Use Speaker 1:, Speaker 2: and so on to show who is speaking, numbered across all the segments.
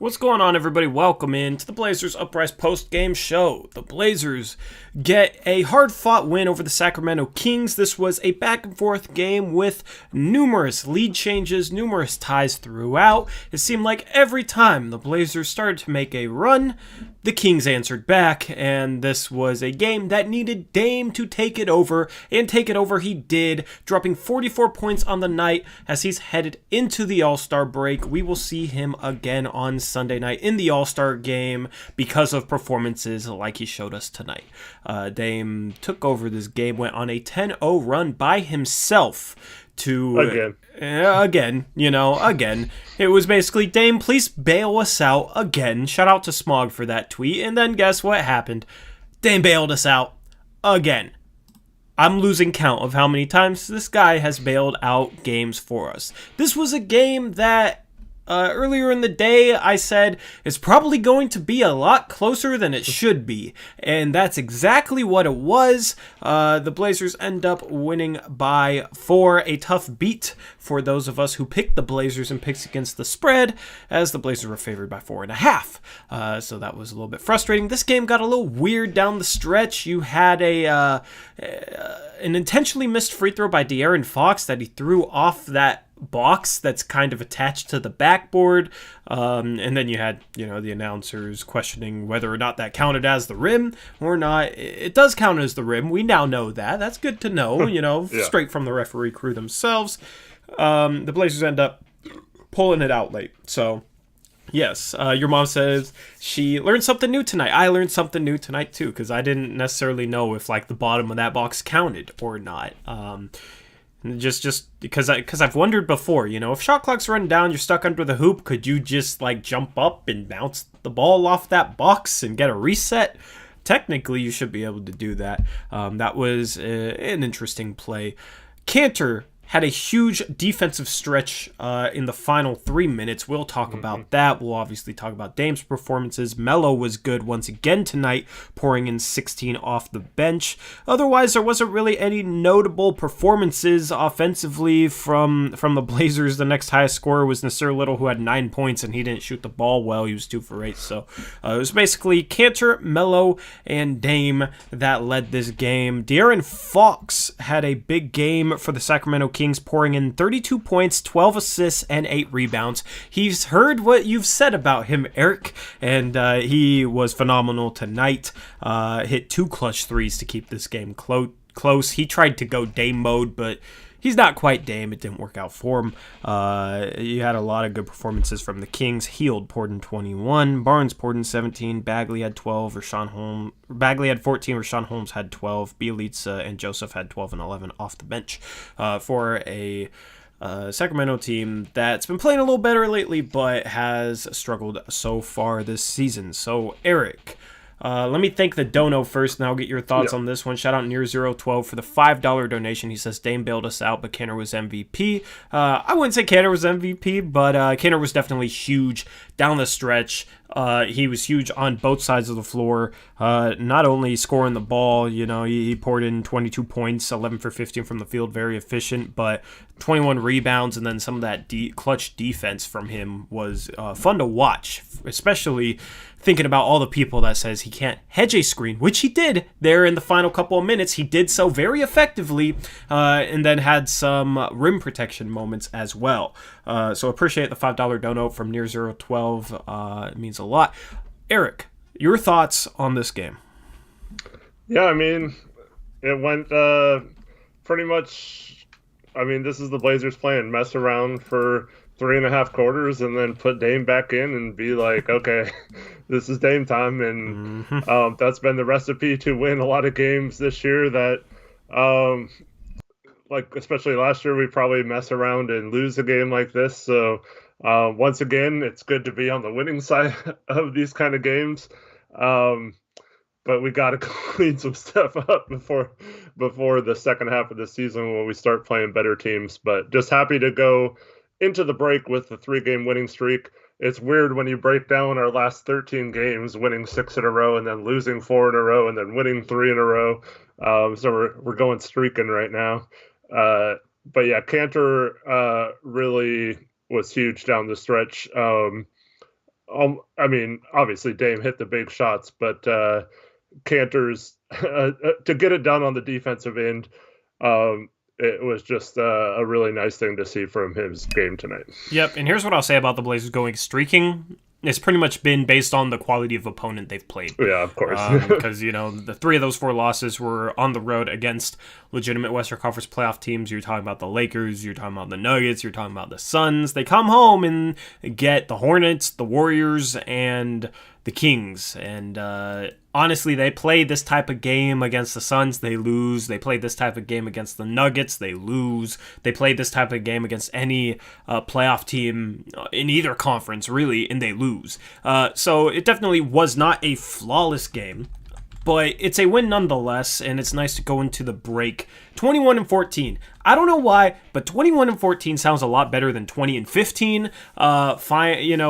Speaker 1: What's going on, everybody? Welcome in to the Blazers Uprise post-game show. The Blazers get a hard-fought win over the Sacramento Kings. This was a back-and-forth game with numerous lead changes, numerous ties throughout. It seemed like every time the Blazers started to make a run, the Kings answered back, and this was a game that needed Dame to take it over, and take it over he did, dropping 44 points on the night as he's headed into the All-Star break. We will see him again on Sunday night in the All-Star game because of performances like he showed us tonight. Dame took over this game, went on a 10-0 run by himself to again. It was basically, Dame, please bail us out again. Shout out to Smog for that tweet. And then guess what happened? Dame bailed us out again. I'm losing count of how many times this guy has bailed out games for us. This was a game that earlier in the day, I said it's probably going to be a lot closer than it should be, and that's exactly what it was. The Blazers end up winning by 4, a tough beat for those of us who picked the Blazers and picks against the spread, as the Blazers were favored by 4.5. So that was a little bit frustrating. This game got a little weird down the stretch. You had an intentionally missed free throw by De'Aaron Fox that he threw off that box that's kind of attached to the backboard, and then you had the announcers questioning whether or not that counted as the rim or not. It does count as the rim. We now know that's good to know.
Speaker 2: Yeah.
Speaker 1: Straight from the referee crew themselves. The Blazers end up pulling it out late. So yes, your mom says she learned something new tonight. I learned something new tonight too, because I didn't necessarily know if the bottom of that box counted or not. Just because I've wondered before, if shot clock's run down, you're stuck under the hoop, could you just jump up and bounce the ball off that box and get a reset? Technically, you should be able to do that. That was an interesting play. Cantor had a huge defensive stretch in the final 3 minutes. We'll talk about that. We'll obviously talk about Dame's performances. Melo was good once again tonight, pouring in 16 off the bench. Otherwise, there wasn't really any notable performances offensively from the Blazers. The next highest scorer was Nasir Little, who had 9 points, and he didn't shoot the ball well. He was 2 for 8. So it was basically Cantor, Melo, and Dame that led this game. De'Aaron Fox had a big game for the Sacramento Kings, pouring in 32 points, 12 assists, and 8 rebounds. He's heard what you've said about him, Eric, and he was phenomenal tonight. Hit 2 clutch threes to keep this game close. He tried to go Dame mode, but he's not quite Dame. It didn't work out for him. You had a lot of good performances from the Kings. Hield poured in 21. Barnes poured in 17. Bagley had 12. Bagley had 14. Rashawn Holmes had 12. Bielitsa and Joseph had 12 and 11 off the bench for a Sacramento team that's been playing a little better lately, but has struggled so far this season. So, Eric, let me thank the dono first, and I'll get your thoughts on this one. Shout out Near012 for the $5 donation. He says, Dame bailed us out, but Cantor was MVP. I wouldn't say Cantor was MVP, but Cantor was definitely huge down the stretch. He was huge on both sides of the floor. Not only scoring the ball, he poured in 22 points, 11 for 15 from the field, very efficient, but 21 rebounds, and then some of that clutch defense from him was fun to watch, especially thinking about all the people that says he can't hedge a screen, which he did there in the final couple of minutes. He did so very effectively, and then had some rim protection moments as well. So appreciate the $5 dono from Near012. It means a lot. Eric, your thoughts on this game?
Speaker 2: Yeah, it went pretty much. This is the Blazers playing mess around for 3.5 quarters and then put Dame back in and be like, okay, this is Dame time. And that's been the recipe to win a lot of games this year that, especially last year, we probably mess around and lose a game like this. So once again, it's good to be on the winning side of these kind of games. But we got to clean some stuff up before the second half of the season when we start playing better teams. But just happy to go into the break with the 3-game winning streak. It's weird when you break down our last 13 games, winning 6 in a row and then losing 4 in a row and then winning 3 in a row. So we're going streaking right now. But yeah, Cantor really was huge down the stretch. I mean, obviously Dame hit the big shots, but Cantor's to get it done on the defensive end, it was just a really nice thing to see from his game tonight.
Speaker 1: Yep, and here's what I'll say about the Blazers going streaking. It's pretty much been based on the quality of opponent they've played.
Speaker 2: Yeah, of course.
Speaker 1: Because, the 3 of those 4 losses were on the road against legitimate Western Conference playoff teams. You're talking about the Lakers, you're talking about the Nuggets, you're talking about the Suns. They come home and get the Hornets, the Warriors, and the Kings. And honestly, they play this type of game against the Suns, they lose. They play this type of game against the Nuggets, they lose. They play this type of game against any playoff team in either conference, really, and they lose. So it definitely was not a flawless game, but it's a win nonetheless, and it's nice to go into the break 21-14. I don't know why, but 21-14 sounds a lot better than 20-15.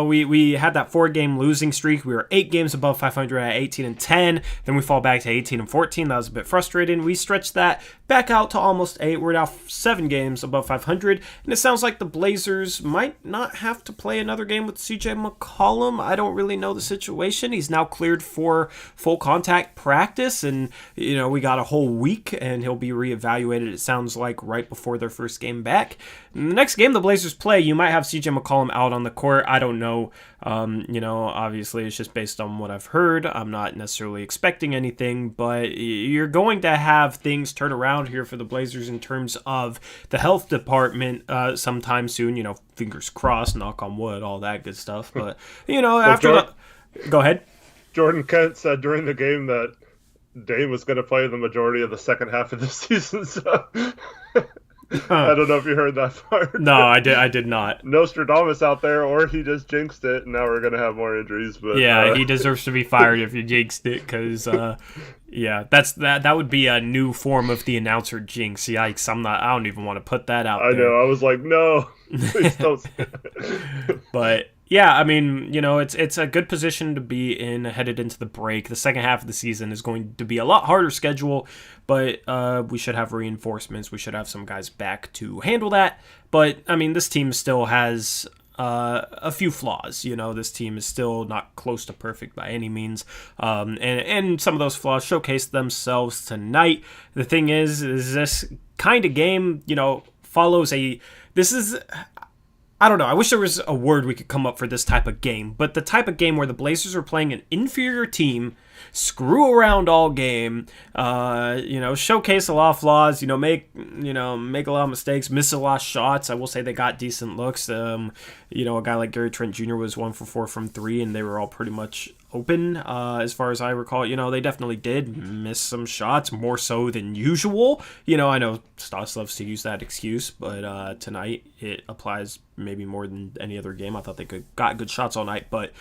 Speaker 1: We had that 4-game losing streak. We were 8 games above 500 at 18-10. Then we fall back to 18-14. That was a bit frustrating. We stretched that back out to almost 8. We're now 7 games above 500, and it sounds like the Blazers might not have to play another game with CJ McCollum. I don't really know the situation. He's now cleared for full contact practice, and we got a whole week, and he'll be reevaluated. It sounds like right before their first game back. In the next game the Blazers play, you might have CJ McCollum out on the court. I don't know. Obviously it's just based on what I've heard. I'm not necessarily expecting anything, but you're going to have things turn around here for the Blazers in terms of the health department sometime soon. Fingers crossed, knock on wood, all that good stuff. But, Go ahead.
Speaker 2: Jordan Kent said during the game that Dame was going to play the majority of the second half of the season, so I don't know if you heard that part.
Speaker 1: No, I did not.
Speaker 2: Nostradamus out there, or he just jinxed it, and now we're going to have more injuries. But
Speaker 1: yeah, he deserves to be fired if he jinxed it, because that would be a new form of the announcer jinx. Yikes! I don't even want to put that out there.
Speaker 2: I know. I was like, no, please don't say
Speaker 1: that. But yeah, I mean, it's a good position to be in headed into the break. The second half of the season is going to be a lot harder schedule, but we should have reinforcements. We should have some guys back to handle that. But, I mean, this team still has a few flaws. This team is still not close to perfect by any means. And some of those flaws showcased themselves tonight. The thing is this kind of game, follows I don't know. I wish there was a word we could come up for this type of game, but the type of game where the Blazers are playing an inferior team, screw around all game, showcase a lot of flaws, make a lot of mistakes, miss a lot of shots. I will say they got decent looks. A guy like Gary Trent Jr. was 1 for 4 from 3, and they were all pretty much open, as far as I recall. They definitely did miss some shots, more so than usual. I know Stas loves to use that excuse, but tonight it applies maybe more than any other game. I thought they got good shots all night, but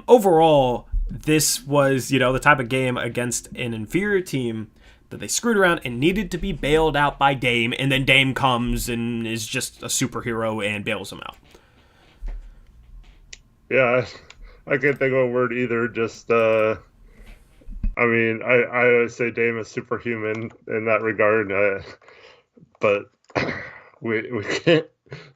Speaker 1: overall, this was, the type of game against an inferior team that they screwed around and needed to be bailed out by Dame, and then Dame comes and is just a superhero and bails them out.
Speaker 2: Yeah, I can't think of a word either. Just, I always say Dame is superhuman in that regard, but we can't.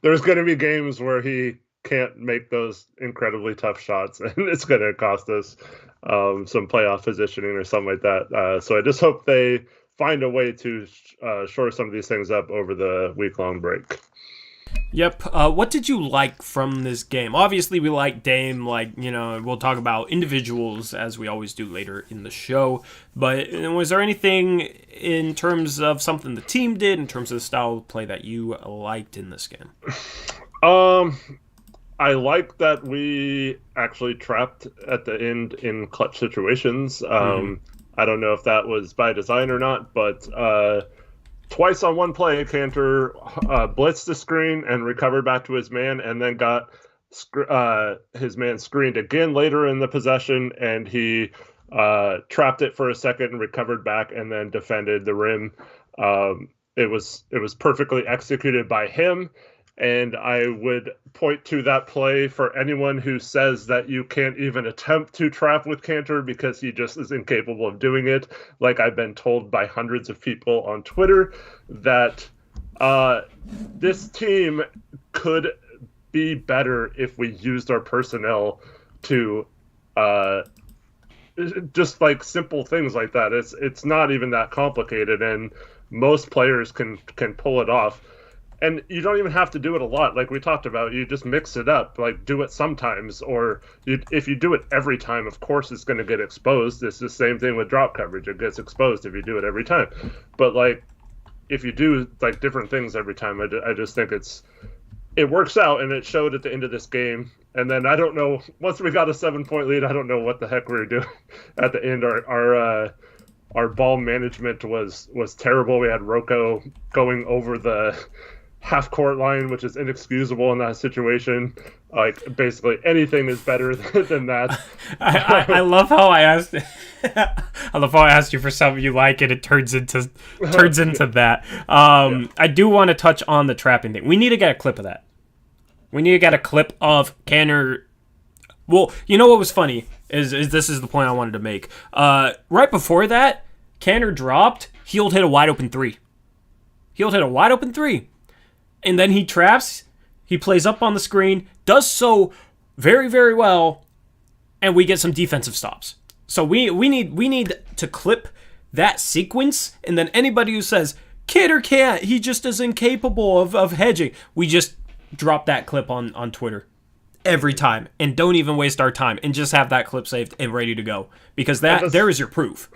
Speaker 2: There's going to be games where he can't make those incredibly tough shots, and it's going to cost us some playoff positioning or something like that. So I just hope they find a way to shore some of these things up over the week-long break.
Speaker 1: Yep. What did you like from this game? Obviously, we like Dame. We'll talk about individuals as we always do later in the show. But was there anything in terms of something the team did, in terms of the style of play that you liked in this game?
Speaker 2: I like that we actually trapped at the end in clutch situations. I don't know if that was by design or not, but twice on one play, Cantor blitzed the screen and recovered back to his man, and then got his man screened again later in the possession, and he trapped it for a second and recovered back and then defended the rim. It was perfectly executed by him, and I would point to that play for anyone who says that you can't even attempt to trap with Cantor because he just is incapable of doing it. Like I've been told by hundreds of people on Twitter that this team could be better if we used our personnel to just like simple things like that. It's not even that complicated, and most players can pull it off. And you don't even have to do it a lot, like we talked about. You just mix it up, like do it sometimes, or if you do it every time, of course it's going to get exposed. It's the same thing with drop coverage; it gets exposed if you do it every time. But like if you do like different things every time, I just think it works out, and it showed at the end of this game. And then I don't know, once we got a 7-point lead, I don't know what the heck we were doing at the end. Our ball management was terrible. We had Rocco going over the half court line, which is inexcusable in that situation. Like basically anything is better than that.
Speaker 1: I love how I asked. I love how I asked you for something you like, and it turns into that. I do want to touch on the trapping thing. We need to get a clip of that. We need to get a clip of Canner. Well, you know what was funny is this is the point I wanted to make. Right before that, Canner dropped. He'll hit a wide open three. And then he traps, he plays up on the screen, does so very, very well, and we get some defensive stops. So we need to clip that sequence, and then anybody who says, Kidder can't, he just is incapable of hedging, we just drop that clip on Twitter every time, and don't even waste our time, and just have that clip saved and ready to go. Because there is your proof.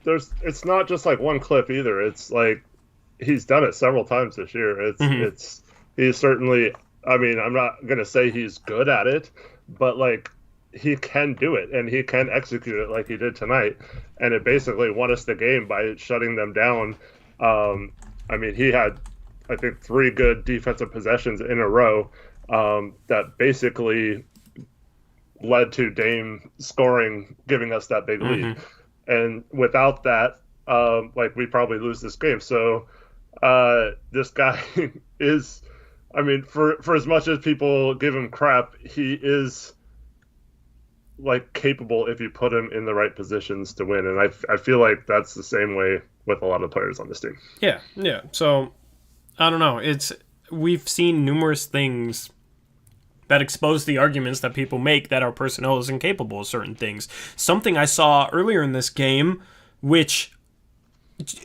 Speaker 2: It's not just like one clip either. It's like, he's done it several times this year. He's certainly, I mean, I'm not going to say he's good at it, but like he can do it and he can execute it like he did tonight. And it basically won us the game by shutting them down. I mean, he had, I think, 3 good defensive possessions in a row that basically led to Dame scoring, giving us that big lead. And without that, like we probably lose this game. So this guy is, I mean, for as much as people give him crap, he is like capable if you put him in the right positions to win. And I feel like that's the same way with a lot of players on this team.
Speaker 1: Yeah. So I don't know. We've seen numerous things that expose the arguments that people make that our personnel is incapable of certain things. Something I saw earlier in this game, which,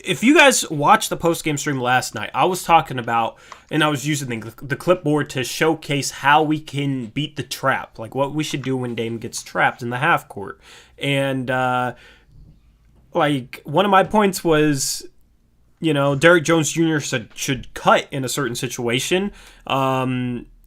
Speaker 1: if you guys watched the post-game stream last night, I was talking about, and I was using the clipboard to showcase how we can beat the trap, like what we should do when Dame gets trapped in the half court. And like one of my points was, Derrick Jones Jr. should cut in a certain situation.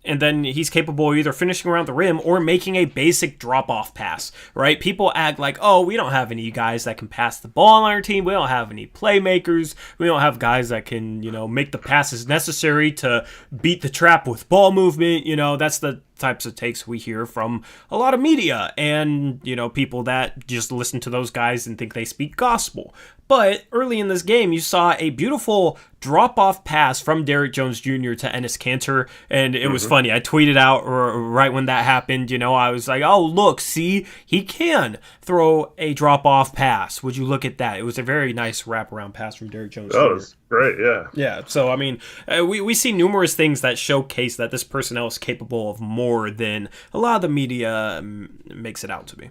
Speaker 1: And then he's capable of either finishing around the rim or making a basic drop-off pass, right? People act like, oh, we don't have any guys that can pass the ball on our team. We don't have any playmakers. We don't have guys that can, make the passes necessary to beat the trap with ball movement. That's the types of takes we hear from a lot of media and, people that just listen to those guys and think they speak gospel. But early in this game, you saw a beautiful drop-off pass from Derrick Jones Jr. to Enes Kanter, and it was funny. I tweeted out right when that happened, I was like, oh, look, see, he can throw a drop-off pass. Would you look at that? It was a very nice wraparound pass from Derrick Jones Jr.
Speaker 2: That was great, yeah.
Speaker 1: Yeah, so, I mean, we see numerous things that showcase that this personnel is capable of more than a lot of the media makes it out to be.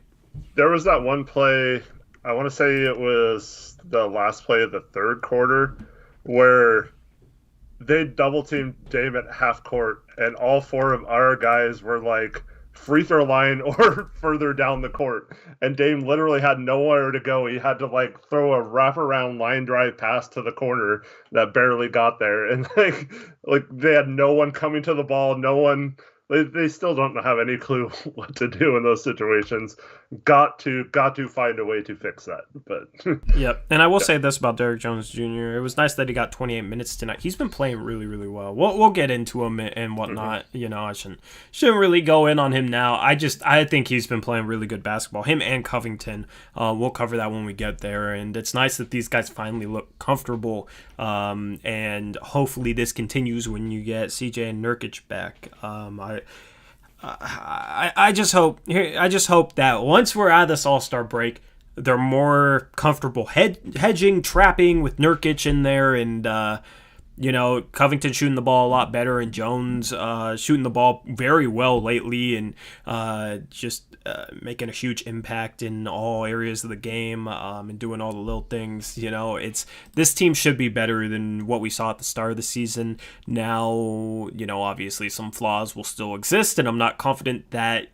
Speaker 2: There was that one play, I want to say it was the last play of the third quarter, where they double teamed Dame at half court, and all 4 of our guys were like free throw line or further down the court, and Dame literally had nowhere to go. He had to like throw a wraparound line drive pass to the corner that barely got there, and like they had no one coming to the ball, no one. They still don't have any clue what to do in those situations. Got to find a way to fix that. But
Speaker 1: yep. And I will say this about Derrick Jones Jr. It was nice that he got 28 minutes tonight. He's been playing really, really well. We'll get into him and whatnot. I shouldn't really go in on him now. I think he's been playing really good basketball. Him and Covington. We'll cover that when we get there. And it's nice that these guys finally look comfortable. And hopefully this continues when you get CJ and Nurkic back. I just hope that once we're out of this All-Star break, they're more comfortable hedging, trapping with Nurkic in there, and Covington shooting the ball a lot better, and Jones shooting the ball very well lately, and just making a huge impact in all areas of the game, and doing all the little things. This team should be better than what we saw at the start of the season. Now, obviously some flaws will still exist, and I'm not confident that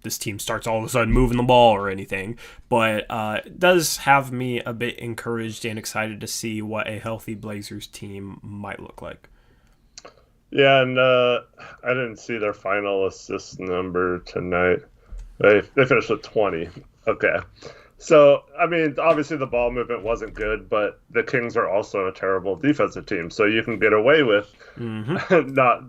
Speaker 1: this team starts all of a sudden moving the ball or anything, but it does have me a bit encouraged and excited to see what a healthy Blazers team might look like.
Speaker 2: Yeah, and I didn't see their final assist number tonight. They finished with 20. Okay. So, I mean, obviously the ball movement wasn't good, but the Kings are also a terrible defensive team. So you can get away with not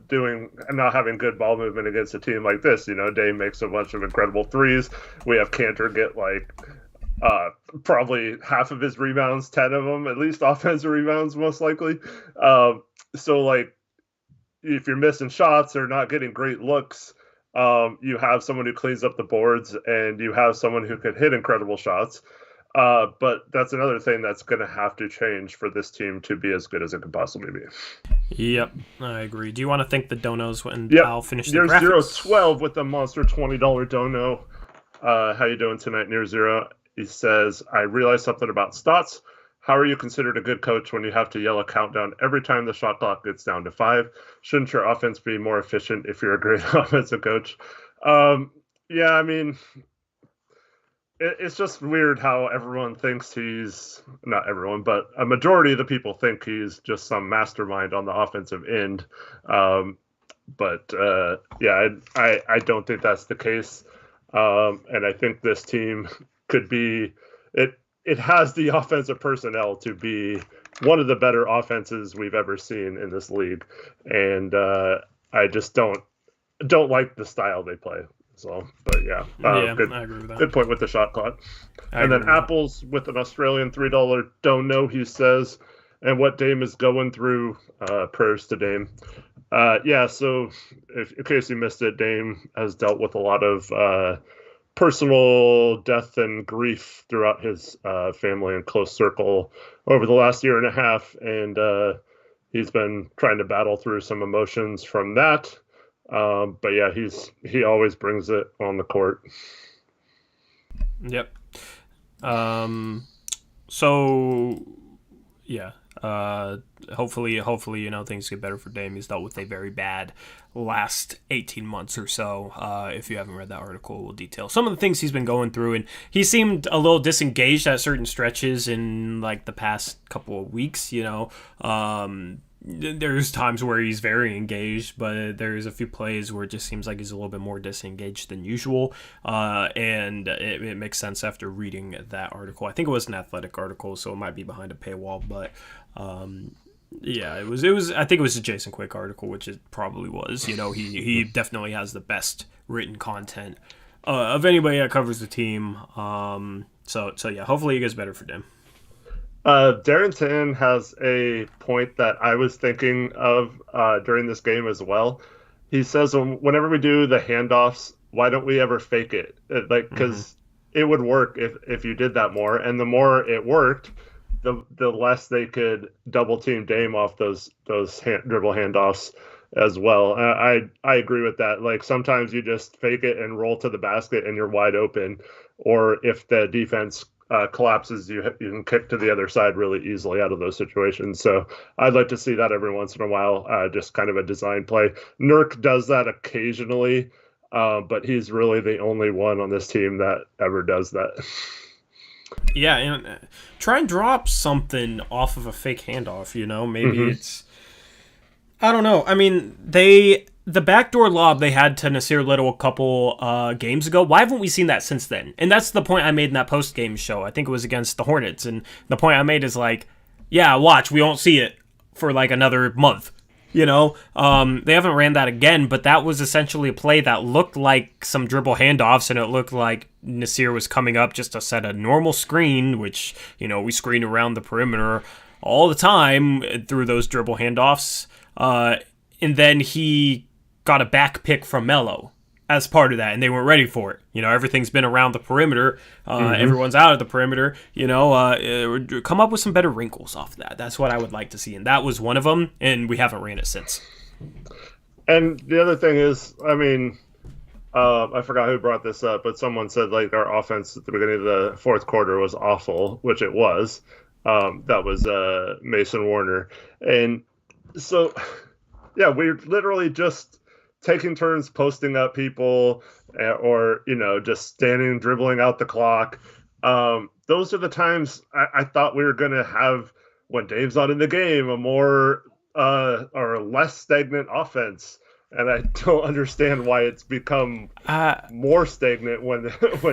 Speaker 2: having good ball movement against a team like this. Dame makes a bunch of incredible threes. We have Cantor get probably half of his rebounds, 10 of them, at least offensive rebounds, most likely. So if you're missing shots or not getting great looks, you have someone who cleans up the boards, and you have someone who can hit incredible shots. But that's another thing that's going to have to change for this team to be as good as it could possibly be.
Speaker 1: Yep, I agree. Do you want to thank the donos when I'll finish the graphics?
Speaker 2: Near 012 with the monster $20 dono. How you doing tonight, Near Zero? He says, I realized something about Stotts. How are you considered a good coach when you have to yell a countdown every time the shot clock gets down to 5? Shouldn't your offense be more efficient if you're a great offensive coach? Yeah, I mean, it's just weird how everyone thinks not everyone, but a majority of the people think he's just some mastermind on the offensive end. But I don't think that's the case. And I think this team could be it has the offensive personnel to be one of the better offenses we've ever seen in this league. And I just don't like the style they play. So, but yeah, good, I agree with that. Good point with the shot clock. And then Apples with an Australian $3 don't know, he says, and what Dame is going through, prayers to Dame. So in case you missed it, Dame has dealt with a lot of personal death and grief throughout his family and close circle over the last year and a half, and he's been trying to battle through some emotions from that. But yeah, he always brings it on the court.
Speaker 1: Yep. So yeah. Hopefully, things get better for Dame. He's dealt with a very bad last 18 months or so. If you haven't read that article, we'll detail some of the things he's been going through, and he seemed a little disengaged at certain stretches in the past couple of weeks. There's times where he's very engaged, but there's a few plays where it just seems like he's a little bit more disengaged than usual. And it makes sense after reading that article. I think it was an Athletic article, so it might be behind a paywall, but yeah, it was. I think it was a Jason Quick article, which it probably was. He definitely has the best written content of anybody that covers the team. So yeah, hopefully it gets better for them.
Speaker 2: Darrington has a point that I was thinking of during this game as well. He says, whenever we do the handoffs, why don't we ever fake it? Because it would work if you did that more, and the more it worked, the less they could double team Dame off those dribble handoffs as well. I agree with that. Sometimes you just fake it and roll to the basket and you're wide open, or if the defense collapses, you can kick to the other side really easily out of those situations. So I'd like to see that every once in a while, just kind of a design play. Nurk does that occasionally, but he's really the only one on this team that ever does that.
Speaker 1: Yeah, and try and drop something off of a fake handoff, maybe it's... I don't know. I mean, the backdoor lob they had to Nasir Little a couple games ago, why haven't we seen that since then? And that's the point I made in that post-game show. I think it was against the Hornets. And the point I made is yeah, watch, we won't see it for another month. They haven't ran that again, but that was essentially a play that looked like some dribble handoffs, and it looked like Nasir was coming up just to set a normal screen, which, we screen around the perimeter all the time through those dribble handoffs. And then he got a back pick from Melo, as part of that, and they weren't ready for it. Everything's been around the perimeter. Everyone's out of the perimeter. Come up with some better wrinkles off of that. That's what I would like to see, and that was one of them, and we haven't ran it since.
Speaker 2: And the other thing is, I mean, I forgot who brought this up, but someone said like our offense at the beginning of the fourth quarter was awful, which it was. That was Mason Warner. And so, yeah, we're literally just taking turns posting up people or, just standing, dribbling out the clock. Those are the times I thought we were going to have, when Dave's not in the game, a more or less stagnant offense. And I don't understand why it's become more stagnant when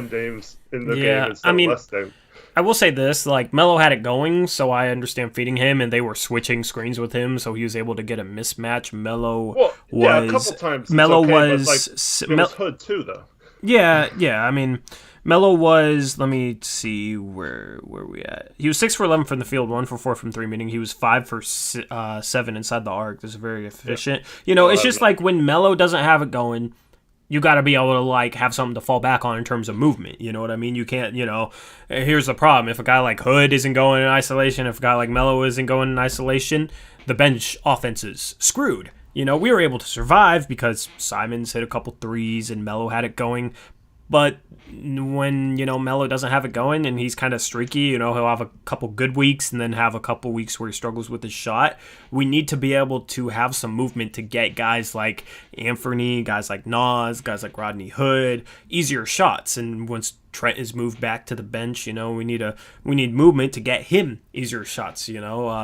Speaker 2: Dave's in the game instead of less stagnant.
Speaker 1: I will say this, like, Melo had it going, so I understand feeding him, and they were switching screens with him, so he was able to get a mismatch.
Speaker 2: A couple times.
Speaker 1: Melo
Speaker 2: was Hood too, though.
Speaker 1: Yeah. I mean, Melo was, let me see, where we at? He was 6 for 11 from the field, 1 for 4 from 3, meaning he was 5 for 7 inside the arc. This is very efficient. Yeah. It's just like when Melo doesn't have it going, you got to be able to, like, have something to fall back on in terms of movement. You know what I mean? You can't, here's the problem. If a guy like Hood isn't going in isolation, if a guy like Melo isn't going in isolation, the bench offense is screwed. We were able to survive because Simons hit a couple threes and Melo had it going. But when, Melo doesn't have it going and he's kind of streaky, he'll have a couple good weeks and then have a couple weeks where he struggles with his shot. We need to be able to have some movement to get guys like Anthony, guys like Nas, guys like Rodney Hood, easier shots. And once Trent is moved back to the bench, we need movement to get him easier shots,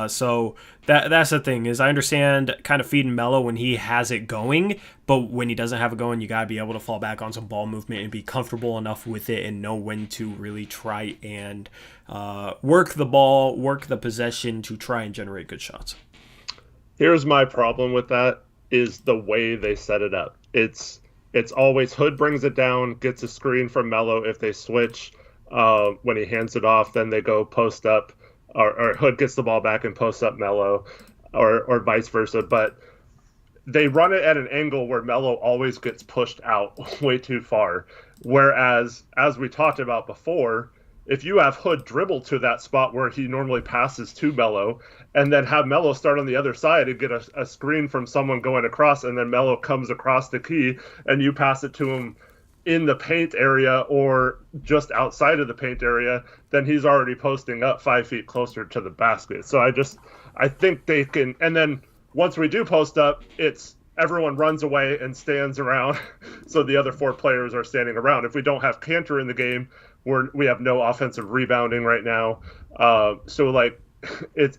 Speaker 1: so that's the thing is I understand kind of feeding Melo when he has it going, but when he doesn't have it going, you got to be able to fall back on some ball movement and be comfortable enough with it and know when to really try and work the ball, work the possession to try and generate good shots.
Speaker 2: Here's my problem with that is the way they set it up. It's always Hood brings it down, gets a screen from Melo if they switch. When he hands it off, then they go post up, or Hood gets the ball back and posts up Melo, or vice versa. But they run it at an angle where Melo always gets pushed out way too far. Whereas, as we talked about before, if you have Hood dribble to that spot where he normally passes to Melo, and then have Melo start on the other side and get a screen from someone going across, and then Melo comes across the key, and you pass it to him in the paint area or just outside of the paint area, then he's already posting up 5 feet closer to the basket. So I think they can, and then once we do post up, it's everyone runs away and stands around, so the other 4 players are standing around. If we don't have Cantor in the game, we have no offensive rebounding right now. So like it's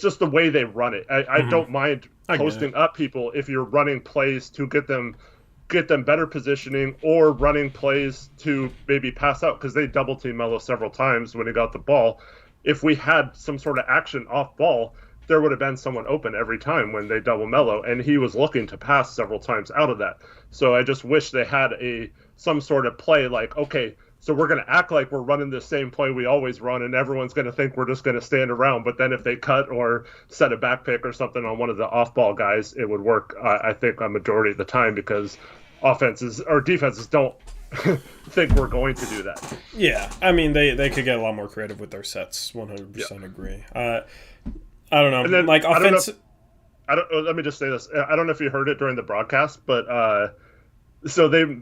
Speaker 2: just the way they run it. I don't mind posting up people if you're running plays to get them better positioning or running plays to maybe pass out, because they double team Melo several times when he got the ball. If we had some sort of action off ball, there would have been someone open every time when they double Melo, and he was looking to pass several times out of that. So I just wish they had some sort of play like, okay, so we're going to act like we're running the same play we always run, and everyone's going to think we're just going to stand around. But then if they cut or set a back pick or something on one of the off-ball guys, it would work, I think, a majority of the time, because offenses or defenses don't think we're going to do that.
Speaker 1: Yeah, I mean, they could get a lot more creative with their sets. 100% agree. I don't know.
Speaker 2: And then,
Speaker 1: like offense.
Speaker 2: Let me just say this. I don't know if you heard it during the broadcast, but so they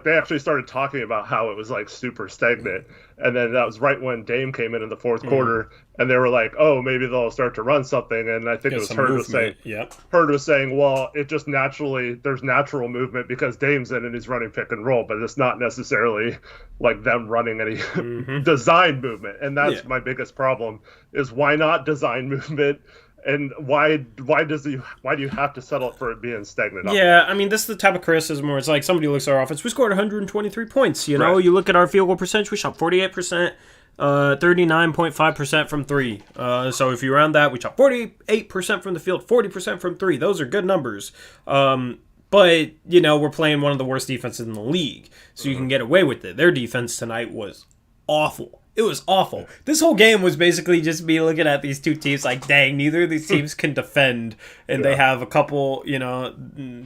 Speaker 2: actually started talking about how it was like super stagnant, and then that was right when Dame came in the fourth quarter, and they were like, "Oh, maybe they'll start to run something." And I think it was Hurd was saying, "Well, it just there's natural movement because Dame's in and he's running pick and roll, but it's not necessarily like them running any design movement." And that's my biggest problem: is why not design movement? And why do you have to settle for it being stagnant?
Speaker 1: Yeah, I mean, this is the type of criticism where it's like somebody looks at our offense. We scored 123 points. You know, you look at our field goal percentage. We shot 48%, 39.5% from three. So if you round that, we shot 48% from the field, 40% from three. Those are good numbers. But we're playing one of the worst defenses in the league, so you can get away with it. Their defense tonight was awful. It was awful. This whole game was basically just me looking at these two teams like, dang, neither of these teams can defend. And they have a couple,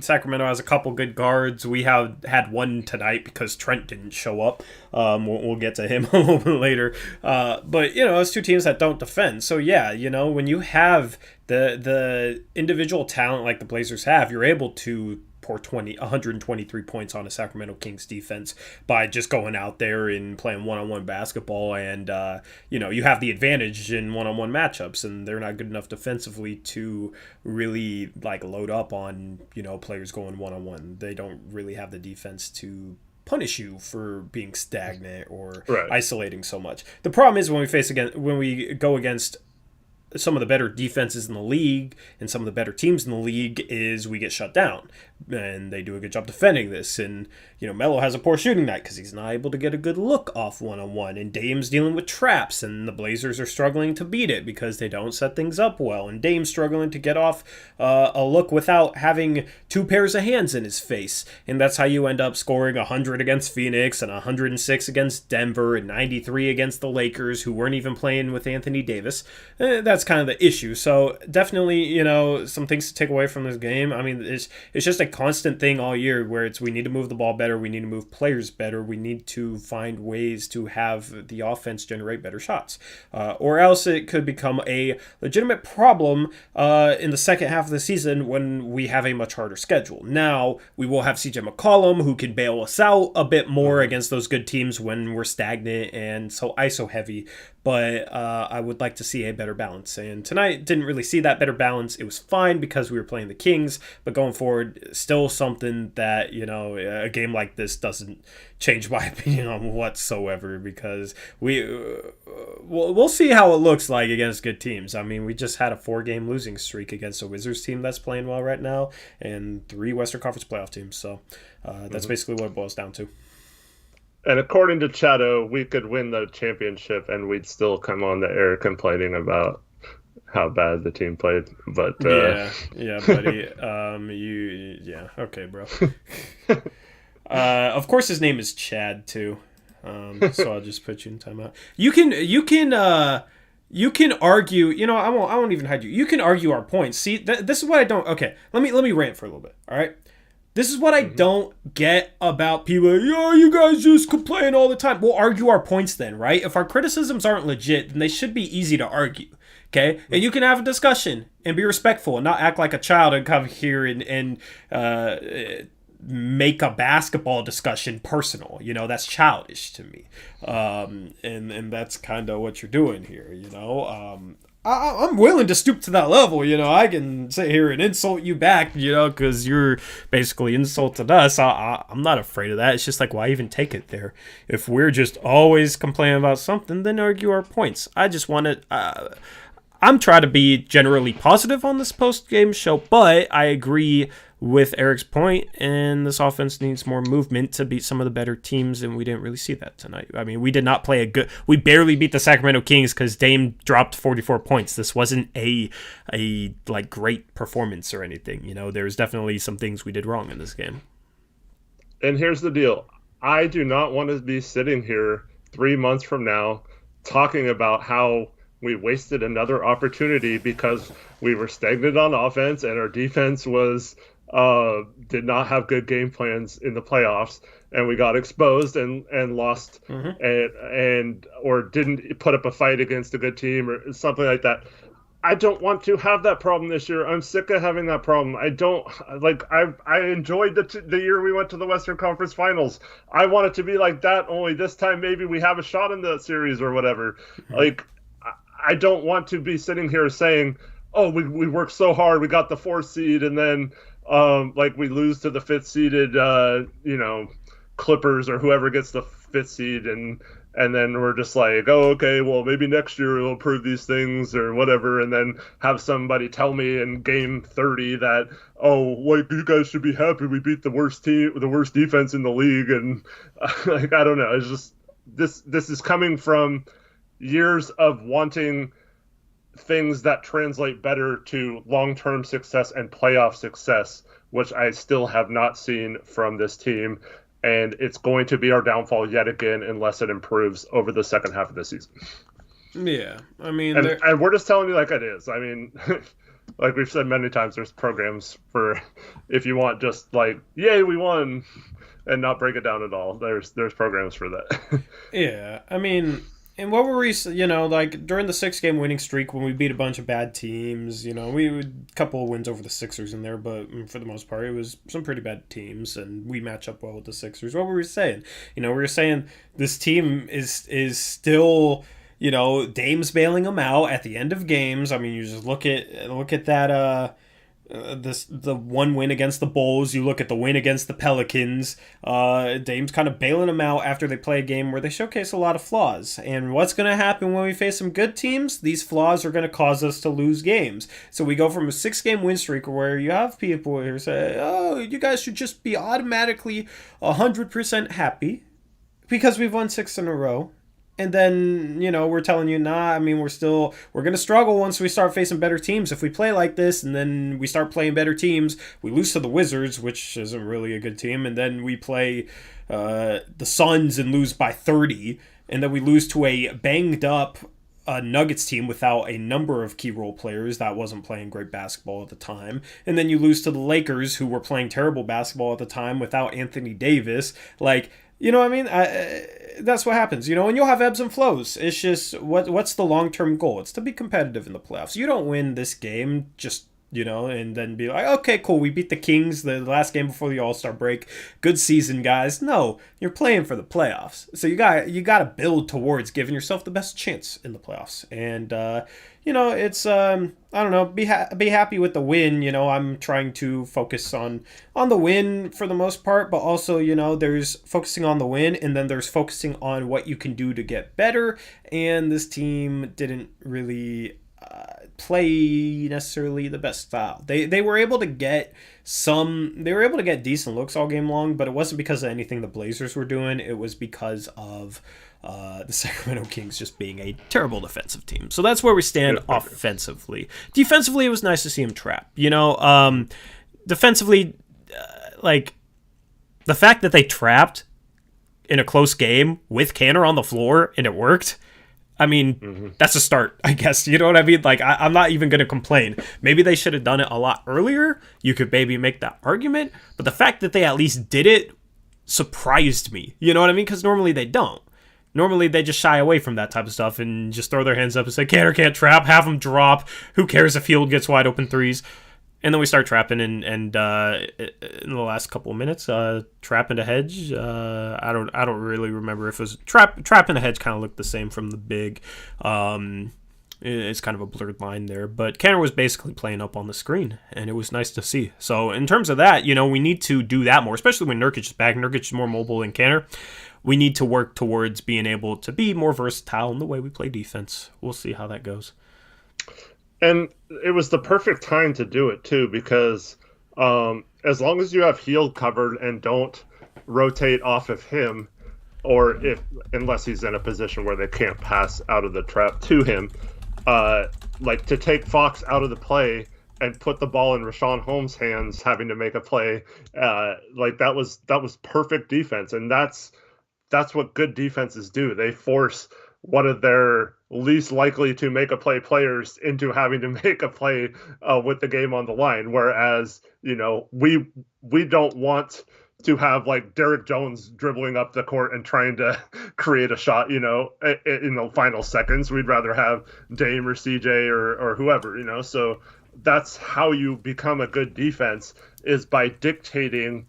Speaker 1: Sacramento has a couple good guards. We have had one tonight because Trent didn't show up. We'll get to him a little bit later. But, it's two teams that don't defend. So, yeah, when you have the individual talent like the Blazers have, you're able to pour 123 points on a Sacramento Kings defense by just going out there and playing one-on-one basketball, and you have the advantage in one-on-one matchups, and they're not good enough defensively to really load up on players going one-on-one. They don't really have the defense to punish you for being stagnant or isolating so much. The problem is when we go against some of the better defenses in the league and some of the better teams in the league, is we get shut down, and they do a good job defending this. And Melo has a poor shooting night because he's not able to get a good look off one-on-one, and Dame's dealing with traps, and the Blazers are struggling to beat it because they don't set things up well, and Dame's struggling to get off a look without having two pairs of hands in his face, and that's how you end up scoring 100 against Phoenix and 106 against Denver and 93 against the Lakers, who weren't even playing with Anthony Davis. That's kind of the issue. So definitely, some things to take away from this game. I mean, it's just a constant thing all year where we need to move the ball better, we need to move players better, we need to find ways to have the offense generate better shots, or else it could become a legitimate problem in the second half of the season when we have a much harder schedule. Now we will have CJ McCollum, who can bail us out a bit more against those good teams when we're stagnant and so ISO heavy, but I would like to see a better balance. And tonight didn't really see that better balance. It was fine because we were playing the Kings, but going forward, still something that, a game like this doesn't change my opinion on whatsoever, because we'll see how it looks like against good teams. I mean, we just had a 4-game losing streak against a Wizards team that's playing well right now, and 3 Western Conference playoff teams. So that's basically what it boils down to.
Speaker 2: And according to Chato, we could win the championship and we'd still come on the air complaining about how bad the team played. But
Speaker 1: yeah, buddy. Okay, bro. Of course, his name is Chad too. So I'll just put you in timeout. You can argue. I won't even hide you. You can argue our points. See, this is what I don't. Okay, let me rant for a little bit. All right. This is what I don't get about people. You guys just complain all the time. We'll argue our points then, right? If our criticisms aren't legit, then they should be easy to argue, okay? And you can have a discussion and be respectful and not act like a child and come here and make a basketball discussion personal. That's childish to me. And that's kind of what you're doing here, I'm willing to stoop to that level, I can sit here and insult you back, because you're basically insulted us. I'm not afraid of that. It's just why even take it there? If we're just always complaining about something, then argue our points. I just want to... I'm trying to be generally positive on this post-game show, but I agree with Eric's point, and this offense needs more movement to beat some of the better teams, and we didn't really see that tonight. I mean, we did not play we barely beat the Sacramento Kings because Dame dropped 44 points. This wasn't a great performance or anything. There's definitely some things we did wrong in this game.
Speaker 2: And here's the deal. I do not want to be sitting here 3 months from now talking about how we wasted another opportunity because we were stagnant on offense and our defense did not have good game plans in the playoffs, and we got exposed and lost or didn't put up a fight against a good team or something like that. I don't want to have that problem this year. I'm sick of having that problem. I don't I enjoyed the year we went to the Western Conference Finals. I want it to be like that, only this time maybe we have a shot in the series or whatever. I don't want to be sitting here saying, oh, we worked so hard, we got the 4th seed, and then we lose to the 5th seeded Clippers or whoever gets the 5th seed, and then we're just like, oh, okay, well, maybe next year we'll prove these things or whatever, and then have somebody tell me in game 30 that, oh, you guys should be happy we beat the worst defense in the league, and I don't know. It's just this is coming from years of wanting things that translate better to long-term success and playoff success, which I still have not seen from this team. and it's going to be our downfall yet again unless it improves over the second half of the season.
Speaker 1: Yeah, I mean,
Speaker 2: and we're just telling you like it is. I mean, like we've said many times, there's programs for if you want just like, yay, we won, and not break it down at all. There's programs for that.
Speaker 1: yeah, I mean, and what were we, like during the 6-game winning streak when we beat a bunch of bad teams, we had a couple of wins over the Sixers in there, but for the most part, it was some pretty bad teams, and we match up well with the Sixers. What were we saying? We were saying this team is still, Dame's bailing them out at the end of games. I mean, you just look at that. The one win against the Bulls, you look at the win against the Pelicans, Dame's kind of bailing them out after they play a game where they showcase a lot of flaws. And what's going to happen when we face some good teams? These flaws are going to cause us to lose games. So we go from a 6-game win streak where you have people who say, oh, you guys should just be automatically 100% happy because we've won 6 in a row. And then, we're telling you, nah, I mean, we're going to struggle once we start facing better teams. If we play like this and then we start playing better teams, we lose to the Wizards, which isn't really a good team. And then we play the Suns and lose by 30. And then we lose to a banged up Nuggets team without a number of key role players that wasn't playing great basketball at the time. And then you lose to the Lakers, who were playing terrible basketball at the time without Anthony Davis. Like, you know what I mean? That's what happens, and you'll have ebbs and flows. It's just, what's the long-term goal? It's to be competitive in the playoffs. You don't win this game just, and then be like, okay, cool, we beat the Kings the last game before the All-Star break. Good season, guys. No, you're playing for the playoffs. So you got to build towards giving yourself the best chance in the playoffs. And, it's, I don't know, be happy with the win. I'm trying to focus on the win for the most part, but also, there's focusing on the win, and then there's focusing on what you can do to get better. And this team didn't really play necessarily the best style. They were able to get decent looks all game long, but it wasn't because of anything the Blazers were doing. It was because of the Sacramento Kings just being a terrible defensive team. So that's where we stand offensively. Defensively, it was nice to see him trap. Defensively, like the fact that they trapped in a close game with Canner on the floor and it worked. I mean, That's a start, I guess. You know what I mean? Like, I'm not even going to complain. Maybe they should have done it a lot earlier. You could maybe make that argument. But the fact that they at least did it surprised me. You know what I mean? Because normally they don't. Normally they just shy away from that type of stuff and just throw their hands up and say, Canner can't trap, have him drop. Who cares if Field gets wide open threes? And then we start trapping, and in the last couple of minutes, trap into hedge. I don't really remember if it was trap into hedge. Kind of looked the same from the big. It's kind of a blurred line there, but Canner was basically playing up on the screen, and it was nice to see. So in terms of that, we need to do that more, especially when Nurkic is back. Nurkic is more mobile than Canner. We need to work towards being able to be more versatile in the way we play defense. We'll see how that goes.
Speaker 2: And it was the perfect time to do it, too, because as long as you have Hield covered and don't rotate off of him, or unless he's in a position where they can't pass out of the trap to him, like to take Fox out of the play and put the ball in Rashawn Holmes' hands, having to make a play, like that was perfect defense. And that's what good defenses do. They force one of their least likely to make a play players into having to make a play with the game on the line. Whereas, we don't want to have like Derek Jones dribbling up the court and trying to create a shot, in the final seconds. We'd rather have Dame or CJ or whoever, so that's how you become a good defense, is by dictating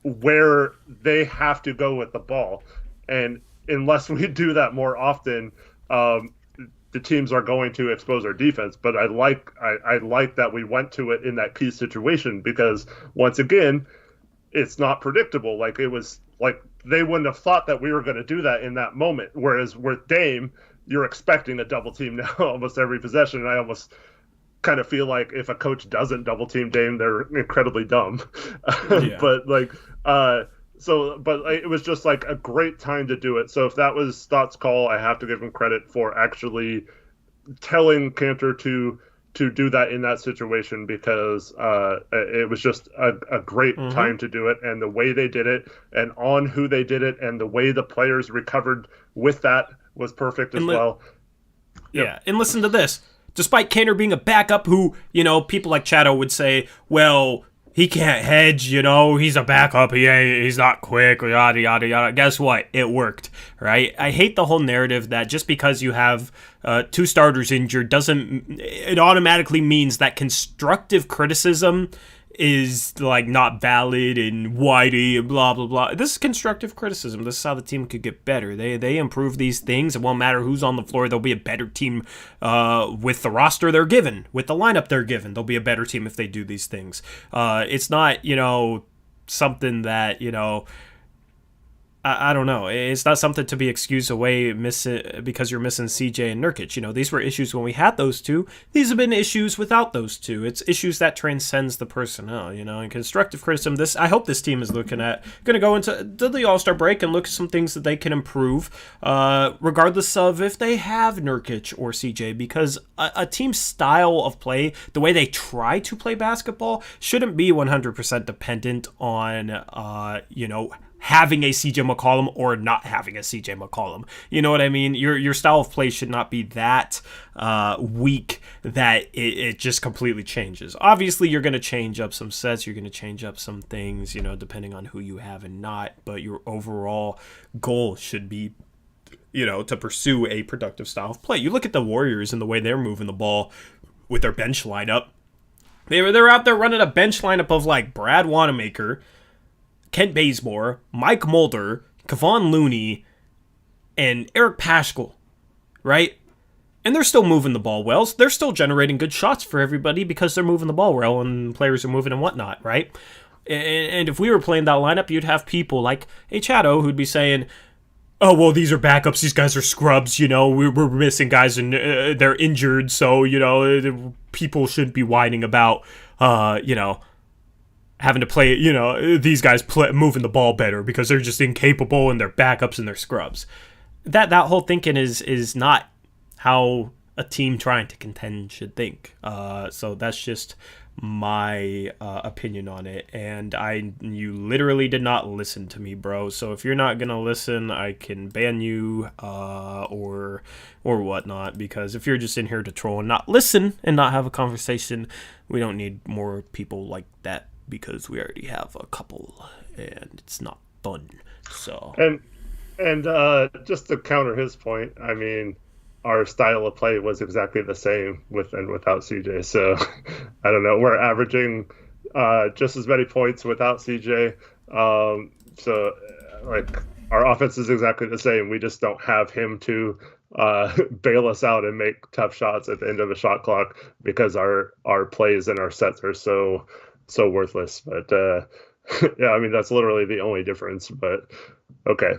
Speaker 2: where they have to go with the ball. And unless we do that more often, the teams are going to expose our defense. But I like that we went to it in that key situation, because once again, it's not predictable. Like, it was like they wouldn't have thought that we were going to do that in that moment. Whereas with Dame, you're expecting a double team now almost every possession. And I almost kind of feel like if a coach doesn't double team Dame, they're incredibly dumb. Yeah. But it was just like a great time to do it. So if that was Stott's call, I have to give him credit for actually telling Cantor to to do that in that situation because it was just a great time to do it, and the way they did it and on who they did it and the way the players recovered with that was perfect as well.
Speaker 1: Yeah, and listen to this. Despite Kaner being a backup who, people like Chato would say, well, he can't hedge, he's a backup, he's not quick, yada, yada, yada. Guess what? It worked, right? I hate the whole narrative that just because you have 2 starters injured it automatically means that constructive criticism is not valid and whitey and blah blah blah. This is constructive criticism. This is how the team could get better. They improve these things. It won't matter who's on the floor. They'll be a better team with the roster they're given, with the lineup they're given. They'll be a better team if they do these things. It's not something that I don't know. It's not something to be excused away because you're missing CJ and Nurkic. These were issues when we had those two. These have been issues without those two. It's issues that transcends the personnel, and constructive criticism. I hope this team is going to go into the All-Star break and look at some things that they can improve, regardless of if they have Nurkic or CJ, because a team's style of play, the way they try to play basketball, shouldn't be 100% dependent on, having a CJ McCollum or not having a CJ McCollum. You know what I mean? Your style of play should not be that weak that it just completely changes. Obviously, you're going to change up some sets. You're going to change up some things, depending on who you have and not. But your overall goal should be, to pursue a productive style of play. You look at the Warriors and the way they're moving the ball with their bench lineup. They're out there running a bench lineup of Brad Wanamaker, Kent Bazemore, Mike Mulder, Kevon Looney, and Eric Paschall, right? And they're still moving the ball well. They're still generating good shots for everybody because they're moving the ball well and players are moving and whatnot, right? And if we were playing that lineup, you'd have people like a Chato who'd be saying, oh, well, these are backups. These guys are scrubs, we're missing guys and they're injured. So, people shouldn't be whining about, having to play, these guys moving the ball better because they're just incapable and they're backups and they're scrubs. That whole thinking is not how a team trying to contend should think. So that's just my opinion on it. And you literally did not listen to me, bro. So if you're not gonna listen, I can ban you or whatnot. Because if you're just in here to troll and not listen and not have a conversation, we don't need more people like that. Because we already have a couple, and it's not fun. So
Speaker 2: and just to counter his point, I mean, our style of play was exactly the same with and without CJ. So I don't know, we're averaging just as many points without CJ. So our offense is exactly the same. We just don't have him to bail us out and make tough shots at the end of the shot clock because our plays and our sets are so worthless. But yeah, I mean, that's literally the only difference, but okay.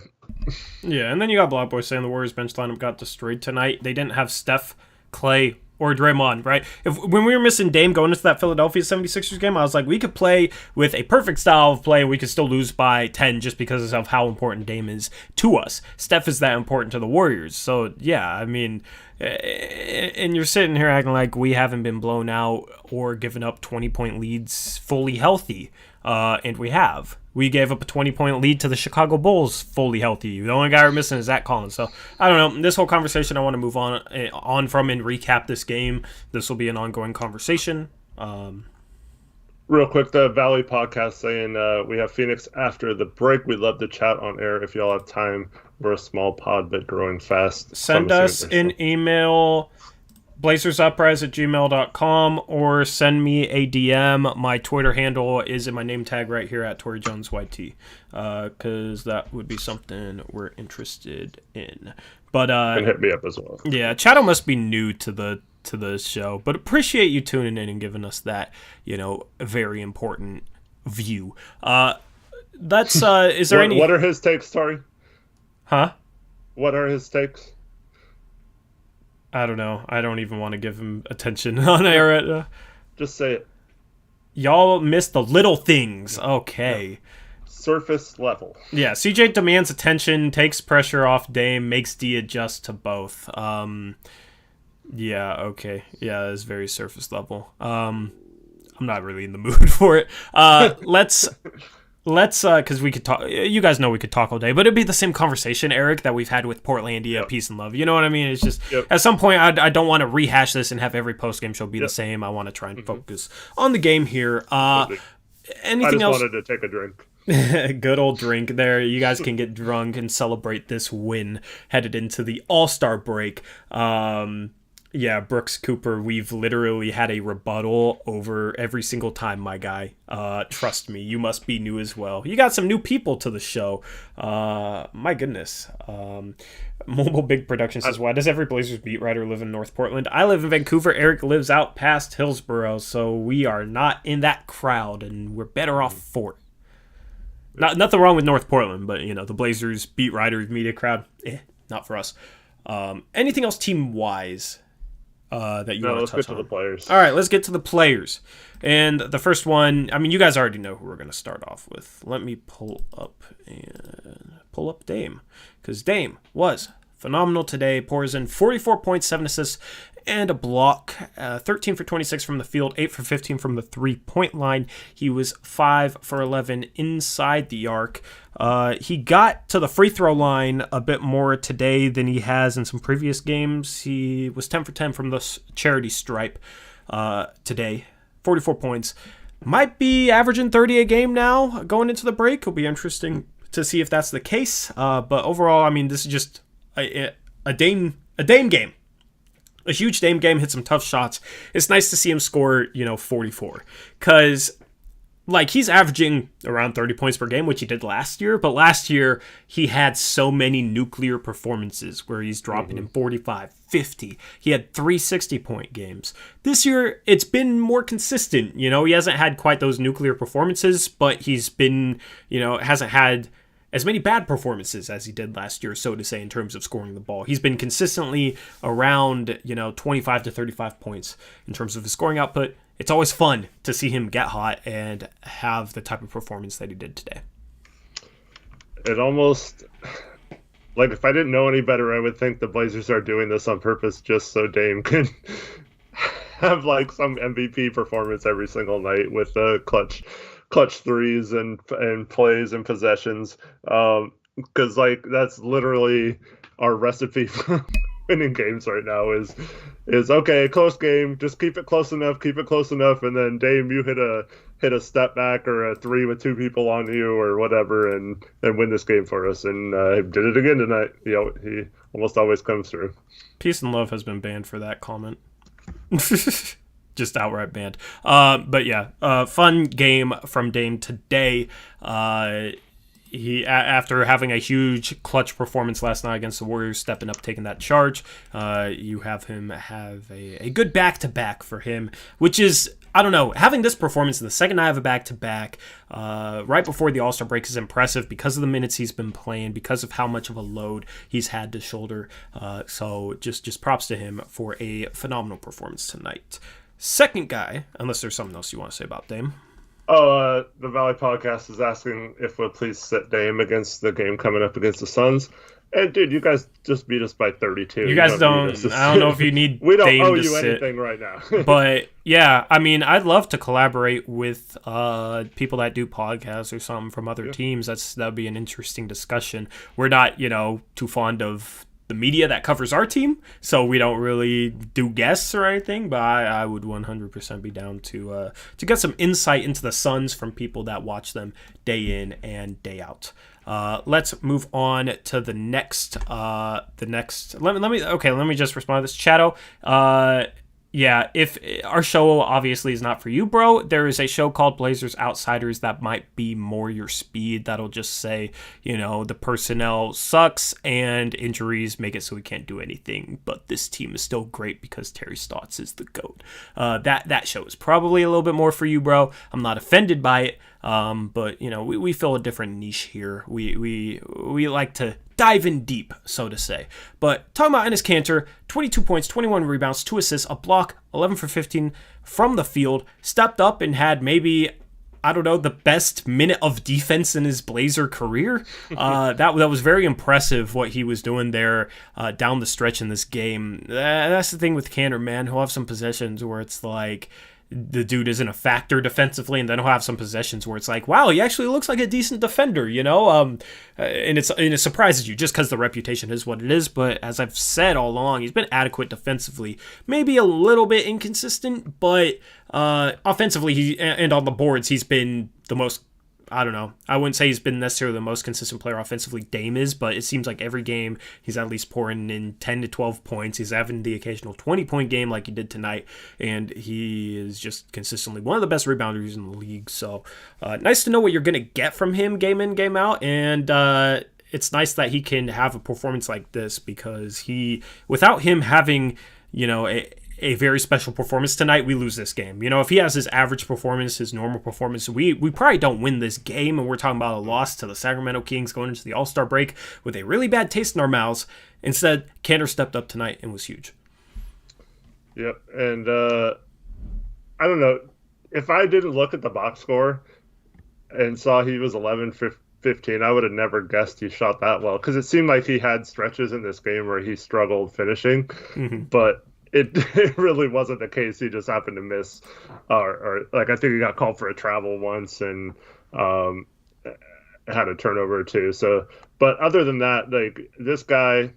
Speaker 1: Yeah, and then you got Black Boy saying the Warriors bench lineup got destroyed tonight. They didn't have Steph, Clay, or Draymond, right? When we were missing Dame going into that Philadelphia 76ers game, I was like, we could play with a perfect style of play and we could still lose by 10 just because of how important Dame is to us. Steph is that important to the Warriors. So, yeah, I mean, and you're sitting here acting like we haven't been blown out or given up 20-point leads fully healthy, and we have. We gave up a 20-point lead to the Chicago Bulls fully healthy. The only guy we're missing is Zach Collins. So, I don't know. This whole conversation I want to move on from and recap this game. This will be an ongoing conversation.
Speaker 2: Real quick, the Valley podcast saying we have Phoenix after the break. We'd love to chat on air if y'all have time. We're a small pod, but growing fast.
Speaker 1: Send us an email, blazeruprise@gmail.com, or send me a DM. My Twitter handle is in my name tag right here at Tory Jones YT, because that would be something we're interested in. But
Speaker 2: and hit me up as well.
Speaker 1: Yeah, Chatham must be new to the show, but appreciate you tuning in and giving us that, very important view. That's is there any?
Speaker 2: What are his takes, Tory?
Speaker 1: Huh?
Speaker 2: What are his takes?
Speaker 1: I don't know. I don't even want to give him attention on air.
Speaker 2: Just say it.
Speaker 1: Y'all miss the little things. Okay.
Speaker 2: Surface level.
Speaker 1: Yeah, CJ demands attention, takes pressure off Dame, makes D adjust to both. Yeah, okay. Yeah, it's very surface level. I'm not really in the mood for it. Let's because we could talk. You guys know we could talk all day, but it'd be the same conversation, Eric, that we've had with Portlandia,
Speaker 2: Yep.
Speaker 1: peace and love. You know what I mean? It's just
Speaker 2: Yep.
Speaker 1: at some point I don't want to rehash this and have every post game show be the same. I want to try and focus on the game here.
Speaker 2: I
Speaker 1: Anything
Speaker 2: just
Speaker 1: else?
Speaker 2: wanted to take a drink.
Speaker 1: Good old drink there. You guys can get drunk and celebrate this win headed into the All-Star break. Yeah, Brooks Cooper, we've literally had a rebuttal over every single time, my guy. Trust me, you must be new as well. You got some new people to the show. My goodness. Mobile Big Production says, why does every Blazers beat writer live in North Portland? I live in Vancouver. Eric lives out past Hillsborough, so we are not in that crowd, and we're better off for it. Nothing wrong with North Portland, but, the Blazers beat writers media crowd, not for us. Anything else team-wise that you want to touch on?
Speaker 2: Let's get to the players.
Speaker 1: All right, let's get to the players. And the first one, you guys already know who we're going to start off with. Let me pull up Dame, because Dame was phenomenal today. Pours in 44 points, 7 assists, and a block. 13 for 26 from the field, 8 for 15 from the three-point line. He was 5 for 11 inside the arc. He got to the free throw line a bit more today than he has in some previous games. He was 10 for 10 from the charity stripe today. 44 points. Might be averaging 30 a game now going into the break. It'll be interesting to see if that's the case. But overall, this is just a Dame game. A huge Dame game, hit some tough shots. It's nice to see him score, 44. Because, he's averaging around 30 points per game, which he did last year. But last year, he had so many nuclear performances where he's dropping in 45, 50. He had 3 60-point games. This year, it's been more consistent. He hasn't had quite those nuclear performances, but he's been, hasn't had as many bad performances as he did last year, so to say, in terms of scoring the ball. He's been consistently around, 25 to 35 points in terms of his scoring output. It's always fun to see him get hot and have the type of performance that he did today.
Speaker 2: It almost, if I didn't know any better, I would think the Blazers are doing this on purpose just so Dame can have, some MVP performance every single night with clutch threes and plays and possessions, because that's literally our recipe for winning games right now is okay, close game, just keep it close enough, and then Dame, you hit a step back or a three with 2 people on you or whatever, and win this game for us. And did it again tonight. He almost always comes through. Peace
Speaker 1: and Love has been banned for that comment. Just outright banned. But yeah, fun game from Dame today. He, after having a huge clutch performance last night against the Warriors, stepping up, taking that charge, you have him have a good back-to-back for him, which is, I don't know, having this performance in the second night of a back-to-back right before the All-Star break is impressive because of the minutes he's been playing, because of how much of a load he's had to shoulder. So just props to him for a phenomenal performance tonight. Second guy, unless there's something else you want to say about Dame.
Speaker 2: Oh, the Valley Podcast is asking if we'll please sit Dame against the game coming up against the Suns. And dude, you guys just beat us by 32.
Speaker 1: You guys don't. I don't know if you need.
Speaker 2: We don't
Speaker 1: Dame
Speaker 2: owe
Speaker 1: to
Speaker 2: you
Speaker 1: sit.
Speaker 2: anything right now.
Speaker 1: But yeah, I'd love to collaborate with people that do podcasts or something from other teams. That'd be an interesting discussion. We're not, too fond of the media that covers our team, so we don't really do guests or anything, but I would 100% be down to get some insight into the Suns from people that watch them day in and day out. Let's move on to the next. Let me just respond to this. Chato. Yeah, if our show obviously is not for you, bro, there is a show called Blazers Outsiders that might be more your speed. That'll just say, the personnel sucks and injuries make it so we can't do anything, but this team is still great because Terry Stotts is the GOAT. That show is probably a little bit more for you, bro. I'm not offended by it, but we fill a different niche here. We like to dive in deep, so to say. But talking about Enes Kanter, 22 points, 21 rebounds, 2 assists, a block, 11 for 15 from the field, stepped up and had maybe I don't know, the best minute of defense in his Blazer career. That was very impressive what he was doing there down the stretch in this game. That's the thing with Cantor, man. He'll have some possessions where it's like the dude isn't a factor defensively, and then he'll have some possessions where it's like, wow, he actually looks like a decent defender, you know? And it surprises you just because the reputation is what it is. But as I've said all along, he's been adequate defensively, maybe a little bit inconsistent, but offensively and on the boards, he's been the most. I don't know. I wouldn't say he's been necessarily the most consistent player offensively. Dame is, but it seems like every game he's at least pouring in 10 to 12 points. He's having the occasional 20-point game like he did tonight, and he is just consistently one of the best rebounders in the league. So nice to know what you're going to get from him game in, game out, and it's nice that he can have a performance like this because without him having, a very special performance tonight, we lose this game. If he has his average performance, his normal performance, we probably don't win this game, and we're talking about a loss to the Sacramento Kings going into the All-Star break with a really bad taste in our mouths. Instead, Cantor stepped up tonight and was huge.
Speaker 2: Yep, and I don't know. If I didn't look at the box score and saw he was 11-15, I would have never guessed he shot that well, because it seemed like he had stretches in this game where he struggled finishing, but it really wasn't the case. He just happened to miss, or like I think he got called for a travel once and had a turnover or two. So, but other than that, like this guy,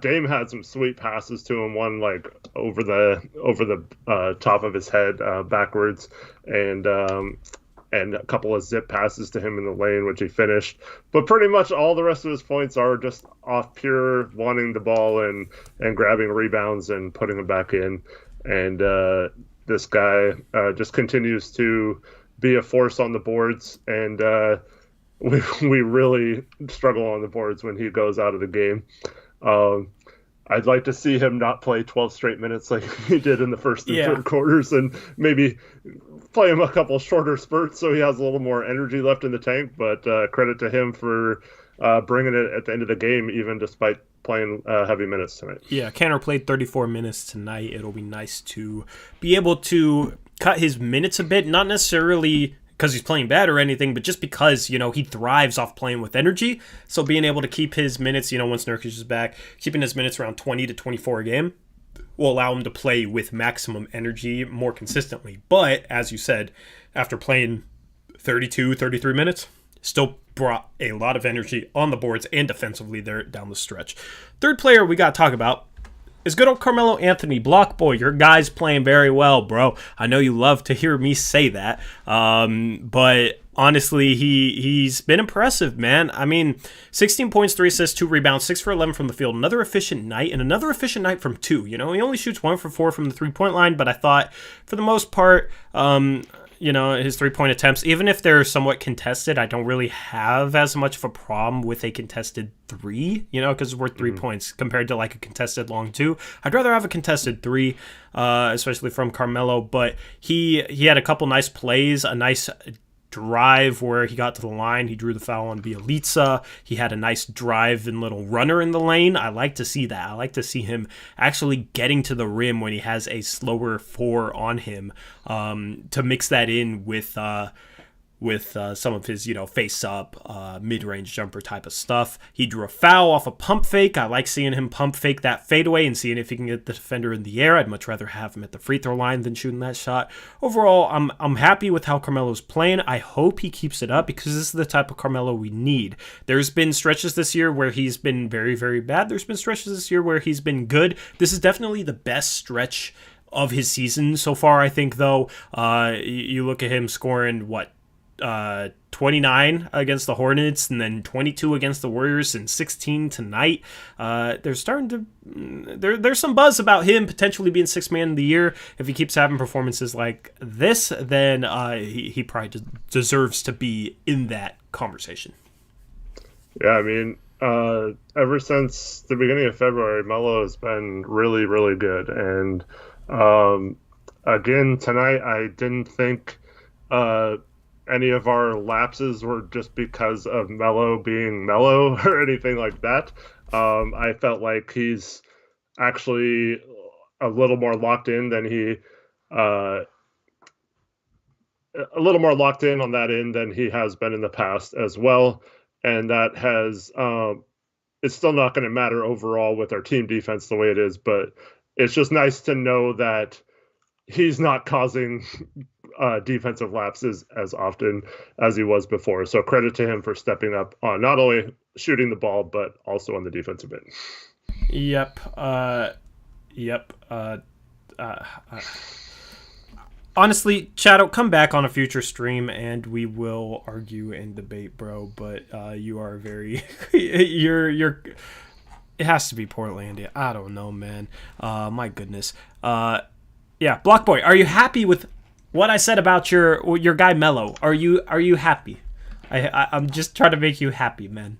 Speaker 2: Dame had some sweet passes to him. One like over the top of his head backwards, and a couple of zip passes to him in the lane, which he finished. But pretty much all the rest of his points are just off pure wanting the ball and grabbing rebounds and putting them back in. And this guy just continues to be a force on the boards. And we really struggle on the boards when he goes out of the game. I'd like to see him not play 12 straight minutes like he did in the first and third quarters, and maybe play him a couple shorter spurts so he has a little more energy left in the tank. But credit to him for bringing it at the end of the game, even despite playing heavy minutes tonight.
Speaker 1: Yeah, Cantor played 34 minutes tonight. It'll be nice to be able to cut his minutes a bit, not necessarily because he's playing bad or anything, but just because, he thrives off playing with energy. So being able to keep his minutes, once Nurkic is back, keeping his minutes around 20 to 24 a game will allow him to play with maximum energy more consistently. But, as you said, after playing 32, 33 minutes, still brought a lot of energy on the boards and defensively there down the stretch. Third player we got to talk about is good old Carmelo Anthony. Block boy, your guy's playing very well, bro. I know you love to hear me say that, but honestly, he's been impressive, man. I mean, 16 points, 3 assists, 2 rebounds, 6 for 11 from the field. Another efficient night, and another efficient night from 2. He only shoots 1 for 4 from the three-point line, but I thought, for the most part, his three-point attempts, even if they're somewhat contested, I don't really have as much of a problem with a contested 3, because it's worth 3 points compared to like a contested long 2. I'd rather have a contested 3, especially from Carmelo, but he had a couple nice plays, a nice drive where he got to the line. He drew the foul on Bielitsa. He had a nice drive and little runner in the lane. I like to see that. I like to see him actually getting to the rim when he has a slower 4 on him, to mix that in with some of his, face-up, mid-range jumper type of stuff. He drew a foul off a pump fake. I like seeing him pump fake that fadeaway and seeing if he can get the defender in the air. I'd much rather have him at the free throw line than shooting that shot. Overall, I'm happy with how Carmelo's playing. I hope he keeps it up because this is the type of Carmelo we need. There's been stretches this year where he's been very, very bad. There's been stretches this year where he's been good. This is definitely the best stretch of his season so far, I think, though. You look at him scoring, 29 against the Hornets and then 22 against the Warriors and 16 tonight. There's some buzz about him potentially being sixth man of the year. If he keeps having performances like this, then he probably deserves to be in that conversation.
Speaker 2: Yeah, I mean, ever since the beginning of February, Melo has been really, really good. And again, tonight, I didn't think any of our lapses were just because of Melo being Melo or anything like that. I felt like he's actually a little more locked in than he a little more locked in on that end than he has been in the past as well. And that has, it's still not going to matter overall with our team defense the way it is, but it's just nice to know that he's not causing defensive lapses as often as he was before. So credit to him for stepping up on not only shooting the ball, but also on the defensive end.
Speaker 1: Yep. Honestly, Shadow, come back on a future stream and we will argue and debate, bro. But you are very, you're. It has to be Portlandia. I don't know, man. My goodness. Yeah, Block Boy, are you happy with what I said about your guy Mello? Are you happy? I'm just trying to make you happy, man.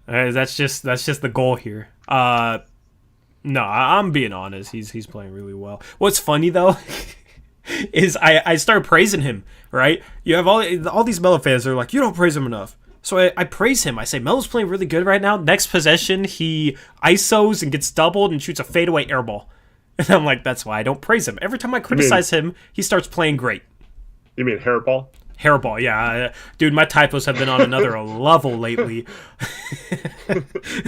Speaker 1: That's just the goal here. No, I'm being honest. He's playing really well. What's funny though is I started praising him. Right? You have all these Mello fans that are like, you don't praise him enough. So I praise him. I say Melo's playing really good right now. Next possession, he ISOs and gets doubled and shoots a fadeaway airball. And I'm like, that's why I don't praise him. Every time I criticize him, he starts playing great.
Speaker 2: You mean hairball?
Speaker 1: Hairball, yeah. Dude, my typos have been on another level lately.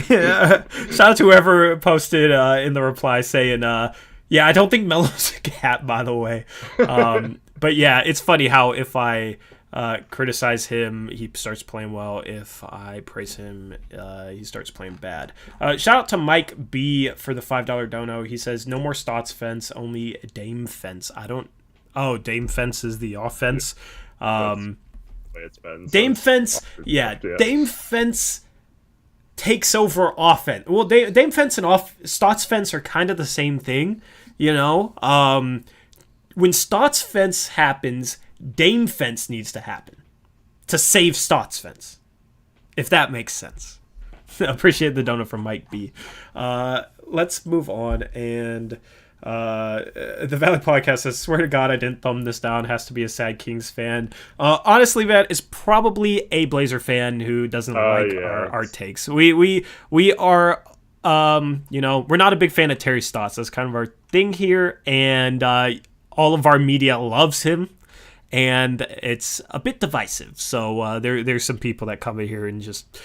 Speaker 1: Yeah. Shout out to whoever posted in the reply saying, yeah, I don't think Melo's a cat, by the way. But yeah, it's funny how if I criticize him, he starts playing well. If I praise him, he starts playing bad. Shout out to Mike B for the $5 dono. He says, no more Stotts fence, only Dame fence. Dame fence is the offense.
Speaker 2: It's been,
Speaker 1: Dame fence, yeah. Dame fence takes over offense. Well, Dame fence and Stotts fence are kind of the same thing, you know. When Stotts fence happens, Dame fence needs to happen to save Stotts fence, if that makes sense. Appreciate the donut from Mike B. Let's move on. And the Valley Podcast says, swear to God, I didn't thumb this down. Has to be a Sad Kings fan. Honestly, that is probably a Blazer fan who doesn't like our takes. We are, we're not a big fan of Terry Stotts. That's kind of our thing here. And all of our media loves him. And it's a bit divisive. So there's some people that come in here and just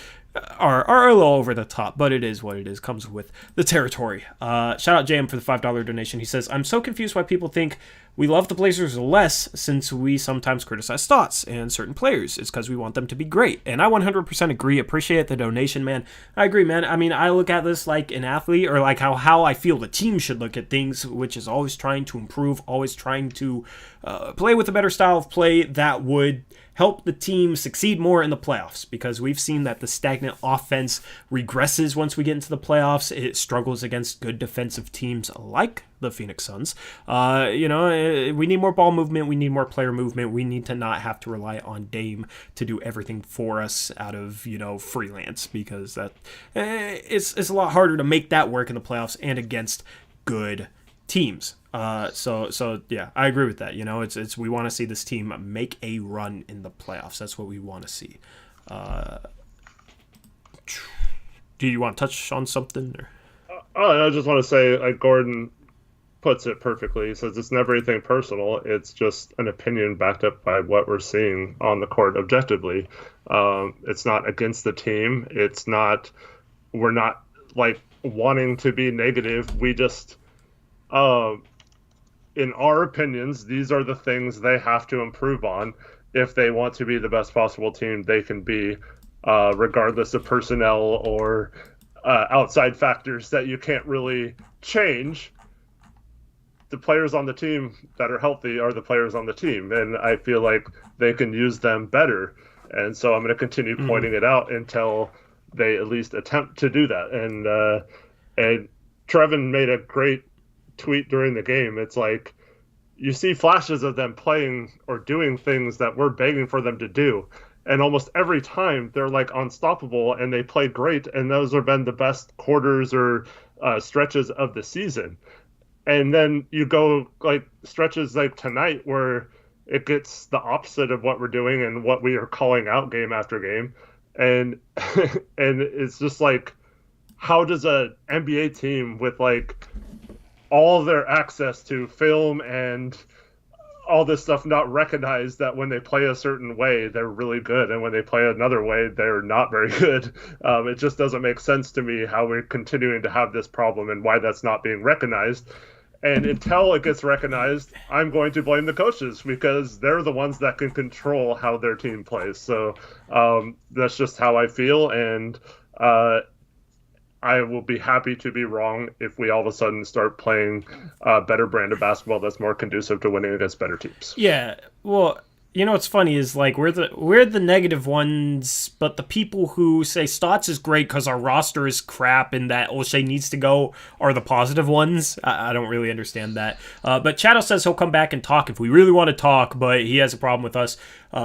Speaker 1: are a little over the top, but it is what it is. Comes with the territory. Shout out JM for the $5 donation. He says, I'm so confused why people think we love the Blazers less since we sometimes criticize Stotts and certain players. It's because we want them to be great. And I 100% agree. Appreciate the donation, man. I agree, man. I mean, I look at this like an athlete, or like how I feel the team should look at things, which is always trying to improve, always trying to play with a better style of play that would help the team succeed more in the playoffs, because we've seen that the stagnant offense regresses once we get into the playoffs. It struggles against good defensive teams like the Phoenix Suns. We need more ball movement. We need more player movement. We need to not have to rely on Dame to do everything for us out of, freelance, because that it's a lot harder to make that work in the playoffs and against good teams. So yeah, I agree with that. It's we want to see this team make a run in the playoffs. That's what we want to see. Do you want to touch on something?
Speaker 2: I just want to say, like Gordon puts it perfectly. He says it's never anything personal. It's just an opinion backed up by what we're seeing on the court objectively. It's not against the team. We're not like wanting to be negative. We just, in our opinions, these are the things they have to improve on if they want to be the best possible team they can be, regardless of personnel or outside factors that you can't really change. The players on the team that are healthy are the players on the team, and I feel like they can use them better. And so I'm going to continue pointing it out until they at least attempt to do that. And Trevin made a great tweet during the game. It's like you see flashes of them playing or doing things that we're begging for them to do, and almost every time they're like unstoppable and they play great, and those have been the best quarters or stretches of the season. And then you go like stretches like tonight where it gets the opposite of what we're doing and what we are calling out game after game, and and it's just like, how does a NBA team with like all their access to film and all this stuff not recognized that when they play a certain way, they're really good, and when they play another way, they're not very good. It just doesn't make sense to me how we're continuing to have this problem and why that's not being recognized. And until it gets recognized, I'm going to blame the coaches because they're the ones that can control how their team plays. So that's just how I feel, and I will be happy to be wrong if we all of a sudden start playing a better brand of basketball that's more conducive to winning against better teams.
Speaker 1: Yeah, well, you know what's funny is like we're the negative ones, but the people who say Stotts is great because our roster is crap and that O'Shea needs to go are the positive ones. I don't really understand that. But Chatto says he'll come back and talk if we really want to talk, but he has a problem with us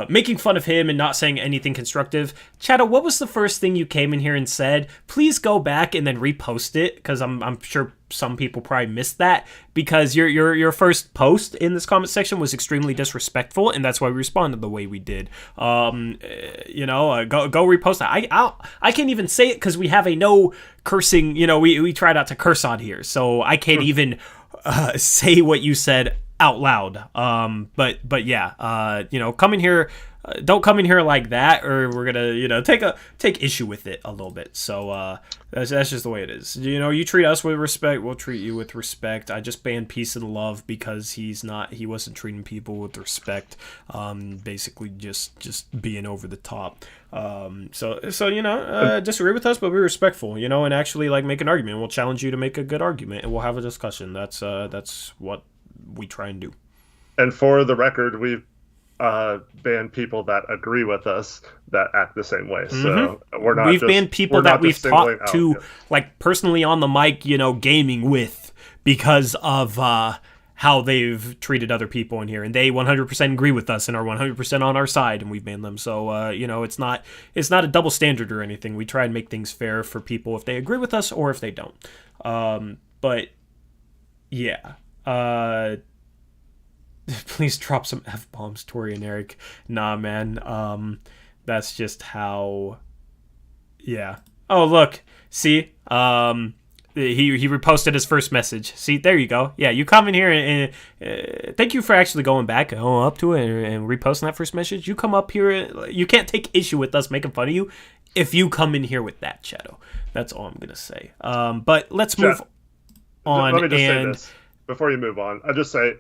Speaker 1: making fun of him and not saying anything constructive. Chatto, what was the first thing you came in here and said? Please go back and then repost it because I'm sure some people probably missed that because your first post in this comment section was extremely disrespectful, and that's why we responded the way we did. Go repost that. I can't even say it because we have a no cursing. We try not to curse on here, so I can't even say what you said out loud. But yeah, come in here. Don't come in here like that, or we're gonna, take issue with it a little bit. So that's just the way it is. You treat us with respect, we'll treat you with respect. I just banned Peace and Love because he wasn't treating people with respect. Basically just being over the top. Disagree with us, but be respectful. And actually make an argument. We'll challenge you to make a good argument, and we'll have a discussion. That's what we try and do.
Speaker 2: And for the record, we've banned people that agree with us that act the same way. So we've
Speaker 1: banned people that we've talked to, personally on the mic, gaming with because of how they've treated other people in here, and they 100% agree with us and are 100% on our side, and we've banned them. So it's not a double standard or anything. We try and make things fair for people if they agree with us or if they don't. But yeah. Please drop some F-bombs, Tori and Eric. Nah, man. That's just how... Yeah. Oh, look. See? He reposted his first message. See, there you go. Yeah, you come in here and thank you for actually going back up to it and reposting that first message. You come up here. You can't take issue with us making fun of you if you come in here with that, Shadow. That's all I'm going to say. But let's move on.
Speaker 2: Let me just say this before you move on. I just say...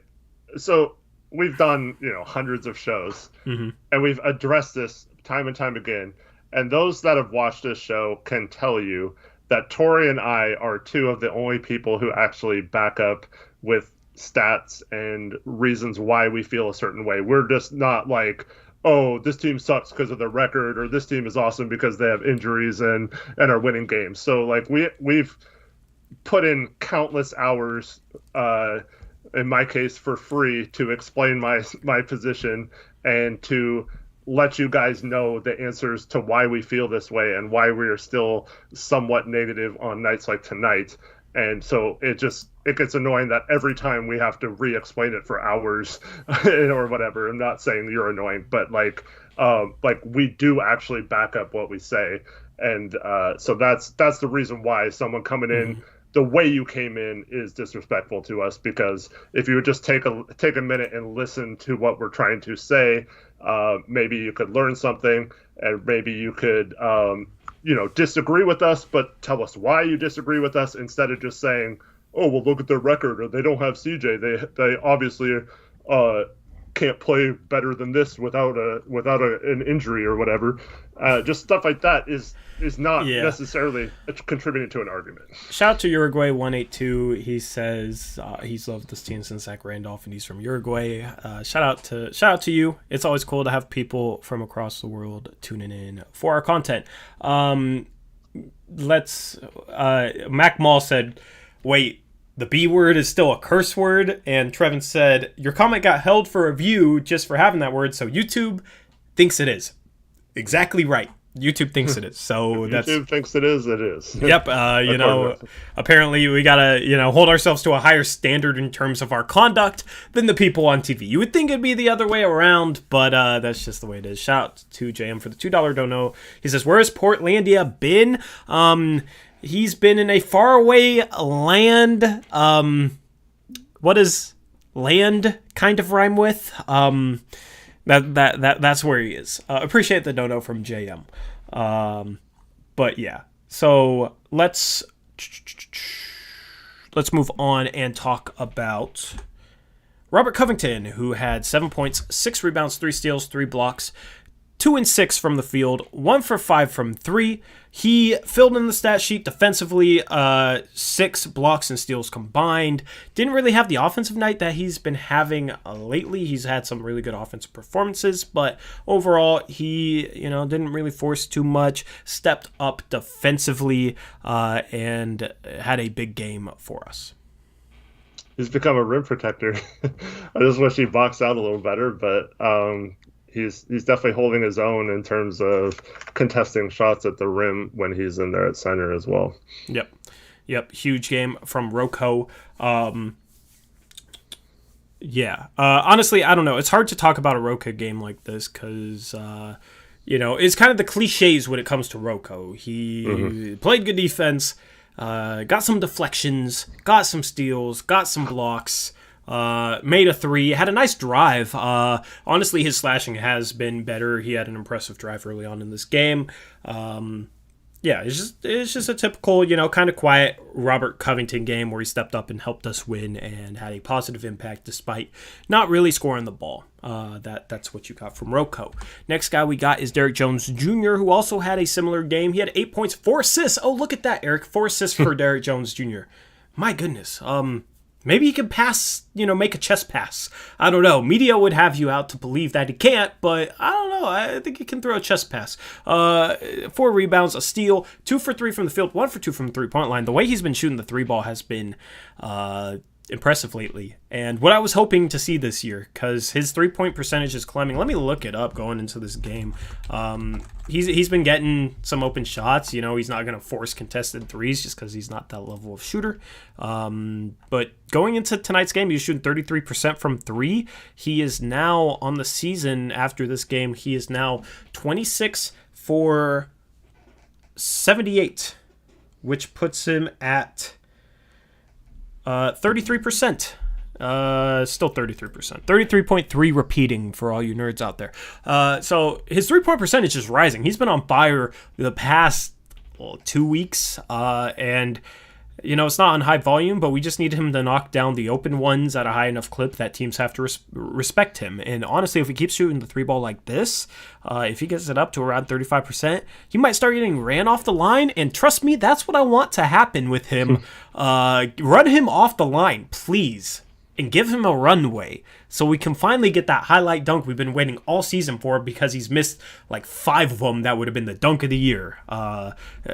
Speaker 2: So we've done, hundreds of shows, and we've addressed this time and time again. And those that have watched this show can tell you that Tori and I are two of the only people who actually back up with stats and reasons why we feel a certain way. We're just not like, oh, this team sucks because of their record, or this team is awesome because they have injuries and are winning games. So we've put in countless hours, in my case for free, to explain my position and to let you guys know the answers to why we feel this way and why we are still somewhat negative on nights like tonight. And so it gets annoying that every time we have to re-explain it for hours or whatever. I'm not saying you're annoying, but we do actually back up what we say. And so that's the reason why someone coming in the way you came in is disrespectful to us, because if you would just take a minute and listen to what we're trying to say, maybe you could learn something, and maybe you could, disagree with us, but tell us why you disagree with us instead of just saying, oh, well, look at their record, or they don't have CJ. They obviously can't play better than this without an injury or whatever. Just stuff like that is not necessarily contributing to an argument.
Speaker 1: Shout out to Uruguay 182. He says he's loved this team since Zach Randolph, and he's from Uruguay. Shout out to you. It's always cool to have people from across the world tuning in for our content. Mac Mall said, wait, the B word is still a curse word, and Trevin said, your comment got held for review just for having that word, so YouTube thinks it is. Exactly right. YouTube thinks it is. So
Speaker 2: YouTube thinks it is. It is.
Speaker 1: Yep. Apparently we gotta, hold ourselves to a higher standard in terms of our conduct than the people on TV. You would think it'd be the other way around, but that's just the way it is. Shout out to JM for the $2 dono. He says, where has Portlandia been? He's been in a faraway land. What is land kind of rhyme with. That's where he is. Appreciate the dono from JM. But yeah, so let's move on and talk about Robert Covington, who had 7 points, 6 rebounds, 3 steals, 3 blocks, 2 and 6 from the field, 1 for 5 from 3. He filled in the stat sheet defensively, 6 blocks and steals combined. Didn't really have the offensive night that he's been having lately. He's had some really good offensive performances, but overall, he didn't really force too much. Stepped up defensively and had a big game for us.
Speaker 2: He's become a rim protector. I just wish he boxed out a little better, but he's definitely holding his own in terms of contesting shots at the rim when he's in there at center as well.
Speaker 1: Yep. Huge game from Rocco. Honestly, I don't know. It's hard to talk about a Rocco game like this because, it's kind of the cliches when it comes to Rocco. He played good defense, got some deflections, got some steals, got some blocks, made a 3, had a nice drive. Honestly, his slashing has been better. He had an impressive drive early on in this game. It's just a typical, kind of quiet Robert Covington game where he stepped up and helped us win and had a positive impact despite not really scoring the ball. That's what you got from Rocco. Next guy we got is Derrick Jones Jr., who also had a similar game. He had 8 points, 4 assists. Oh, look at that, Eric. 4 assists for Derrick Jones Jr. My goodness. Maybe he can pass, make a chest pass. I don't know. Media would have you out to believe that he can't, but I don't know. I think he can throw a chest pass. 4 rebounds, a steal, 2 for 3 from the field, 1 for 2 from the three-point line. The way he's been shooting the 3 ball has been impressive lately. And what I was hoping to see this year, because his 3-point percentage is climbing. Let me look it up going into this game. He's been getting some open shots. He's not going to force contested threes just because he's not that level of shooter. But going into tonight's game, he's shooting 33% from 3. He is now on the season after this game. He is now 26 for 78, which puts him at 33%. Still 33%. 33.3 repeating for all you nerds out there. So his 3-point percentage is rising. He's been on fire the past 2 weeks. And, it's not on high volume, but we just need him to knock down the open ones at a high enough clip that teams have to respect him. And honestly, if he keeps shooting the 3 ball like this, if he gets it up to around 35%, he might start getting ran off the line. And trust me, that's what I want to happen with him. Run him off the line, please. And give him a runway so we can finally get that highlight dunk we've been waiting all season for because he's missed like 5 of them that would have been the dunk of the year.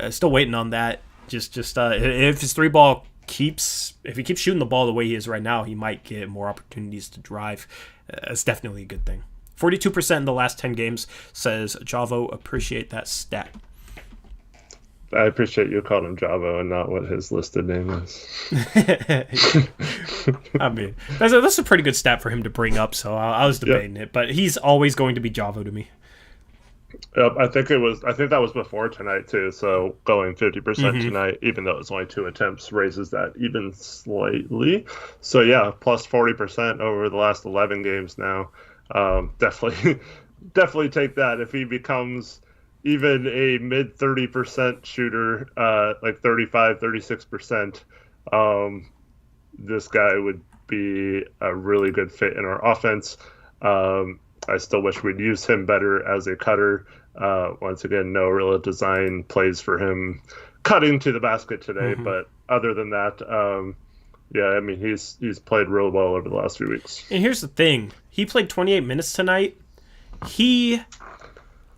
Speaker 1: Still waiting on that. Just if his 3 ball if he keeps shooting the ball the way he is right now, he might get more opportunities to drive. It's definitely a good thing. 42% in the last 10 games, says Javo. Appreciate that stat.
Speaker 2: I appreciate you called him Javo and not what his listed name is.
Speaker 1: I mean, that's a pretty good stat for him to bring up, so I was debating it, but he's always going to be Javo to me.
Speaker 2: Yep, I think that was before tonight too. So going 50% tonight, even though it's only 2 attempts, raises that even slightly. So yeah, plus 40% over the last 11 games now. Definitely take that. If he becomes even a mid 30% shooter, like 35, 36%, this guy would be a really good fit in our offense. I still wish we'd use him better as a cutter. Once again, no real design plays for him cutting to the basket today. But other than that, he's played real well over the last few weeks.
Speaker 1: And here's the thing. He played 28 minutes tonight. He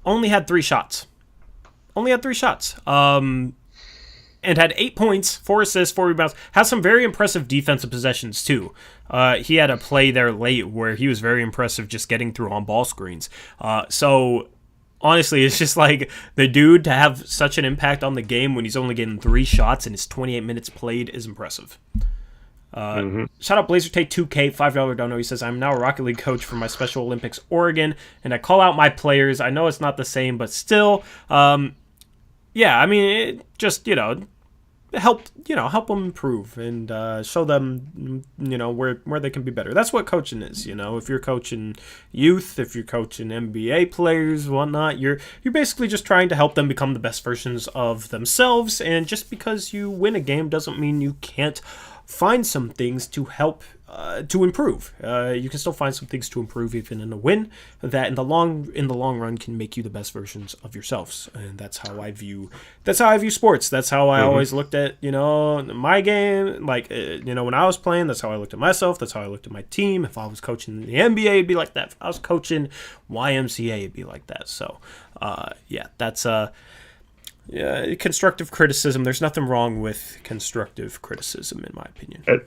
Speaker 1: only had 3 shots. And had 8 points, 4 assists, 4 rebounds. Has some very impressive defensive possessions, too. He had a play there late where he was very impressive just getting through on ball screens. So, honestly, it's just like the dude to have such an impact on the game when he's only getting 3 shots and his 28 minutes played is impressive. Shout out Blazer Tate 2K, $5 dono. He says, I'm now a Rocket League coach for my Special Olympics Oregon, and I call out my players. I know it's not the same, but still... help them improve and show them where they can be better. That's what coaching is. If you're coaching youth, if you're coaching NBA players, whatnot, you're basically just trying to help them become the best versions of themselves. And just because you win a game doesn't mean you can't find some things to help to improve. You can still find some things to improve even in a win that in the long run can make you the best versions of yourselves. And that's how I view sports. That's how I always looked at my game. Like when I was playing, that's how I looked at myself. That's how I looked at my team. If I was coaching the NBA, it'd be like that. If I was coaching YMCA, it'd be like that. So that's constructive criticism. There's nothing wrong with constructive criticism, in my opinion.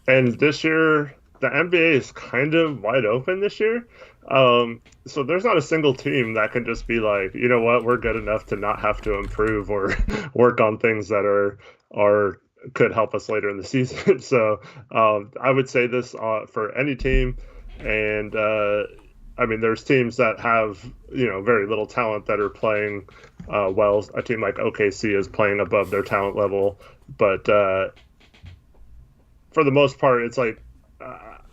Speaker 2: And this year, the NBA is kind of wide open this year. So there's not a single team that can just be like, you know what, we're good enough to not have to improve or work on things that could help us later in the season. So I would say this for any team. And there's teams that have, very little talent that are playing well. A team like OKC is playing above their talent level, but for the most part, it's like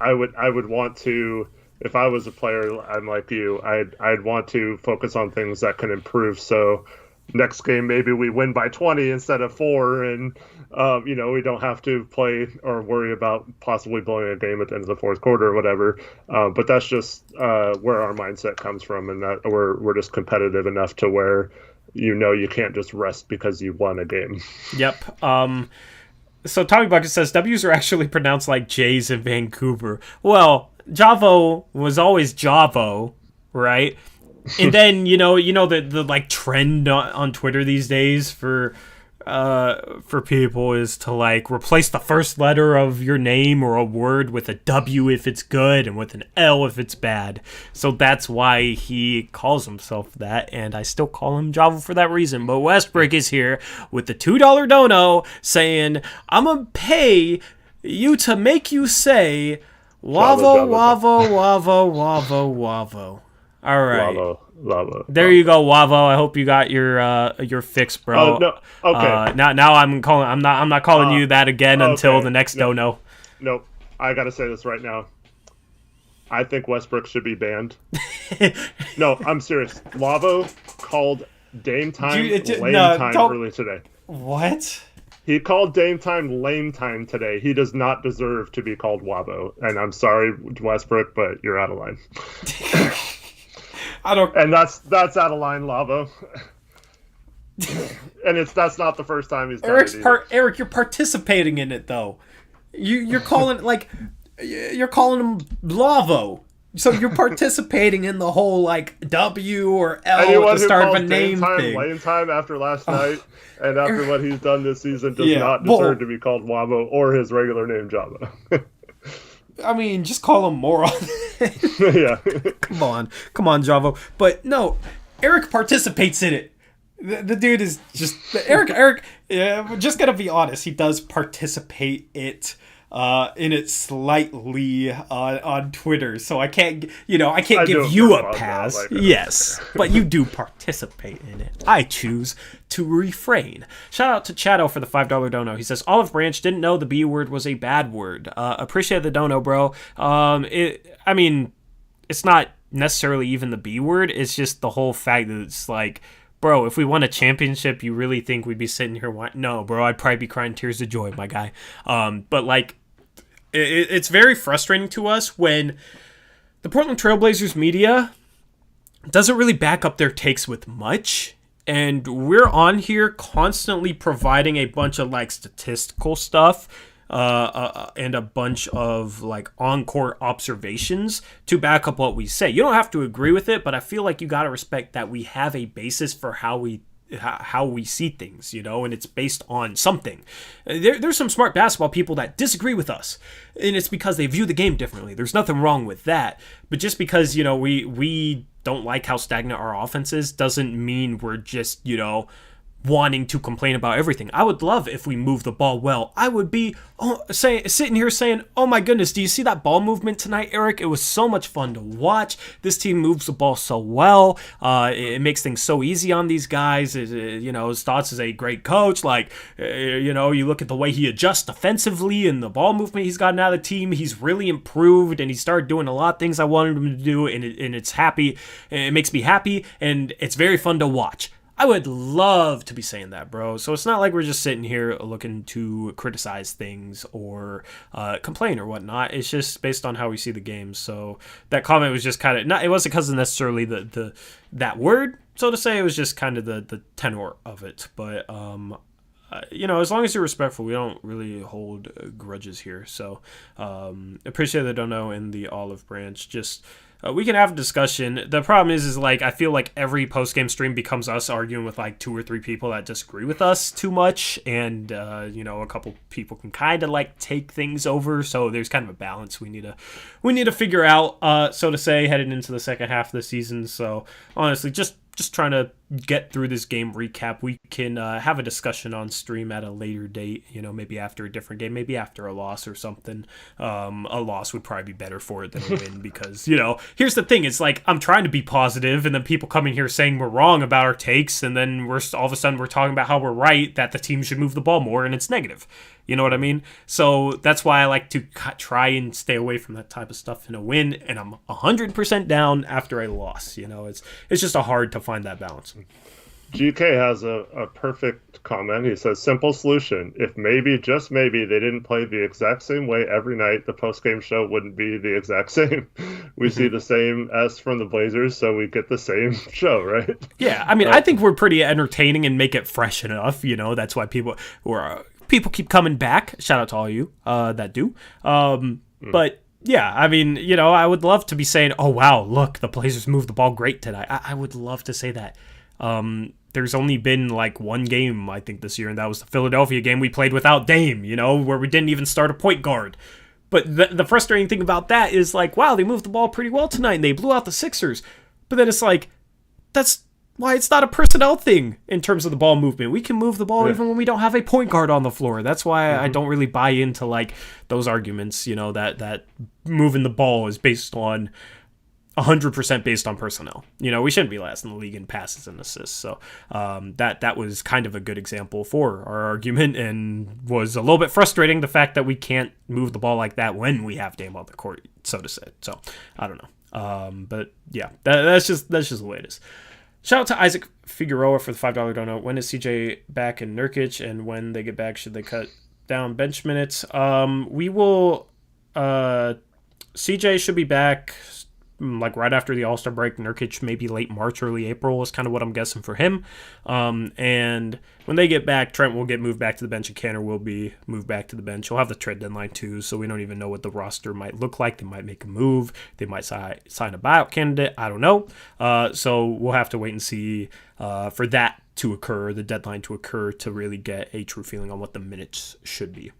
Speaker 2: I would want to, if I was a player, I'm like you, I'd want to focus on things that can improve. So next game, maybe we win by 20 instead of 4, and we don't have to play or worry about possibly blowing a game at the end of the fourth quarter or whatever. But that's just where our mindset comes from, and that we're just competitive enough to where you can't just rest because you won a game.
Speaker 1: Yep. So Tommy Bucket says W's are actually pronounced like J's in Vancouver. Well, Javo was always Javo, right? And then the like trend on Twitter these days for people is to like replace the first letter of your name or a word with a W if it's good and with an L if it's bad. So that's why he calls himself that, and I still call him Javo for that reason. But Westbrook is here with the $2 dono saying, I'm gonna pay you to make you say Wavo, Wavo, Wavo, Wavo, Wavo. All right.
Speaker 2: Lava.
Speaker 1: There you go, Wavo. I hope you got your fix, bro.
Speaker 2: No. Okay.
Speaker 1: Now I'm not calling you that again until the next dono.
Speaker 2: Nope. I gotta say this right now. I think Westbrook should be banned. No, I'm serious. Wavo called Dame Time lame time early today.
Speaker 1: What?
Speaker 2: He called Dame Time lame time today. He does not deserve to be called Wavo. And I'm sorry, Westbrook, but you're out of line. And that's out of line, Lavo. And that's not the first time he's done it.
Speaker 1: Eric, you're participating in it though. You're calling him Lavo. So you're participating in the whole like W or L at the start of a name thing.
Speaker 2: Lame time after last night and after what he's done this season does not deserve to be called Wavo or his regular name Java.
Speaker 1: I mean, just call him moron.
Speaker 2: Yeah.
Speaker 1: Come on, Javo. But no, Eric participates in it. The dude is just Eric. Yeah, we're just gonna be honest. He does participate in it slightly on Twitter, so I can't give you a pass. Like yes, but you do participate in it. I choose to refrain. Shout out to Chato for the $5 dono. He says Olive Branch didn't know the B word was a bad word. Appreciate the dono, bro. It's not necessarily even the B word. It's just the whole fact that it's like, bro, if we won a championship, you really think we'd be sitting here? No, bro, I'd probably be crying tears of joy, my guy. But like, it's very frustrating to us when the Portland Trailblazers media doesn't really back up their takes with much. And we're on here constantly providing a bunch of like statistical stuff and a bunch of like on-court observations to back up what we say. You don't have to agree with it, but I feel like you got to respect that we have a basis for how we see things, and it's based on something. There's some smart basketball people that disagree with us, and it's because they view the game differently. There's nothing wrong with that, but just because we don't like how stagnant our offense is doesn't mean we're just wanting to complain about everything. I would love if we move the ball well. I would be sitting here saying, oh my goodness, do you see that ball movement tonight, Eric? It was so much fun to watch. This team moves the ball so well. It makes things so easy on these guys. Stotts is a great coach. You look at the way he adjusts defensively and the ball movement he's gotten out of the team. He's really improved, and he started doing a lot of things I wanted him to do, and it's happy. It makes me happy, and it's very fun to watch. I would love to be saying that, bro. So it's not like we're just sitting here looking to criticize things or complain or whatnot. It's just based on how we see the game. So that comment was just kind of, it wasn't because of necessarily that word, so to say. It was just kind of the tenor of it. But, as long as you're respectful, we don't really hold grudges here. So appreciate the dono in the olive branch. Just... we can have a discussion. The problem is I feel like every post-game stream becomes us arguing with 2 or 3 people that disagree with us too much, and a couple people can kind of take things over. So there's kind of a balance we need to figure out, so to say, heading into the second half of the season. So honestly, just trying to get through this game recap. We can have a discussion on stream at a later date, maybe after a different game, maybe after a loss or something. A loss would probably be better for it than a win because, here's the thing. It's I'm trying to be positive, and then people come in here saying we're wrong about our takes, and then all of a sudden we're talking about how we're right, that the team should move the ball more, and it's negative. You know what I mean? So that's why I like to try and stay away from that type of stuff in a win, and I'm 100% down after a loss. It's just hard to find that balance.
Speaker 2: GK has a perfect comment. He says, simple solution. If maybe, just maybe, they didn't play the exact same way every night, the post-game show wouldn't be the exact same. We see the same S from the Blazers, so we get the same show, right?
Speaker 1: Yeah, I mean, I think we're pretty entertaining and make it fresh enough. That's why people keep coming back. Shout out to all you that do. But yeah, I mean, I would love to be saying, oh, wow, look, the Blazers moved the ball great tonight. I would love to say that. There's only been one game, I think, this year, and that was the Philadelphia game we played without Dame, where we didn't even start a point guard. But the frustrating thing about that is, wow, they moved the ball pretty well tonight, and they blew out the Sixers. But then it's that's why it's not a personnel thing in terms of the ball movement. We can move the ball even when we don't have a point guard on the floor. That's why I don't really buy into, those arguments, that moving the ball is based on 100% based on personnel. We shouldn't be last in the league in passes and assists. So that was kind of a good example for our argument, and was a little bit frustrating, the fact that we can't move the ball like that when we have Dame on the court, so to say. So I don't know. But yeah, that's just the way it is. Shout out to Isaac Figueroa for the $5 dono. When is CJ back in Nurkic, and when they get back, should they cut down bench minutes? We will. CJ should be back right after the All-Star break. Nurkic maybe late March, early April is kind of what I'm guessing for him. And when they get back, Trent will get moved back to the bench, and Canner will be moved back to the bench. He'll have the trade deadline too, so we don't even know what the roster might look like. They might make a move. They might sign a buyout candidate. I don't know. So we'll have to wait and see for that to occur, the deadline to occur, to really get a true feeling on what the minutes should be.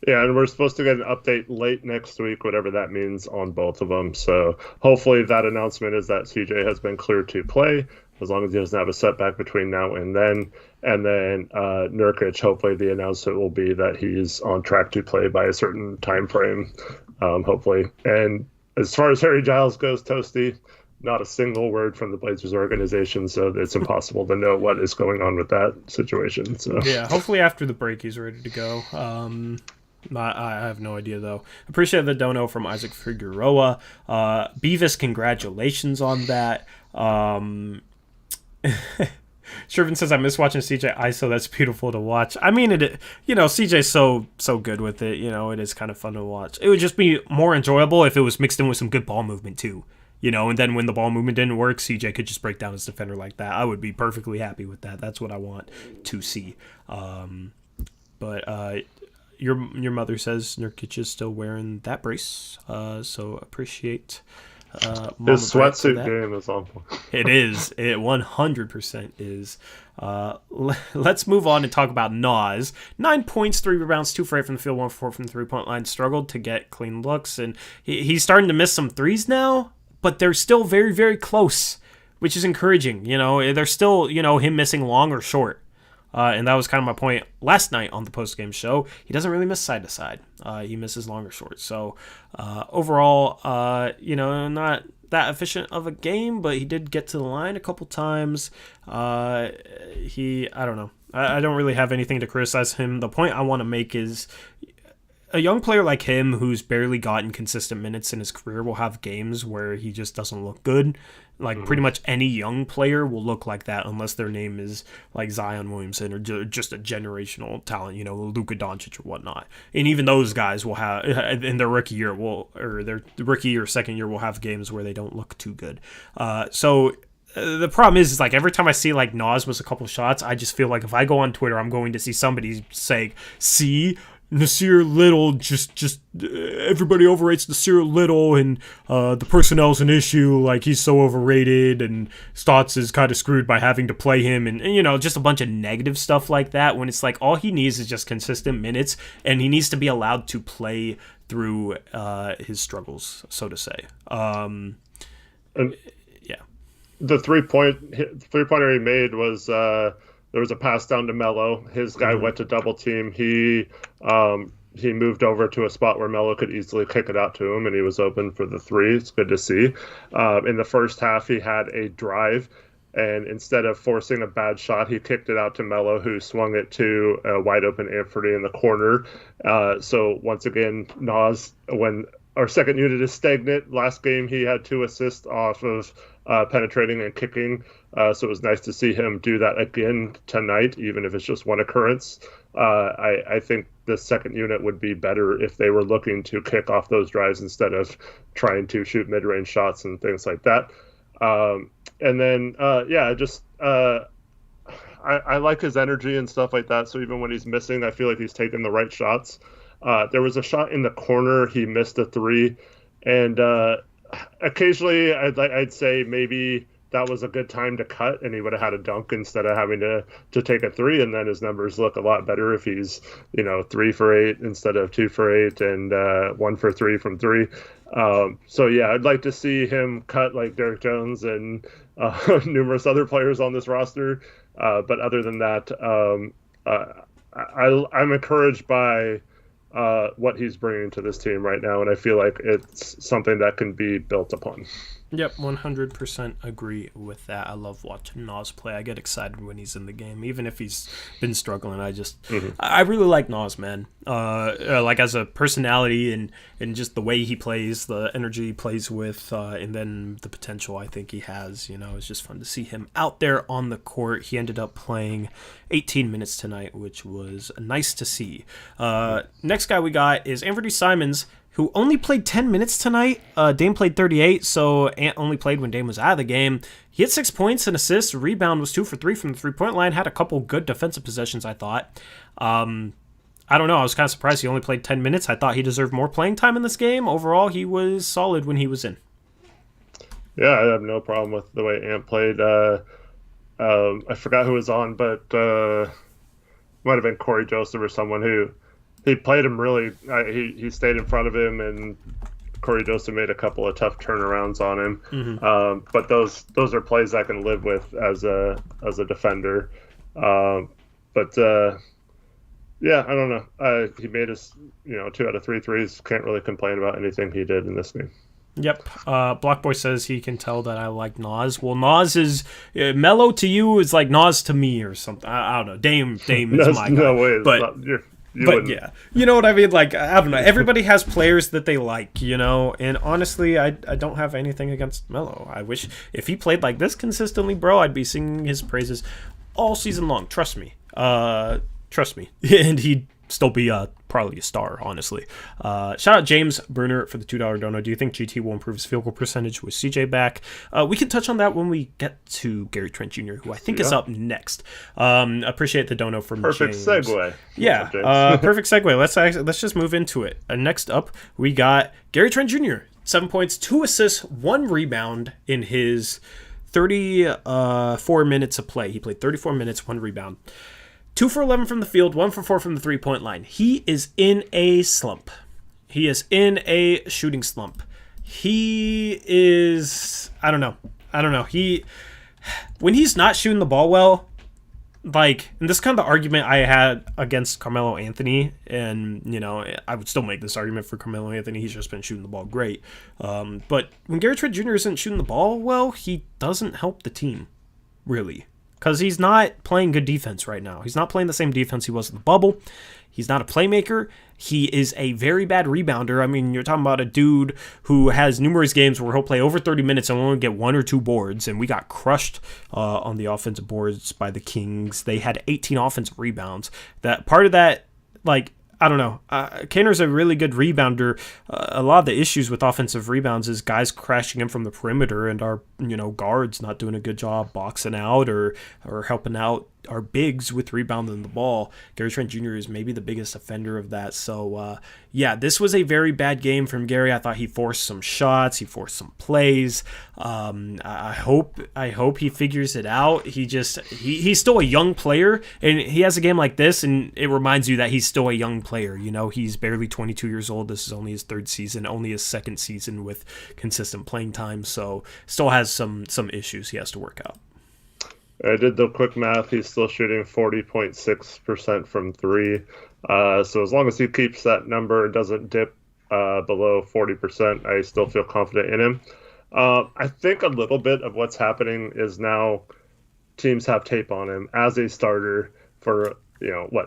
Speaker 2: Yeah, and we're supposed to get an update late next week, whatever that means, on both of them. So hopefully that announcement is that CJ has been cleared to play, as long as he doesn't have a setback between now and then. And then Nurkic, hopefully the announcement will be that he's on track to play by a certain time frame, hopefully. And as far as Harry Giles goes, Toasty, not a single word from the Blazers organization, so it's impossible to know what is going on with that situation. So
Speaker 1: yeah, hopefully after the break he's ready to go. I have no idea, though. Appreciate the dono from Isaac Figueroa. Beavis, congratulations on that. Shervin says, I miss watching CJ ISO. That's beautiful to watch. I mean, CJ's so good with it. It is kind of fun to watch. It would just be more enjoyable if it was mixed in with some good ball movement, too. And then when the ball movement didn't work, CJ could just break down his defender like that. I would be perfectly happy with that. That's what I want to see. But your mother says Nurkic is still wearing that brace, so appreciate
Speaker 2: his sweatsuit game is on point.
Speaker 1: It is. It 100% is. Let's move on and talk about Nas. 9 points, 3 rebounds, 2 for 8 from the field, 1 for 4 from the three-point line. Struggled to get clean looks, and he's starting to miss some threes now, but they're still very, very close. which is encouraging. You know, there's still, you know, him missing long or short. And that was kind of my point last night on the post-game show. He doesn't really miss side to side. He misses long or short. So overall, you know, not that efficient of a game, but he did get to the line a couple times. I don't know. I don't really have anything to criticize him. The point I want to make is a young player like him who's barely gotten consistent minutes in his career will have games where he just doesn't look good. Like pretty much any young player will look like that unless their name is like Zion Williamson or just a generational talent, you know, Luka Doncic or whatnot. And even those guys will have in their rookie year their rookie or second year will have games where they don't look too good. So the problem is like every time I see like Nas was a couple shots, I just feel like if I go on Twitter, I'm going to see somebody say, "See, Nasir Little, just everybody overrates Nasir Little, and the personnel's an issue. Like he's so overrated, and Stotts is kind of screwed by having to play him, and you know, just a bunch of negative stuff like that. When it's like all he needs is just consistent minutes, and he needs to be allowed to play through his struggles, so to say. Yeah.
Speaker 2: The three-pointer he made was there was a pass down to Melo. His guy went to double team. He moved over to a spot where Melo could easily kick it out to him, and he was open for the three. It's good to see. In the first half, he had a drive, and instead of forcing a bad shot, he kicked it out to Melo, who swung it to a wide open Anthony in the corner. So once again, Nas, when our second unit is stagnant, last game he had 2 assists off of penetrating and kicking. So it was nice to see him do that again tonight, even if it's just one occurrence. I think the second unit would be better if they were looking to kick off those drives instead of trying to shoot mid-range shots and things like that. And then, I like his energy and stuff like that. So even when he's missing, I feel like he's taking the right shots. There was a shot in the corner. He missed a 3. And occasionally I'd say maybe that was a good time to cut and he would have had a dunk instead of having to take a 3. And then his numbers look a lot better if he's, 3 for 8 instead of 2 for 8 and 1 for 3 from 3. So yeah, I'd like to see him cut like Derrick Jones and numerous other players on this roster. But other than that, I'm encouraged by what he's bringing to this team right now, and I feel like it's something that can be built upon.
Speaker 1: Yep, 100% agree with that. I love watching Nas play. I get excited when he's in the game, even if he's been struggling. I really like Nas, man. Like as a personality and just the way he plays, the energy he plays with, and then the potential I think he has. It's just fun to see him out there on the court. He ended up playing 18 minutes tonight, which was nice to see. Next guy we got is Anthony Simons, who only played 10 minutes tonight. Dame played 38, so Ant only played when Dame was out of the game. He had 6 points and assists. Rebound was 2 for 3 from the three-point line. Had a couple good defensive possessions, I thought. I don't know. I was kind of surprised he only played 10 minutes. I thought he deserved more playing time in this game. Overall, he was solid when he was in.
Speaker 2: Yeah, I have no problem with the way Ant played. I forgot who was on, but might have been Corey Joseph or someone who... He played him really. He stayed in front of him, and Corey Joseph made a couple of tough turnarounds on him. Mm-hmm. But those are plays I can live with as a defender. Yeah, I don't know. He made us 2 out of 3 threes. Can't really complain about anything he did in this game.
Speaker 1: Yep. Blockboy says he can tell that I like Nas. Well, Nas is Melo to you is like Nas to me or something. I don't know. Dame is my guy.
Speaker 2: No way.
Speaker 1: But yeah, you know what I mean? Like, I don't know. Everybody has players that they like, and honestly, I don't have anything against Melo. I wish if he played like this consistently, bro, I'd be singing his praises all season long. Trust me. And he'd still be probably a star, honestly. Shout out James Bruner for the $2 dono. Do you think GT will improve his field goal percentage with CJ back? We can touch on that when we get to Gary Trent Jr., who I think is up next. Appreciate the dono from
Speaker 2: Perfect
Speaker 1: James.
Speaker 2: Segue.
Speaker 1: Yeah, perfect segue. Let's just move into it. Next up, we got Gary Trent Jr. 7 points, 2 assists, 1 rebound in his 34 minutes of play. He played 34 minutes, 1 rebound. 2 for 11 from the field, 1 for 4 from the three-point line. He is in a slump. He is in a shooting slump. He is, I don't know. I don't know. When he's not shooting the ball well, like, and this is kind of the argument I had against Carmelo Anthony, and, you know, I would still make this argument for Carmelo Anthony. He's just been shooting the ball great. But when Gary Trent Jr. isn't shooting the ball well, he doesn't help the team, really. Because he's not playing good defense right now. He's not playing the same defense he was in the bubble. He's not a playmaker. He is a very bad rebounder. I mean, you're talking about a dude who has numerous games where he'll play over 30 minutes and only get 1 or 2 boards, and we got crushed on the offensive boards by the Kings. They had 18 offensive rebounds. That part of that, like, I don't know. Kanter's a really good rebounder. A lot of the issues with offensive rebounds is guys crashing in from the perimeter and our, you know, guards not doing a good job boxing out or helping out our bigs with rebounding the ball. Gary Trent Jr. is maybe the biggest offender of that. So, yeah, this was a very bad game from Gary. I thought he forced some shots. He forced some plays. I hope he figures it out. He's still a young player, and he has a game like this, and it reminds you that he's still a young player. You know, he's barely 22 years old. This is only his 3rd season, only his 2nd season with consistent playing time. So still has some issues he has to work out.
Speaker 2: I did the quick math. He's still shooting 40.6% from 3. So as long as he keeps that number and doesn't dip below 40%, I still feel confident in him. I think a little bit of what's happening is now teams have tape on him as a starter for,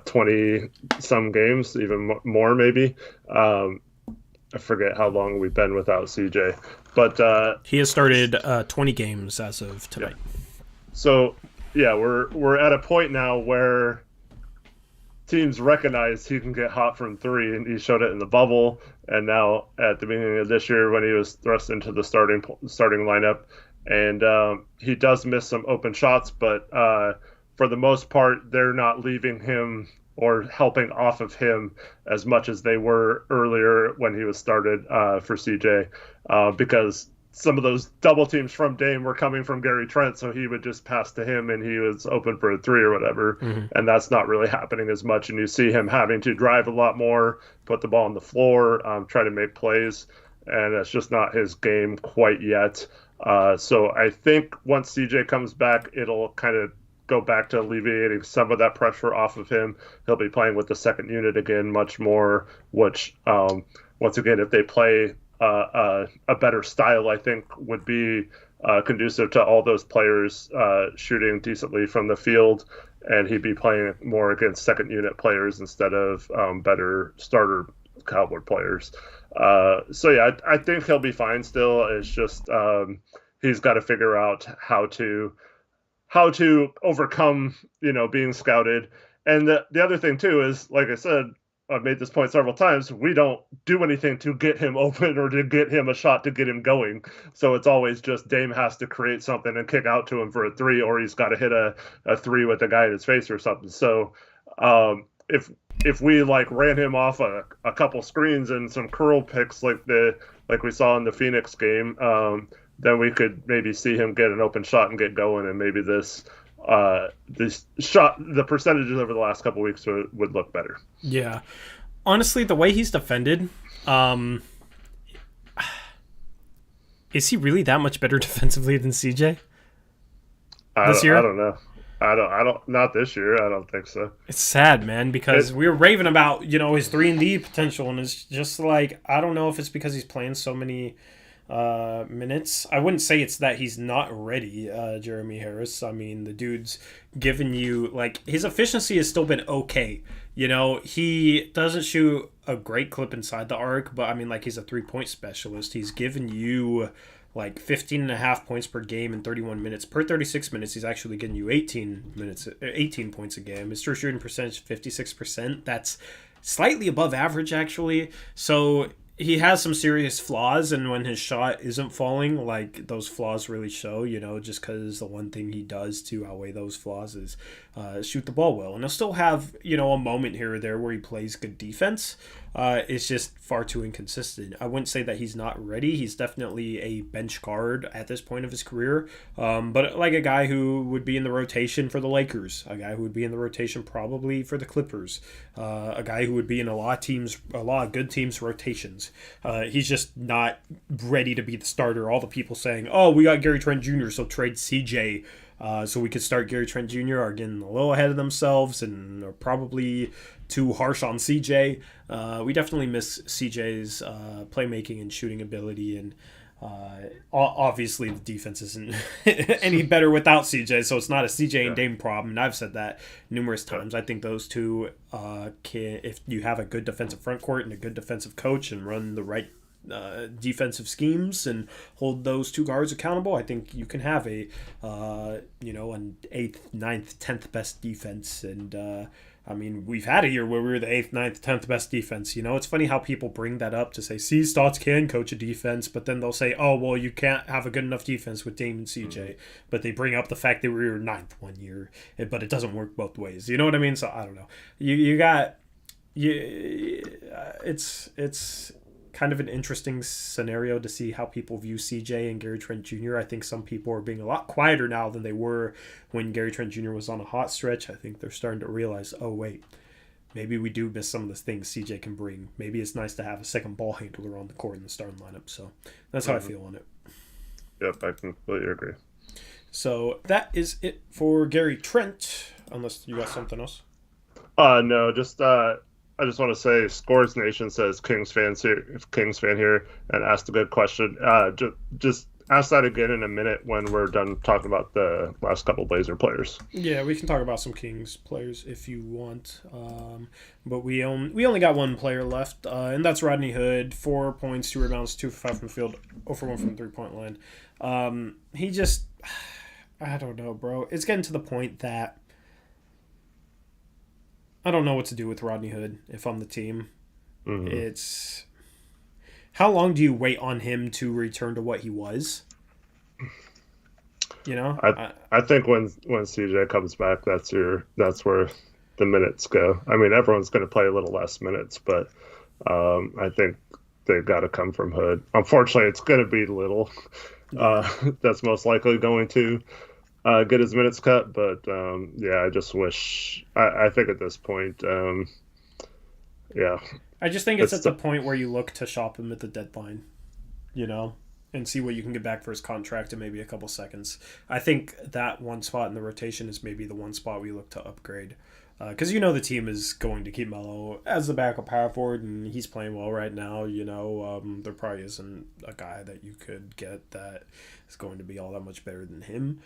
Speaker 2: 20 some games, even more maybe. I forget how long we've been without CJ, but
Speaker 1: he has started 20 games as of tonight.
Speaker 2: Yeah. So, yeah, we're at a point now where teams recognize he can get hot from 3, and he showed it in the bubble, and now at the beginning of this year when he was thrust into the starting lineup, and he does miss some open shots, but for the most part, they're not leaving him or helping off of him as much as they were earlier when he was started for CJ, because some of those double teams from Dame were coming from Gary Trent, so he would just pass to him and he was open for a 3 or whatever. Mm-hmm. And that's not really happening as much. And you see him having to drive a lot more, put the ball on the floor, try to make plays. And it's just not his game quite yet. So I think once CJ comes back, it'll kind of go back to alleviating some of that pressure off of him. He'll be playing with the second unit again much more, which once again, if they play a better style, I think, would be conducive to all those players shooting decently from the field, and he'd be playing more against second unit players instead of better starter Cowboy players. So yeah, I think he'll be fine still. It's just he's got to figure out how to overcome, being scouted. And the other thing too is, like I said, I've made this point several times, we don't do anything to get him open or to get him a shot to get him going. So it's always just Dame has to create something and kick out to him for a 3, or he's got to hit a 3 with a guy in his face or something. So if we ran him off a couple screens and some curl picks like we saw in the Phoenix game, then we could maybe see him get an open shot and get going, and maybe this shot, the percentages over the last couple of weeks would look better.
Speaker 1: Yeah. Honestly, the way he's defended, is he really that much better defensively than CJ this year?
Speaker 2: I don't know. I don't. Not this year. I don't think so.
Speaker 1: It's sad, man, because we were raving about his 3-and-D potential, and it's just like, I don't know if it's because he's playing so many minutes. I wouldn't say it's that he's not ready, Jeremy Harris. I mean, the dude's given you, his efficiency has still been okay. He doesn't shoot a great clip inside the arc, but I mean, he's a 3-point specialist. He's given you 15.5 points per game in 31 minutes. Per 36 minutes, he's actually getting you 18 points a game. His true shooting percentage, 56%. That's slightly above average, actually. So he has some serious flaws, and when his shot isn't falling, those flaws really show, just because the one thing he does to outweigh those flaws is shoot the ball well. And he'll still have, a moment here or there where he plays good defense. It's just far too inconsistent. I wouldn't say that he's not ready. He's definitely a bench guard at this point of his career, but like a guy who would be in the rotation for the Lakers, a guy who would be in the rotation probably for the Clippers, a guy who would be in a lot of good teams' rotations. He's just not ready to be the starter. All the people saying, "Oh, we got Gary Trent Jr., so trade CJ." So we could start Gary Trent Jr. are getting a little ahead of themselves and are probably too harsh on CJ. We definitely miss CJ's playmaking and shooting ability, and obviously the defense isn't any better without CJ, so it's not a CJ and Dame problem, and I've said that numerous times. I think those two can, if you have a good defensive front court and a good defensive coach and run the right defensive schemes and hold those two guards accountable, I think you can have a an 8th, 9th, 10th best defense. And I mean, we've had a year where we were the 8th, 9th, 10th best defense. It's funny how people bring that up to say, see, Stotts can coach a defense, but then they'll say, oh, well, you can't have a good enough defense with Dame and CJ. Mm-hmm. But they bring up the fact that we were 9th one year, but it doesn't work both ways. You know what I mean? So I don't know. It's kind of an interesting scenario to see how people view CJ and Gary Trent Jr. I think some people are being a lot quieter now than they were when Gary Trent Jr. was on a hot stretch. I think they're starting to realize, oh, wait, maybe we do miss some of the things CJ can bring. Maybe it's nice to have a second ball handler on the court in the starting lineup. So that's how I feel on it.
Speaker 2: Yep, I completely agree.
Speaker 1: So that is it for Gary Trent, unless you got something else.
Speaker 2: No, just I just want to say, Scores Nation says Kings fan here, and asked a good question. Just ask that again in a minute when we're done talking about the last couple Blazer players.
Speaker 1: Yeah, we can talk about some Kings players if you want. But we only got one player left, and that's Rodney Hood. 4 points, 2 rebounds, 2 for 5 from the field, 0 for 1 from the 3-point line. He just, I don't know, bro. It's getting to the point that I don't know what to do with Rodney Hood if I'm the team. Mm-hmm. It's how long do you wait on him to return to what he was?
Speaker 2: I think when CJ comes back, that's where the minutes go. I mean, everyone's going to play a little less minutes, but I think they've got to come from Hood. Unfortunately, it's going to be little. That's most likely going to get his minutes cut, but I just wish. I think at this point,
Speaker 1: I just think it's at the point where you look to shop him at the deadline, and see what you can get back for his contract in maybe a couple seconds. I think that one spot in the rotation is maybe the one spot we look to upgrade. Because the team is going to keep Melo as the backup power forward, and he's playing well right now. There probably isn't a guy that you could get that is going to be all that much better than him.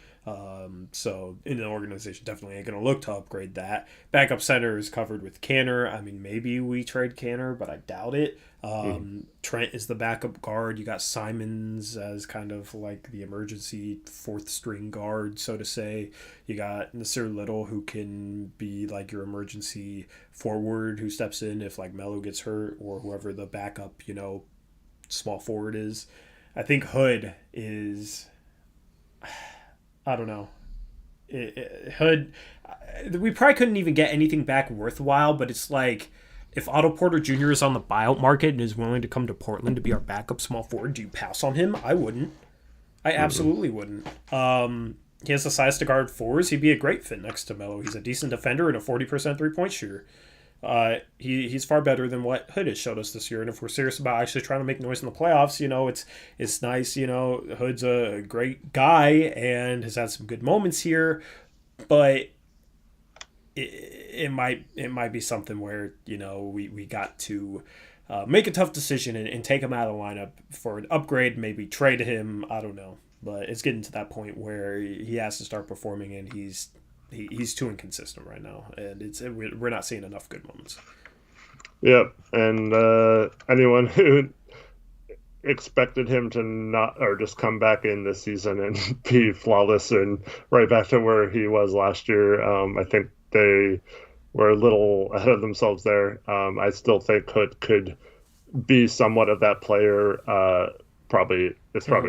Speaker 1: So in the organization, definitely ain't going to look to upgrade that. Backup center is covered with Canner. I mean, maybe we trade Canner, but I doubt it. Trent is the backup guard. You got Simons as kind of like the emergency 4th string guard, so to say. You got Nasir Little, who can be like your emergency forward who steps in if like Melo gets hurt, or whoever the backup, small forward is. I think Hood is, I don't know. Hood, we probably couldn't even get anything back worthwhile, but it's like, if Otto Porter Jr. is on the buyout market and is willing to come to Portland to be our backup small forward, do you pass on him? I wouldn't. I absolutely wouldn't. He has the size to guard 4s. He'd be a great fit next to Melo. He's a decent defender and a 40% 3-point shooter. He's far better than what Hood has showed us this year. And if we're serious about actually trying to make noise in the playoffs, it's nice. Hood's a great guy and has had some good moments here, but it might be something where we got to make a tough decision and take him out of the lineup for an upgrade, maybe trade him. I don't know, but it's getting to that point where he has to start performing, and he's too inconsistent right now, and we're not seeing enough good moments.
Speaker 2: Yep, and anyone who expected him to not or just come back in this season and be flawless and right back to where he was last year, I think they were a little ahead of themselves there. I still think Hood could be somewhat of that player. It's probably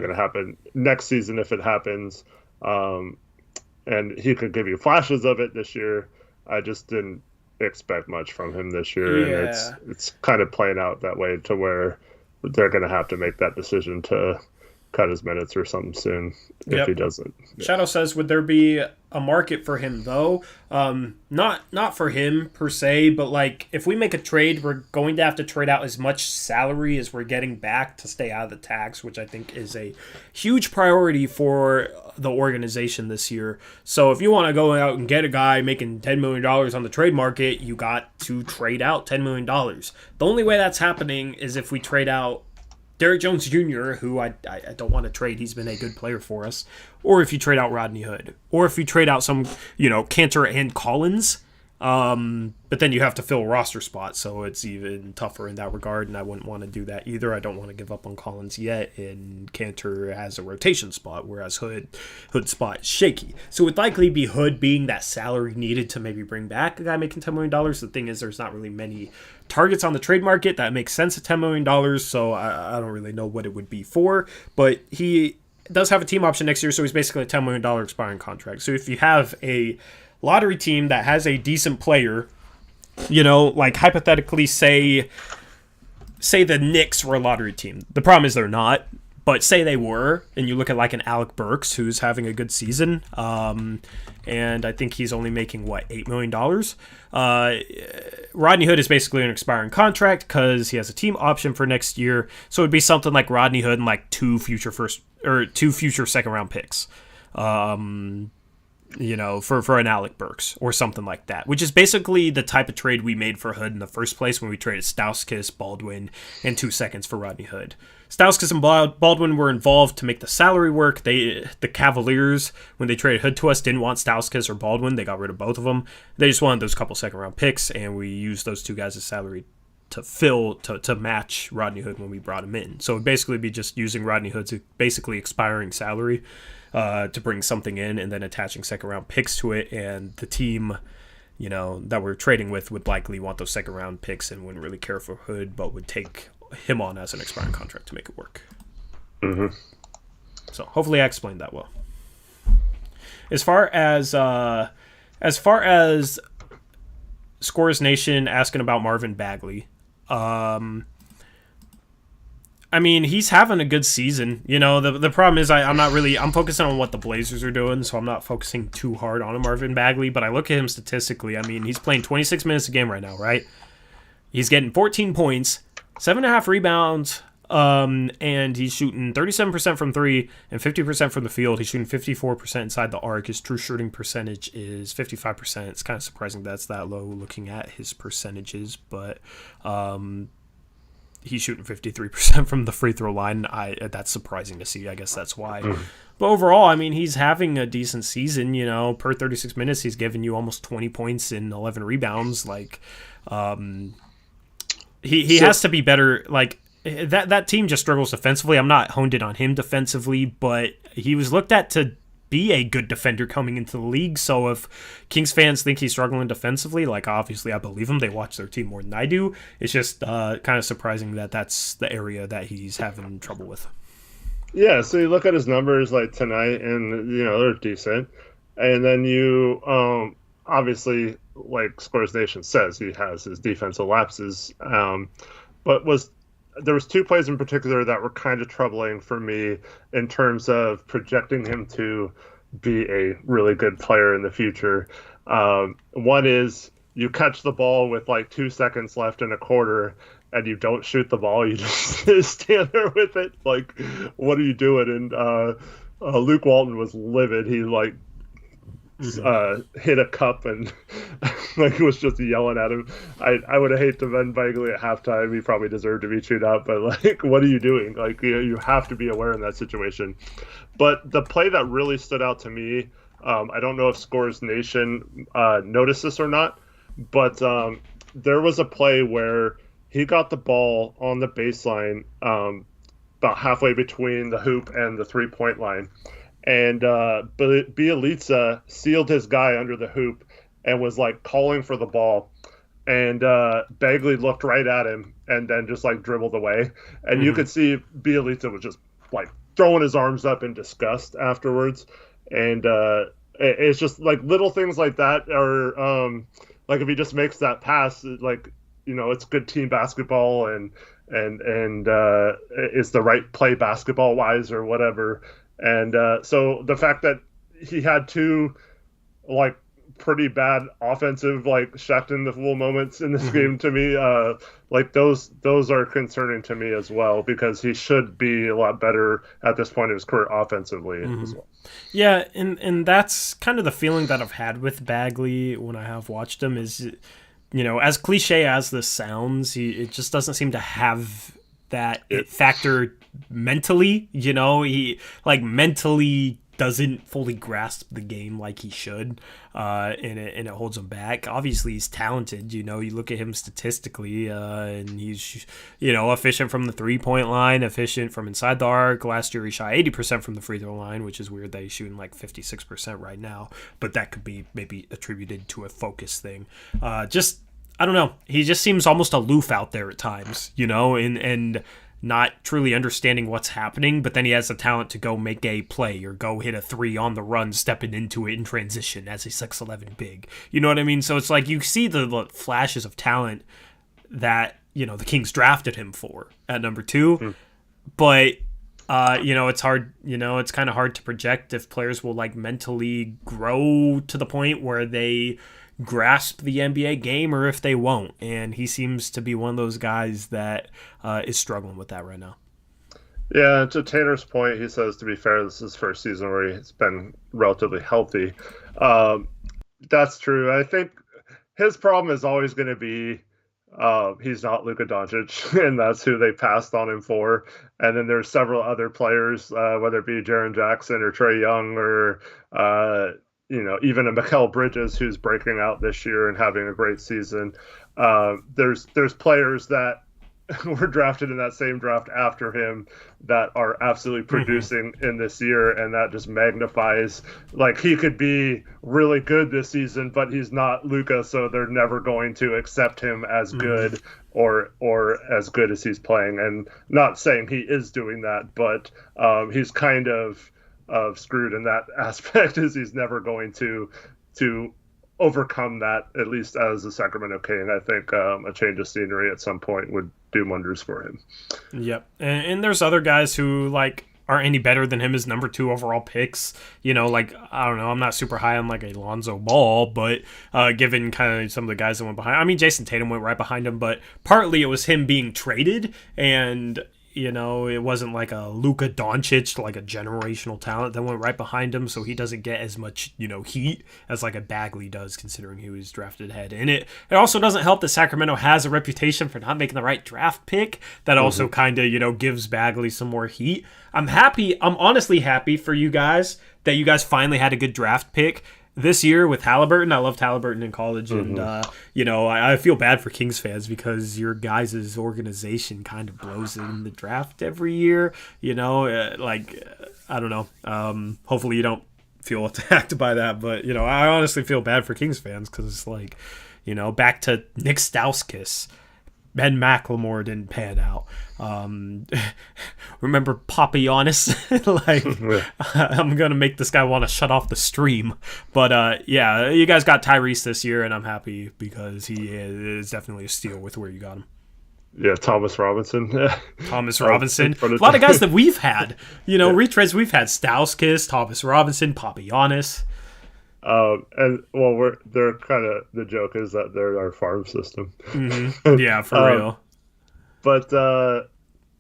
Speaker 2: going to happen next season if it happens. And he could give you flashes of it this year. I just didn't expect much from him this year, and
Speaker 1: Yeah.
Speaker 2: it's kind of playing out that way to where they're going to have to make that decision to cut his minutes or something soon if he
Speaker 1: Yep.
Speaker 2: doesn't. Yeah.
Speaker 1: Shadow says, would there be a market for him though? Not for him per se, but like if we make a trade, we're going to have to trade out as much salary as we're getting back to stay out of the tax, which I think is a huge priority for the organization this year. So if you want to go out and get a guy making $10 million on the trade market, you got to trade out $10 million. The only way that's happening is if we trade out Derek Jones Jr., who I don't want to trade. He's been a good player for us. Or if you trade out Rodney Hood. Or if you trade out some, Cantor and Collins. But then you have to fill a roster spot, so it's even tougher in that regard, and I wouldn't want to do that either. I don't want to give up on Collins yet, and Cantor has a rotation spot, whereas Hood's spot is shaky. So it would likely be Hood being that salary needed to maybe bring back a guy making $10 million. The thing is, there's not really many targets on the trade market that make sense at $10 million, so I don't really know what it would be for, but he does have a team option next year, so he's basically a $10 million expiring contract. So if you have a lottery team that has a decent player, like hypothetically say the Knicks were a lottery team. The problem is they're not, but say they were, and you look at like an Alec Burks who's having a good season, and I think he's only making, $8 million? Rodney Hood is basically an expiring contract because he has a team option for next year, so it'd be something like Rodney Hood and like two future second round picks. For an Alec Burks or something like that, which is basically the type of trade we made for Hood in the first place when we traded Stauskas, Baldwin, and 2 seconds for Rodney Hood. Stauskas and Baldwin were involved to make the salary work. The Cavaliers, when they traded Hood to us, didn't want Stauskas or Baldwin. They got rid of both of them. They just wanted those couple second-round picks, and we used those 2 guys as salary to match Rodney Hood when we brought him in. So it'd basically be just using Rodney Hood's basically expiring salary to bring something in and then attaching second round picks to it, and the team that we're trading with would likely want those second round picks and wouldn't really care for Hood, but would take him on as an expiring contract to make it work.
Speaker 2: Mm-hmm.
Speaker 1: So hopefully I explained that well. As far as Scores Nation asking about Marvin Bagley, he's having a good season. The problem is I'm focusing on what the Blazers are doing, so I'm not focusing too hard on Marvin Bagley, but I look at him statistically. He's playing 26 minutes a game right now, right? He's getting 14 points, 7.5 rebounds, and he's shooting 37% from 3 and 50% from the field. He's shooting 54% inside the arc. His true shooting percentage is 55%. It's kind of surprising that's that low looking at his percentages, but he's shooting 53% from the free throw line. That's surprising to see. I guess that's why. But overall, he's having a decent season. Per 36 minutes, he's giving you almost 20 points and 11 rebounds. He has to be better. That team just struggles defensively. I'm not honed in on him defensively, but he was looked at to be a good defender coming into the league. So if Kings fans think he's struggling defensively, obviously I believe him. They watch their team more than I do. It's just kind of surprising that that's the area that he's having trouble with.
Speaker 2: Yeah, so you look at his numbers tonight, and they're decent. And then you obviously, like Scores Nation says, he has his defensive lapses. But there was 2 plays in particular that were kind of troubling for me in terms of projecting him to be a really good player in the future. One is you catch the ball with 2 seconds left in a quarter and you don't shoot the ball. You just stand there with it. What are you doing? And Luke Walton was livid. He hit a cup and was just yelling at him. I would have hated to Ben Bagley at halftime. He probably deserved to be chewed out, but what are you doing? You have to be aware in that situation. But the play that really stood out to me, I don't know if Scores Nation noticed this or not, but there was a play where he got the ball on the baseline about halfway between the hoop and the 3-point line. And Bielitsa sealed his guy under the hoop and was calling for the ball. And Bagley looked right at him and then just dribbled away. And you could see Bielitsa was just throwing his arms up in disgust afterwards. And it's just little things like that are like if he just makes that pass, like, it's good team basketball and it's the right play basketball wise or whatever. And so the fact that he had two like pretty bad offensive like shut in the full moments in this game to me, like those are concerning to me as well, because he should be a lot better at this point in his career offensively as well.
Speaker 1: Yeah, and that's kind of the feeling that I've had with Bagley when I have watched him is, as cliche as this sounds, it just doesn't seem to have that it factor mentally. He like mentally doesn't fully grasp the game like he should, and it holds him back. Obviously, he's talented. You look at him statistically, and he's efficient from the 3-point line, efficient from inside the arc. Last year, he shot 80% from the free throw line, which is weird that he's shooting like 56% right now. But that could be maybe attributed to a focus thing. I don't know. He just seems almost aloof out there at times, and not truly understanding what's happening, but then he has the talent to go make a play or go hit a 3 on the run, stepping into it in transition as a 6'11" big. You know what I mean? So it's like you see the flashes of talent that, the Kings drafted him for at number 2, but it's hard, it's kind of hard to project if players will like mentally grow to the point where they grasp the NBA game or if they won't. And he seems to be one of those guys that is struggling with that right now.
Speaker 2: Yeah, to Tanner's point, he says, to be fair, this is his first season where he's been relatively healthy. That's true. I think his problem is always going to be he's not Luka Doncic, and that's who they passed on him for. And then there's several other players, whether it be Jaren Jackson or Trae Young or even a Mikal Bridges who's breaking out this year and having a great season. There's players that were drafted in that same draft after him that are absolutely producing in this year, and that just magnifies, like, he could be really good this season, but he's not Luka, so they're never going to accept him as good or as good as he's playing. And not saying he is doing that, but he's kind of screwed in that aspect, is he's never going to overcome that, at least as a Sacramento King. I think a change of scenery at some point would do wonders for him.
Speaker 1: Yep. And there's other guys who like aren't any better than him as number 2 overall picks. Like, I don't know, I'm not super high on like a Lonzo Ball, but given kind of some of the guys that went behind, I mean, Jason Tatum went right behind him, but partly it was him being traded, and it wasn't like a Luka Doncic, like a generational talent that went right behind him, so he doesn't get as much, heat as like a Bagley does, considering he was drafted ahead. And it also doesn't help that Sacramento has a reputation for not making the right draft pick. That also kind of, gives Bagley some more heat. I'm honestly happy for you guys that you guys finally had a good draft pick this year with Halliburton. I loved Halliburton in college, and I feel bad for Kings fans because your guys' organization kind of blows in the draft every year. I don't know. Hopefully you don't feel attacked by that, but I honestly feel bad for Kings fans because it's like, back to Nick Stauskas. Ben McLemore didn't pan out. Remember Papagiannis? I'm going to make this guy want to shut off the stream. But yeah, you guys got Tyrese this year, and I'm happy because he is definitely a steal with where you got him.
Speaker 2: Yeah, Thomas Robinson.
Speaker 1: Thomas Robinson. A lot of guys that we've had. Retreads, we've had Stauskas, Thomas Robinson, Papagiannis.
Speaker 2: And well, they're kind of, the joke is that they're our farm system.
Speaker 1: Yeah, for real.
Speaker 2: But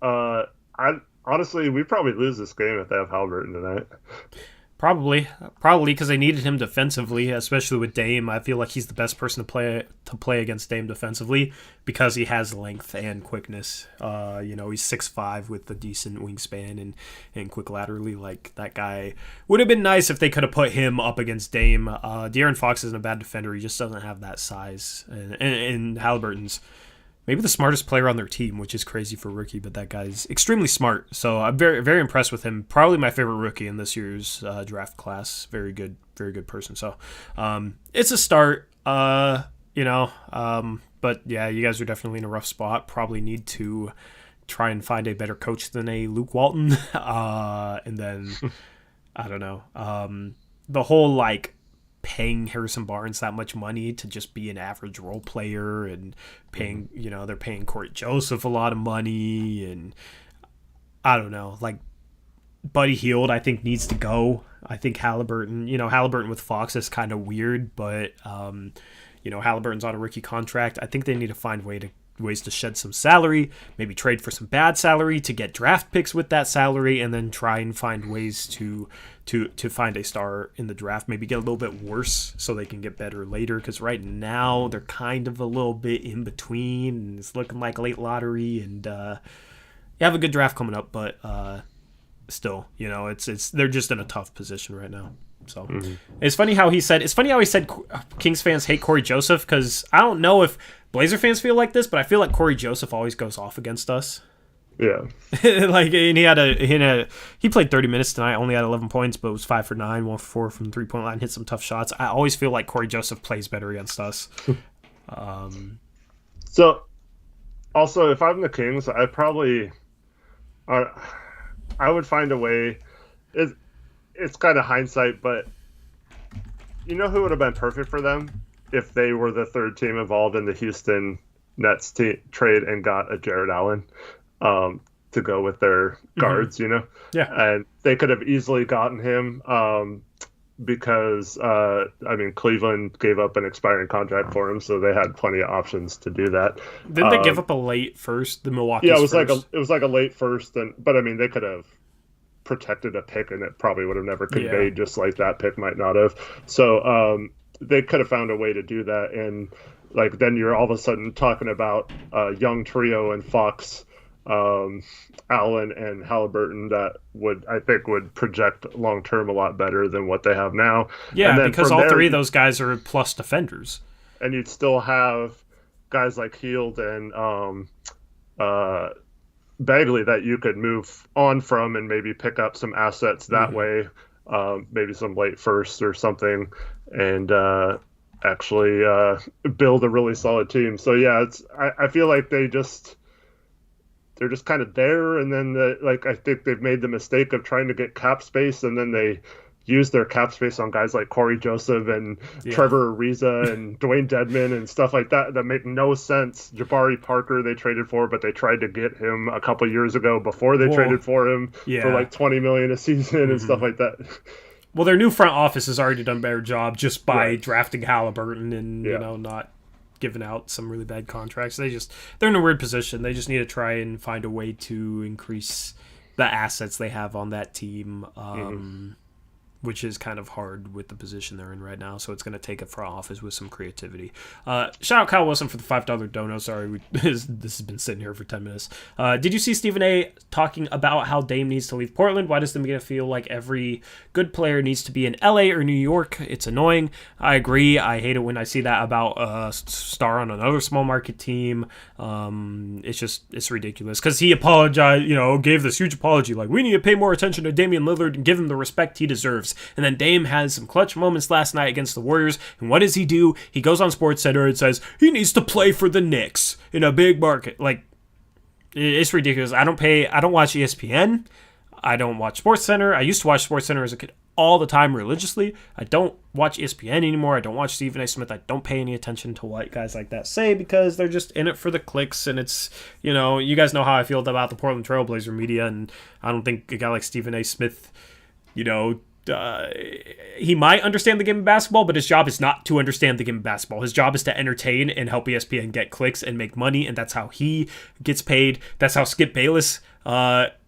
Speaker 2: I honestly, we probably lose this game if they have Halliburton tonight.
Speaker 1: Probably because they needed him defensively, especially with Dame. I feel like he's the best person to play against Dame defensively because he has length and quickness. He's 6'5" with a decent wingspan and quick laterally. Like, that guy would have been nice if they could have put him up against Dame. De'Aaron Fox isn't a bad defender. He just doesn't have that size. And Halliburton's maybe the smartest player on their team, which is crazy for a rookie, but that guy's extremely smart. So I'm very, very impressed with him. Probably my favorite rookie in this year's draft class. Very good person. So it's a start, but yeah, you guys are definitely in a rough spot. Probably need to try and find a better coach than a Luke Walton. And then, I don't know, the whole, like, paying Harrison Barnes that much money to just be an average role player, and paying, they're paying Corey Joseph a lot of money, and I don't know, like Buddy Hield, I think needs to go. I think Halliburton with Fox is kind of weird, but Halliburton's on a rookie contract. I think they need to find ways to shed some salary, maybe trade for some bad salary to get draft picks with that salary, and then try and find ways to find a star in the draft, maybe get a little bit worse so they can get better later, because right now they're kind of a little bit in between, and it's looking like late lottery, and you have a good draft coming up, but still, it's they're just in a tough position right now. So It's funny how he said Kings fans hate Corey Joseph, because I don't know if Blazer fans feel like this, but I feel like Corey Joseph always goes off against us.
Speaker 2: Yeah.
Speaker 1: And he played 30 minutes tonight, only had 11 points, but was 5 for 9, 1 for 4 from the 3-point line, hit some tough shots. I always feel like Corey Joseph plays better against us.
Speaker 2: So also, if I'm the Kings, I would find a way. It's kind of hindsight, but you know who would have been perfect for them? If they were the third team involved in the Houston Nets trade and got a Jared Allen to go with their guards,
Speaker 1: Yeah.
Speaker 2: And they could have easily gotten him because, Cleveland gave up an expiring contract for him, so they had plenty of options to do that.
Speaker 1: Didn't they give up a late first, the Milwaukee?
Speaker 2: Yeah, it was like a late first, but they could have protected a pick, and it probably would have never conveyed, just like that pick might not have. So they could have found a way to do that, and like then you're all of a sudden talking about a young trio and Fox, Allen, and Halliburton that would project long term a lot better than what they have now.
Speaker 1: Yeah, because all three of those guys are plus defenders,
Speaker 2: and you'd still have guys like Hield and Bagley that you could move on from and maybe pick up some assets that way, maybe some late firsts or something, and actually build a really solid team. So yeah, I feel like they're just kind of there, and then I think they've made the mistake of trying to get cap space, and then they use their cap space on guys like Corey Joseph and Trevor Ariza and Dwayne Dedman and stuff like that make no sense. Jabari Parker they traded for, but they tried to get him a couple years ago before they traded for him for like $20 million a season and stuff like that.
Speaker 1: Well, their new front office has already done a better job just by drafting Halliburton and not giving out some really bad contracts. They're in a weird position. They just need to try and find a way to increase the assets they have on that team. Which is kind of hard with the position they're in right now. So it's going to take a front office with some creativity. Shout out Kyle Wilson for the $5 dono. Sorry, this has been sitting here for 10 minutes. Did you see Stephen A. talking about how Dame needs to leave Portland? Why does Dame feel like every good player needs to be in LA or New York? It's annoying. I agree. I hate it when I see that about a star on another small market team. It's ridiculous. Because he apologized, gave this huge apology. Like, we need to pay more attention to Damian Lillard and give him the respect he deserves. And then Dame has some clutch moments last night against the Warriors. And what does he do? He goes on SportsCenter and says he needs to play for the Knicks in a big market. Like, it's ridiculous. I don't watch ESPN. I don't watch SportsCenter. I used to watch SportsCenter as a kid all the time religiously. I don't watch ESPN anymore. I don't watch Stephen A. Smith. I don't pay any attention to what guys like that say because they're just in it for the clicks. And it's, you guys know how I feel about the Portland Trailblazer media. And I don't think a guy like Stephen A. Smith, he might understand the game of basketball, but his job is not to understand the game of basketball. His job is to entertain and help ESPN get clicks and make money, and that's how he gets paid. That's how Skip Bayless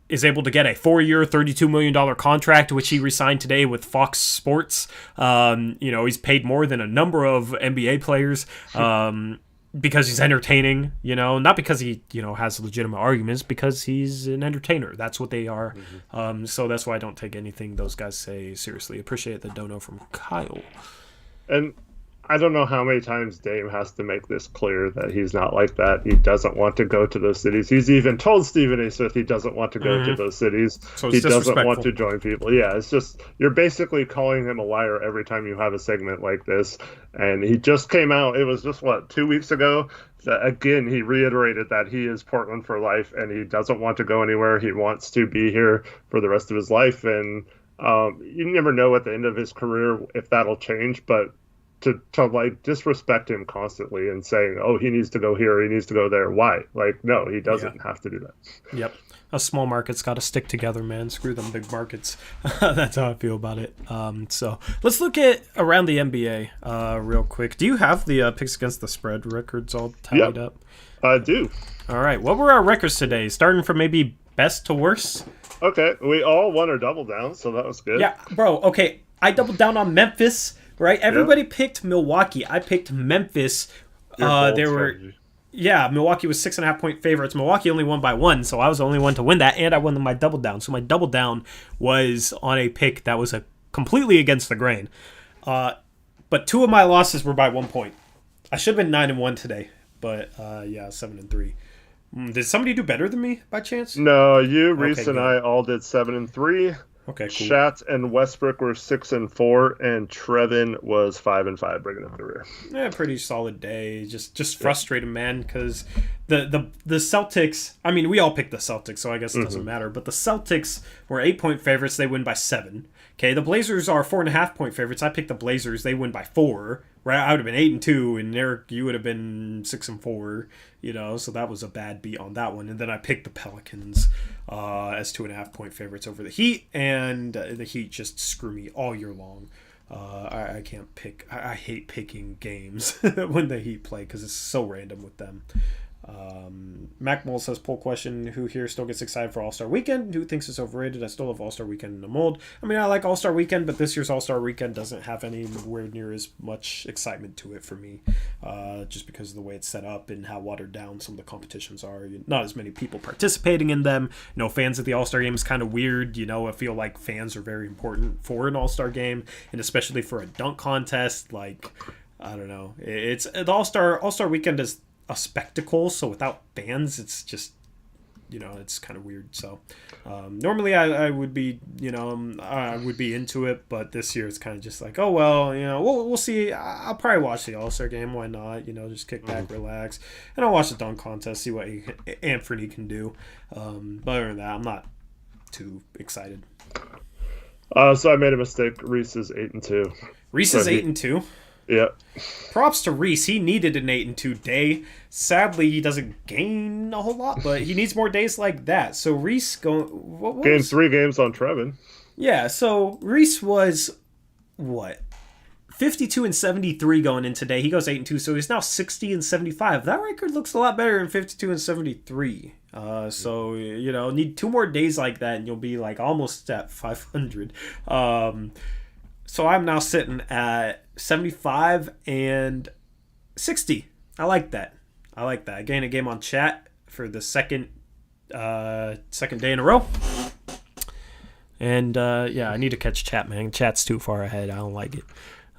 Speaker 1: is able to get a 4-year, $32 million contract, which he re-signed today with Fox Sports. He's paid more than a number of NBA players. Because he's entertaining, not because he, has legitimate arguments, because he's an entertainer. That's what they are. So that's why I don't take anything those guys say seriously. Appreciate the dono from Kyle.
Speaker 2: And I don't know how many times Dame has to make this clear that he's not like that. He doesn't want to go to those cities. He's even told Stephen A. Smith he doesn't want to go to those cities. So he doesn't want to join people. Yeah, it's just, you're basically calling him a liar every time you have a segment like this. And he just came out, it was just, 2 weeks ago? Again, he reiterated that he is Portland for life and he doesn't want to go anywhere. He wants to be here for the rest of his life. And You never know at the end of his career if that'll change, but to like disrespect him constantly and saying, "Oh, he needs to go here, he needs to go there." Why? Like, no, he
Speaker 1: Yeah.
Speaker 2: doesn't have to do that.
Speaker 1: Yep. A small market's got to stick together, man. Screw them big markets. That's how I feel about it. So let's look at around the NBA real quick. Do you have the picks against the spread records all tallied up?
Speaker 2: I do.
Speaker 1: All right. What were our records today? Starting from maybe best to worst?
Speaker 2: Okay, we all won our double down, so that was good.
Speaker 1: Yeah, bro. Okay, I doubled down on Memphis. Right? Everybody picked Milwaukee. I picked Memphis. There were. Yeah, Milwaukee was 6.5-point favorites. Milwaukee only won by 1, so I was the only one to win that, and I won my double down. So my double down was on a pick that was completely against the grain. But 2 of my losses were by 1 point. I should have been 9-1 today, but 7-3. Did somebody do better than me by chance?
Speaker 2: No, you, Reese,
Speaker 1: Okay,
Speaker 2: and
Speaker 1: good.
Speaker 2: I all did 7-3.
Speaker 1: Okay, cool.
Speaker 2: Shat and Westbrook were 6-4, and Trevin was 5-5, bringing up the rear.
Speaker 1: Yeah, pretty solid day. Just frustrating, man, because the Celtics. I mean, we all picked the Celtics, so I guess it doesn't matter. But the Celtics were 8-point favorites. They win by 7. Okay, the Blazers are 4.5-point favorites. I picked the Blazers. They win by 4. Right, I would have been 8-2, and Eric, you would have been 6-4. So that was a bad beat on that one. And then I picked the Pelicans as 2.5-point favorites over the Heat, and the Heat just screw me all year long. I can't pick. I hate picking games when the Heat play because it's so random with them. Mac Mold says, poll question, who here still gets excited for All-Star Weekend? Who thinks it's overrated? I still love All-Star Weekend in the mold. I mean, I like All-Star Weekend, but this year's All-Star Weekend doesn't have anywhere near as much excitement to it for me, just because of the way it's set up and how watered down some of the competitions are. Not as many people participating in them. Fans of the All-Star Game is kind of weird. I feel like fans are very important for an All-Star Game, and especially for a dunk contest. Like, I don't know. It's the All-Star Weekend is a spectacle, so without fans it's just it's kind of weird. So normally I would be I would be into it, but this year it's kind of just like, oh well, we'll see. I'll probably watch the All-Star Game, why not, just kick back, relax, and I'll watch the dunk contest, see what Anthony can do, but other than that I'm not too excited.
Speaker 2: So I made a mistake. Reese is 8-2.
Speaker 1: Reese is 8-2.
Speaker 2: Yeah.
Speaker 1: Props to Reese. He needed an 8-2 day. Sadly, he doesn't gain a whole lot, but he needs more days like that. So Reese
Speaker 2: gained 3 games on Trevin.
Speaker 1: Yeah. So Reese was what 52-73 going in today. He goes 8-2, so he's now 60-75. That record looks a lot better than 52-73. So need 2 more days like that, and you'll be like almost at 500. So I'm now sitting at 75-60. I like that. I gained a game on chat for the second day in a row. And I need to catch chat, man. Chat's too far ahead. I don't like it.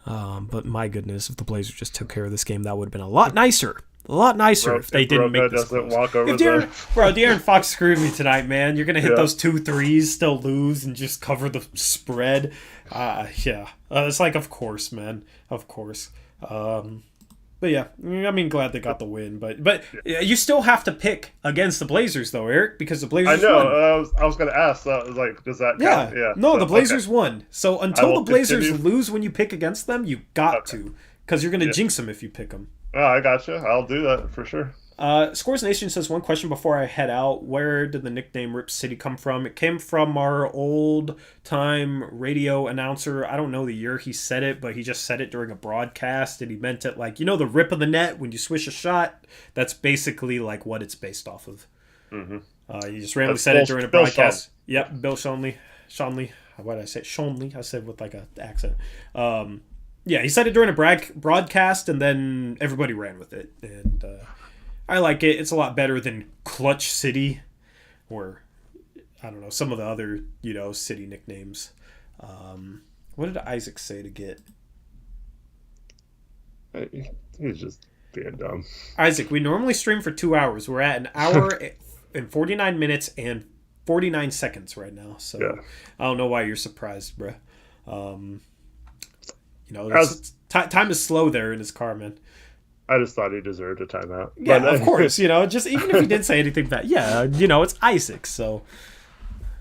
Speaker 1: But my goodness, if the Blazers just took care of this game, that would have been a lot nicer. A lot nicer if they didn't make this close. De'Aaron Fox screwed me tonight, man. You're going to hit those 2 threes, still lose, and just cover the spread. It's like, of course, man. Of course. But yeah, I mean, glad they got the win. But you still have to pick against the Blazers, though, Eric, because the Blazers won.
Speaker 2: I was going to ask. I was like, does that count?
Speaker 1: Yeah. No, so, the Blazers won. So until the Blazers lose when you pick against them, you got to. Because you're going to jinx them if you pick them.
Speaker 2: Oh, I gotcha. I'll do that for sure.
Speaker 1: Scores Nation says, one question before I head out. Where did the nickname Rip City come from? It came from our old-time radio announcer. I don't know the year he said it, but he just said it during a broadcast, and he meant it like, the rip of the net when you swish a shot? That's basically like what it's based off of. Mm-hmm. He just randomly said it during a broadcast. Yep, Bill Shonley. What did I say? Shonley. I said with like an accent. Yeah, he said it during a broadcast, and then everybody ran with it. And I like it. It's a lot better than Clutch City, or I don't know, some of the other city nicknames. What did Isaac say to get?
Speaker 2: He's just being dumb.
Speaker 1: Isaac, we normally stream for 2 hours. We're at an hour and 49 minutes and 49 seconds right now. So yeah. I don't know why you're surprised, bro. Time is slow there in his car, man.
Speaker 2: I just thought he deserved a timeout.
Speaker 1: Yeah, of course. Just even if he didn't say anything bad. Yeah, it's Isaac, so.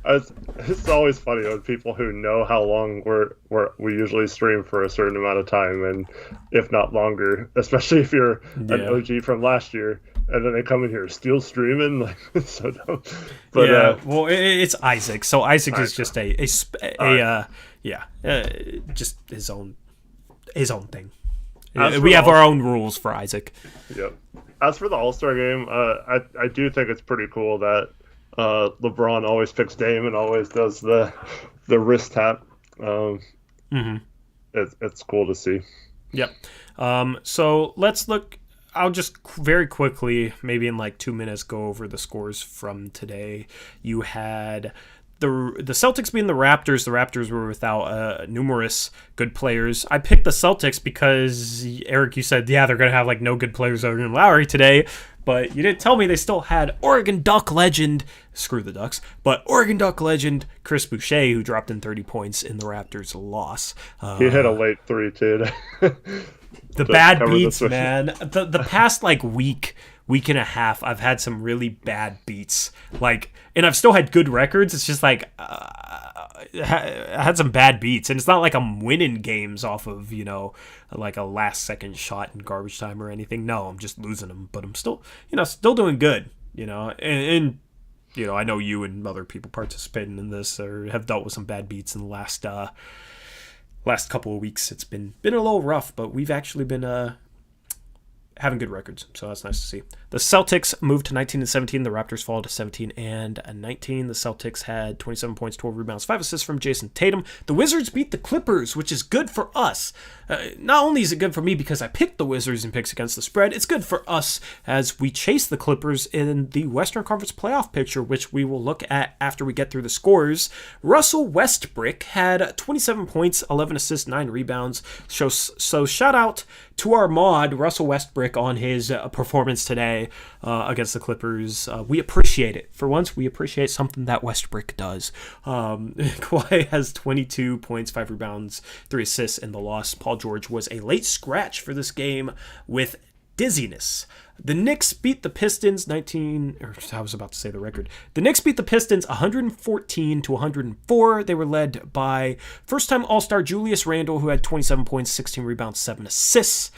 Speaker 2: It's always funny when people who know how long we usually stream for a certain amount of time, and if not longer, especially if you're an
Speaker 1: Yeah.
Speaker 2: OG from last year, and then they come in here still streaming, like it's so dumb. But
Speaker 1: Yeah, well, it's Isaac. So Isaac is
Speaker 2: Alright,
Speaker 1: just just his own thing.
Speaker 2: as for
Speaker 1: We
Speaker 2: the
Speaker 1: have
Speaker 2: All-
Speaker 1: our own rules for Isaac.
Speaker 2: Yep. As for the All-Star game, I do think it's pretty cool that LeBron always picks Dame and always does the wrist tap.
Speaker 1: Mm-hmm.
Speaker 2: It's cool to see.
Speaker 1: Yep. So let's look. I'll just very quickly, maybe in like 2 minutes, go over the scores from today. You had the Celtics being the Raptors. The Raptors were without numerous good players. I picked the Celtics because, Eric, you said, yeah, they're going to have like no good players other than Lowry today. But you didn't tell me they still had Oregon Duck legend, screw the Ducks, but Oregon Duck legend Chris Boucher, who dropped in 30 points in the Raptors' loss.
Speaker 2: He hit a late three too.
Speaker 1: The bad beats, man. The past like week and a half, I've had some really bad beats. Like, and I've still had good records. It's just like I had some bad beats, and it's not like I'm winning games off of like a last second shot in garbage time or anything. No, I'm just losing them, but I'm still still doing good. And I know you and other people participating in this or have dealt with some bad beats in the last couple of weeks. It's been a little rough, but we've actually been having good records, so that's nice to see. The Celtics moved to 19-17. The Raptors fall to 17-19. The Celtics had 27 points, 12 rebounds, 5 assists from Jason Tatum. The Wizards beat the Clippers, which is good for us. Not only is it good for me because I picked the Wizards in picks against the spread, it's good for us as we chase the Clippers in the Western Conference playoff picture, which we will look at after we get through the scores. Russell Westbrook had 27 points, 11 assists, 9 rebounds. So shout out to our mod, Russell Westbrook, on his performance today against the Clippers. We appreciate it. For once, we appreciate something that Westbrook does. Kawhi has 22 points, 5 rebounds, 3 assists in the loss. Paul George was a late scratch for this game with dizziness. The Knicks beat the Pistons The Knicks beat the Pistons 114-104. They were led by first-time All-Star Julius Randle, who had 27 points, 16 rebounds, 7 assists.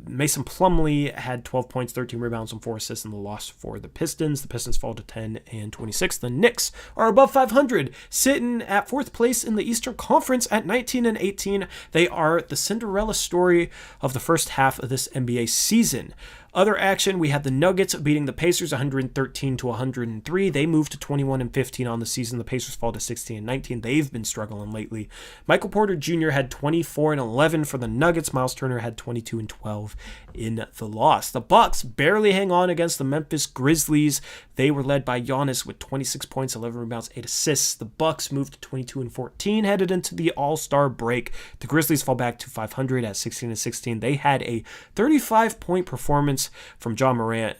Speaker 1: Mason Plumlee had 12 points, 13 rebounds, and 4 assists in the loss for the Pistons. The Pistons fall to 10-26. The Knicks are above 500, sitting at 4th place in the Eastern Conference at 19-18. They are the Cinderella story of the first half of this NBA season. Other action, we had the Nuggets beating the Pacers 113-103. They moved to 21-15 on the season. The Pacers fall to 16-19. They've been struggling lately. Michael Porter Jr. had 24-11 for the Nuggets. Miles Turner had 22-12 in the loss. The Bucks barely hang on against the Memphis Grizzlies. They were led by Giannis with 26 points, 11 rebounds, 8 assists. The Bucks moved to 22-14 headed into the All-Star break. The Grizzlies fall back to 500 at 16-16. They had a 35-point performance from John Morant,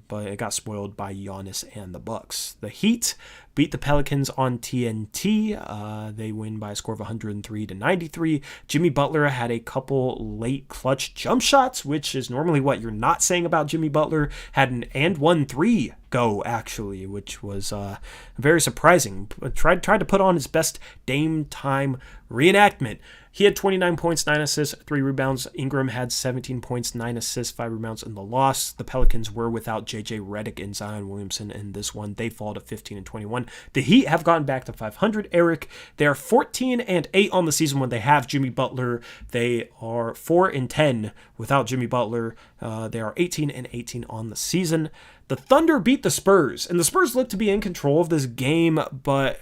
Speaker 1: but it got spoiled by Giannis and the Bucks. The Heat beat the Pelicans on TNT. They win by a score of 103-93. Jimmy Butler had a couple late clutch jump shots, which is normally what you're not saying about Jimmy Butler. Had an and 1-3 go, actually, which was very surprising. Tried to put on his best Dame time reenactment. He had 29 points, 9 assists, 3 rebounds. Ingram had 17 points, 9 assists, 5 rebounds in the loss. The Pelicans were without J.J. Redick and Zion Williamson in this one. They fall to 15-21. The Heat have gotten back to 500, Eric. They are 14-8 on the season when they have Jimmy Butler. They are 4-10 without Jimmy Butler. They are 18-18 on the season. The Thunder beat the Spurs, and the Spurs looked to be in control of this game, but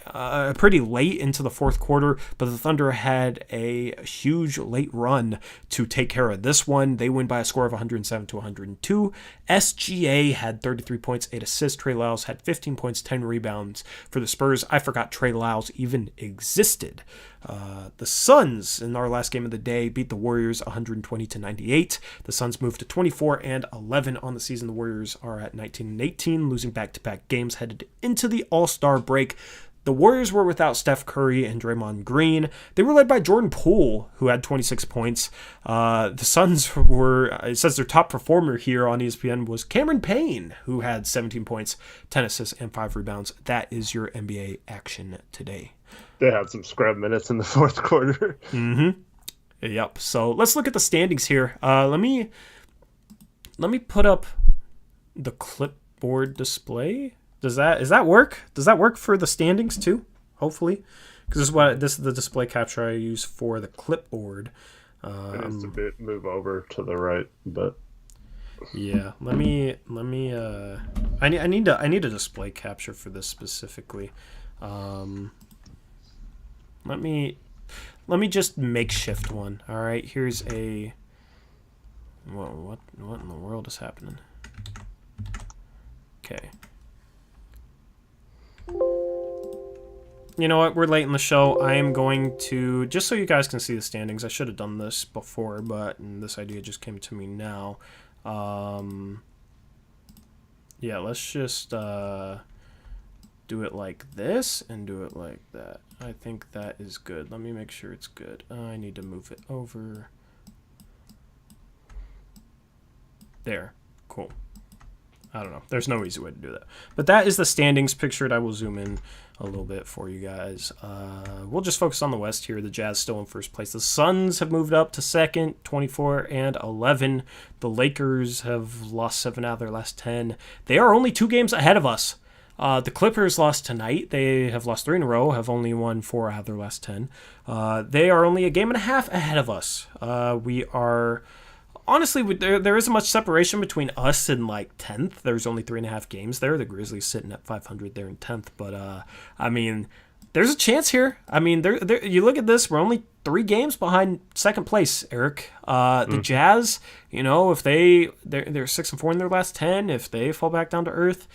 Speaker 1: pretty late into the fourth quarter. But the Thunder had a huge late run to take care of this one. They win by a score of 107-102. SGA had 33 points, 8 assists. Trey Lyles had 15 points, 10 rebounds for the Spurs. I forgot Trey Lyles even existed. The Suns, in our last game of the day, beat the Warriors 120-98. The Suns moved to 24-11 on the season. The Warriors are at 19-18, losing back-to-back games headed into the All-Star break. The Warriors were without Steph Curry and Draymond Green. They were led by Jordan Poole, who had 26 points. The Suns were, it says their top performer here on ESPN was Cameron Payne, who had 17 points, 10 assists, and 5 rebounds. That is your NBA action today.
Speaker 2: They had some scrub minutes in the fourth quarter.
Speaker 1: Mm-hmm. Yep. So let's look at the standings here. Let me put up the clipboard display. Does that work? Does that work for the standings too? Hopefully, because this is the display capture I use for the clipboard.
Speaker 2: It needs to move over to the right, but
Speaker 1: yeah. Let me. I need a display capture for this specifically. Let me just makeshift one. All right. Here's a. What in the world is happening? Okay. You know what? We're late in the show. I am going to, just so you guys can see the standings, I should have done this before, but this idea just came to me now. Yeah, let's just do it like this and do it like that. I think that is good. Let me make sure it's good. I need to move it over. There. Cool. I don't know. There's no easy way to do that. But that is the standings pictured. I will zoom in a little bit for you guys. We'll just focus on the West here. The Jazz still in first place. The Suns have moved up to second, 24 and 11. The Lakers have lost 7 out of their last 10. They are only 2 games ahead of us. The Clippers lost tonight. They have lost 3 in a row, have only won 4 out of their last 10. They are only a game and a half ahead of us. We are... Honestly, there isn't much separation between us and like 10th. There's only 3.5 games there. The Grizzlies sitting at 500 there in 10th. But I mean, there's a chance here. I mean, you look at this. We're only 3 games behind second place, Eric. The Jazz, you know, if they're 6-4 in their last 10, if they fall back down to earth,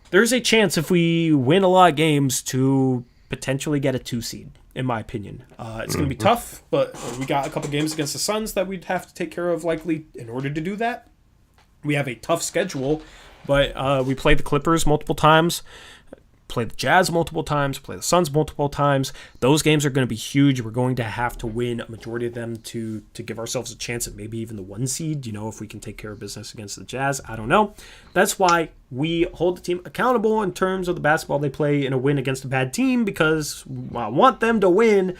Speaker 1: there's a chance if we win a lot of games to potentially get a 2 seed. In my opinion, it's going to be tough, but we got a couple games against the Suns that we'd have to take care of likely in order to do that. We have a tough schedule, but we play the Clippers multiple times, play the Jazz multiple times, play the Suns multiple times. Those games are going to be huge. We're going to have to win a majority of them to give ourselves a chance at maybe even the 1 seed, you know, if we can take care of business against the Jazz. I don't know. That's why we hold the team accountable in terms of the basketball they play in a win against a bad team, because I want them to win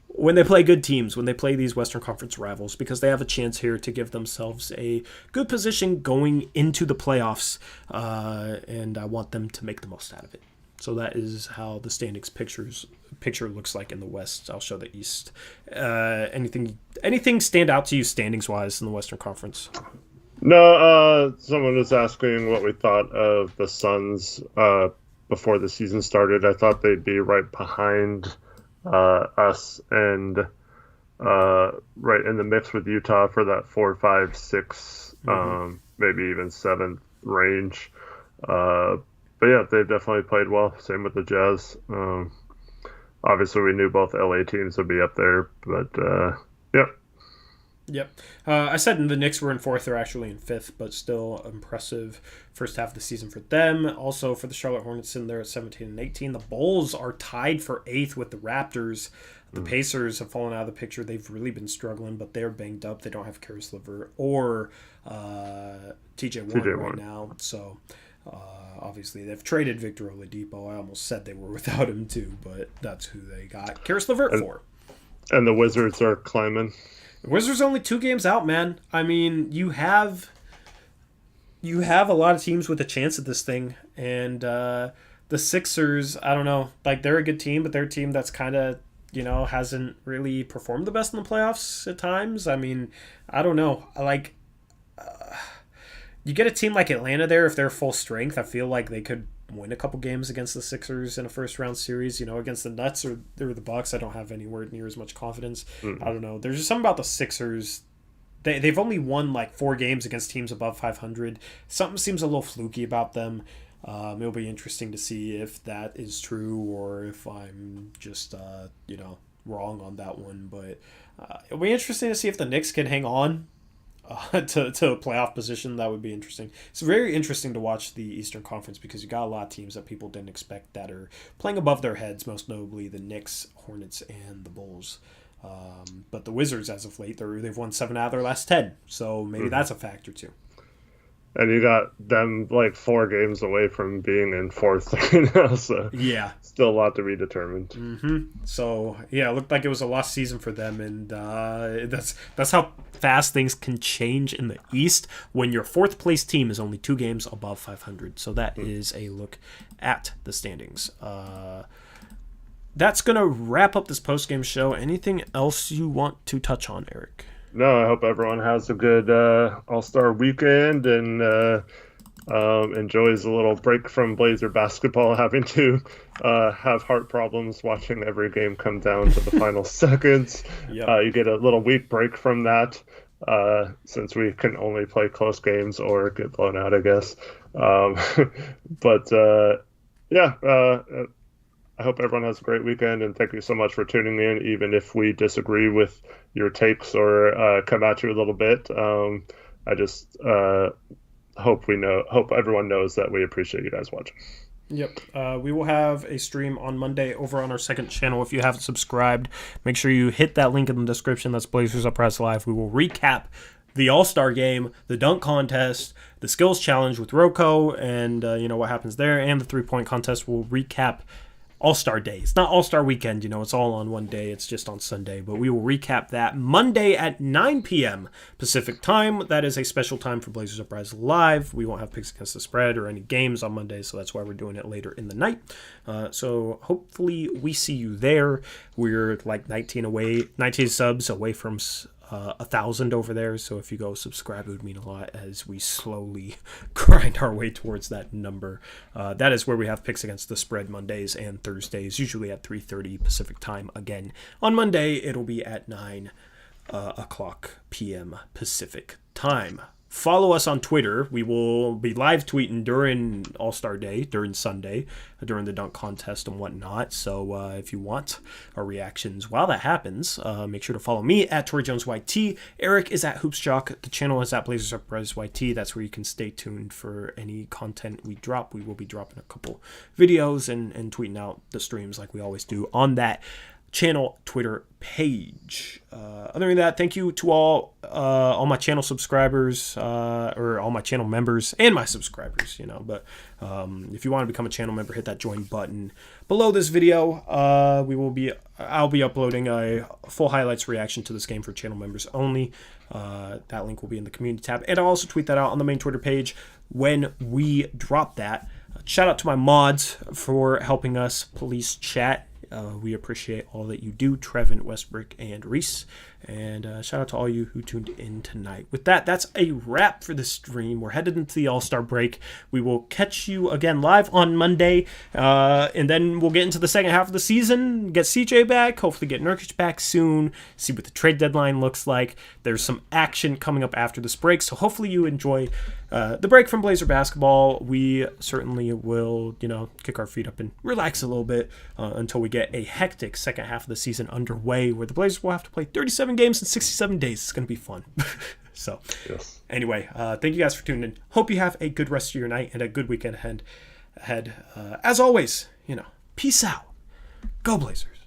Speaker 1: when they play good teams, when they play these Western Conference rivals, because they have a chance here to give themselves a good position going into the playoffs, and I want them to make the most out of it. So that is how the standings picture looks like in the West. I'll show the East. Anything stand out to you standings-wise in the Western Conference?
Speaker 2: No, someone was asking what we thought of the Suns before the season started. I thought they'd be right behind us and right in the mix with Utah for that 4, 5, 6, maybe even 7th range. But yeah, they've definitely played well. Same with the Jazz. Obviously, we knew both LA teams would be up there, but yeah.
Speaker 1: Yep. I said the Knicks were in 4th. They're actually in 5th, but still impressive first half of the season for them. Also for the Charlotte Hornets, in there at 17 and 18. The Bulls are tied for 8th with the Raptors. The Pacers have fallen out of the picture. They've really been struggling, but they're banged up. They don't have Karis LeVert or TJ Warren right now. So obviously they've traded Victor Oladipo. I almost said they were without him too, but that's who they got Karis LeVert for.
Speaker 2: And the Wizards are climbing.
Speaker 1: The Wizards are only 2 games out, man. I mean, you have a lot of teams with a chance at this thing, and the Sixers, I don't know, like they're a good team, but they're a team that's kind of, you know, hasn't really performed the best in the playoffs at times. I mean, I don't know. You get a team like Atlanta there, if they're full strength, I feel like they could win a couple games against the Sixers in a first-round series. You know, against the Nuts or the Bucks, I don't have anywhere near as much confidence. I don't know. There's just something about the Sixers. They've only won like 4 games against teams above 500. Something seems a little fluky about them. It'll be interesting to see if that is true or if I'm just, wrong on that one. But it'll be interesting to see if the Knicks can hang on. to a playoff position. That would be interesting. It's very interesting to watch the Eastern Conference because you got a lot of teams that people didn't expect that are playing above their heads, most notably the Knicks, Hornets, and the Bulls. But the Wizards, as of late, they've won 7 out of their last 10, so maybe that's a factor too.
Speaker 2: And you got them like 4 games away from being in 4th right now, so
Speaker 1: yeah,
Speaker 2: still a lot to be determined.
Speaker 1: So yeah, it looked like it was a lost season for them, and that's how fast things can change in the East when your 4th place team is only 2 games above 500. So that is a look at the standings. That's gonna wrap up this post-game show. Anything else you want to touch on, Eric?
Speaker 2: No, I hope everyone has a good All-Star weekend and enjoys a little break from Blazer basketball, having to have heart problems watching every game come down to the final seconds.
Speaker 1: Yep.
Speaker 2: You get a little week break from that since we can only play close games or get blown out, I guess. I hope everyone has a great weekend, and thank you so much for tuning in, even if we disagree with your takes or come at you a little bit. I just hope everyone knows that we appreciate you guys watching.
Speaker 1: Yep. We will have a stream on Monday over on our second channel. If you haven't subscribed, make sure you hit that link in the description. That's Blazers Uprise Live. We will recap the All-Star game, the dunk contest, the skills challenge with Rocco, and what happens there, and the 3-point contest. We'll recap All-Star Day. It's not All-Star Weekend, it's all on one day. It's just on Sunday. But we will recap that Monday at 9 p.m. Pacific time. That is a special time for Blazers Uprise Live. We won't have picks against the spread or any games on Monday, so that's why we're doing it later in the night. So hopefully we see you there. We're like 19 subs away from 1,000 over there, so if you go subscribe, it would mean a lot as we slowly grind our way towards that number. That is where we have picks against the spread Mondays and Thursdays, usually at 3:30 Pacific time. Again, on Monday it'll be at 9 o'clock p.m. Pacific time. Follow us on Twitter. We will be live tweeting during All-Star Day, during Sunday, during the dunk contest and whatnot. So if you want our reactions while that happens, make sure to follow me at ToryJonesYT. Eric is at HoopsJock. The channel is at Blazers Uprise YT. That's where you can stay tuned for any content we drop. We will be dropping a couple videos and tweeting out the streams like we always do on that channel Twitter page. Other than that, thank you to all my channel subscribers, or all my channel members and my subscribers, but if you want to become a channel member, hit that join button below this video. I'll be uploading a full highlights reaction to this game for channel members only. That link will be in the community tab, and I'll also tweet that out on the main Twitter page when we drop that. Shout out to my mods for helping us police chat. We appreciate all that you do, Trevin, Westbrook, and Reese. And shout out to all you who tuned in tonight. With that, that's a wrap for the stream. We're headed into the All-Star break. We will catch you again live on Monday. And then we'll get into the second half of the season, get CJ back, hopefully get Nurkic back soon, see what the trade deadline looks like. There's some action coming up after this break, so hopefully you enjoy the break from Blazer basketball. We certainly will, kick our feet up and relax a little bit until we get a hectic second half of the season underway, where the Blazers will have to play 37 games in 67 days. It's going to be fun. So, yes. Anyway, thank you guys for tuning in. Hope you have a good rest of your night and a good weekend ahead. As always, peace out. Go Blazers.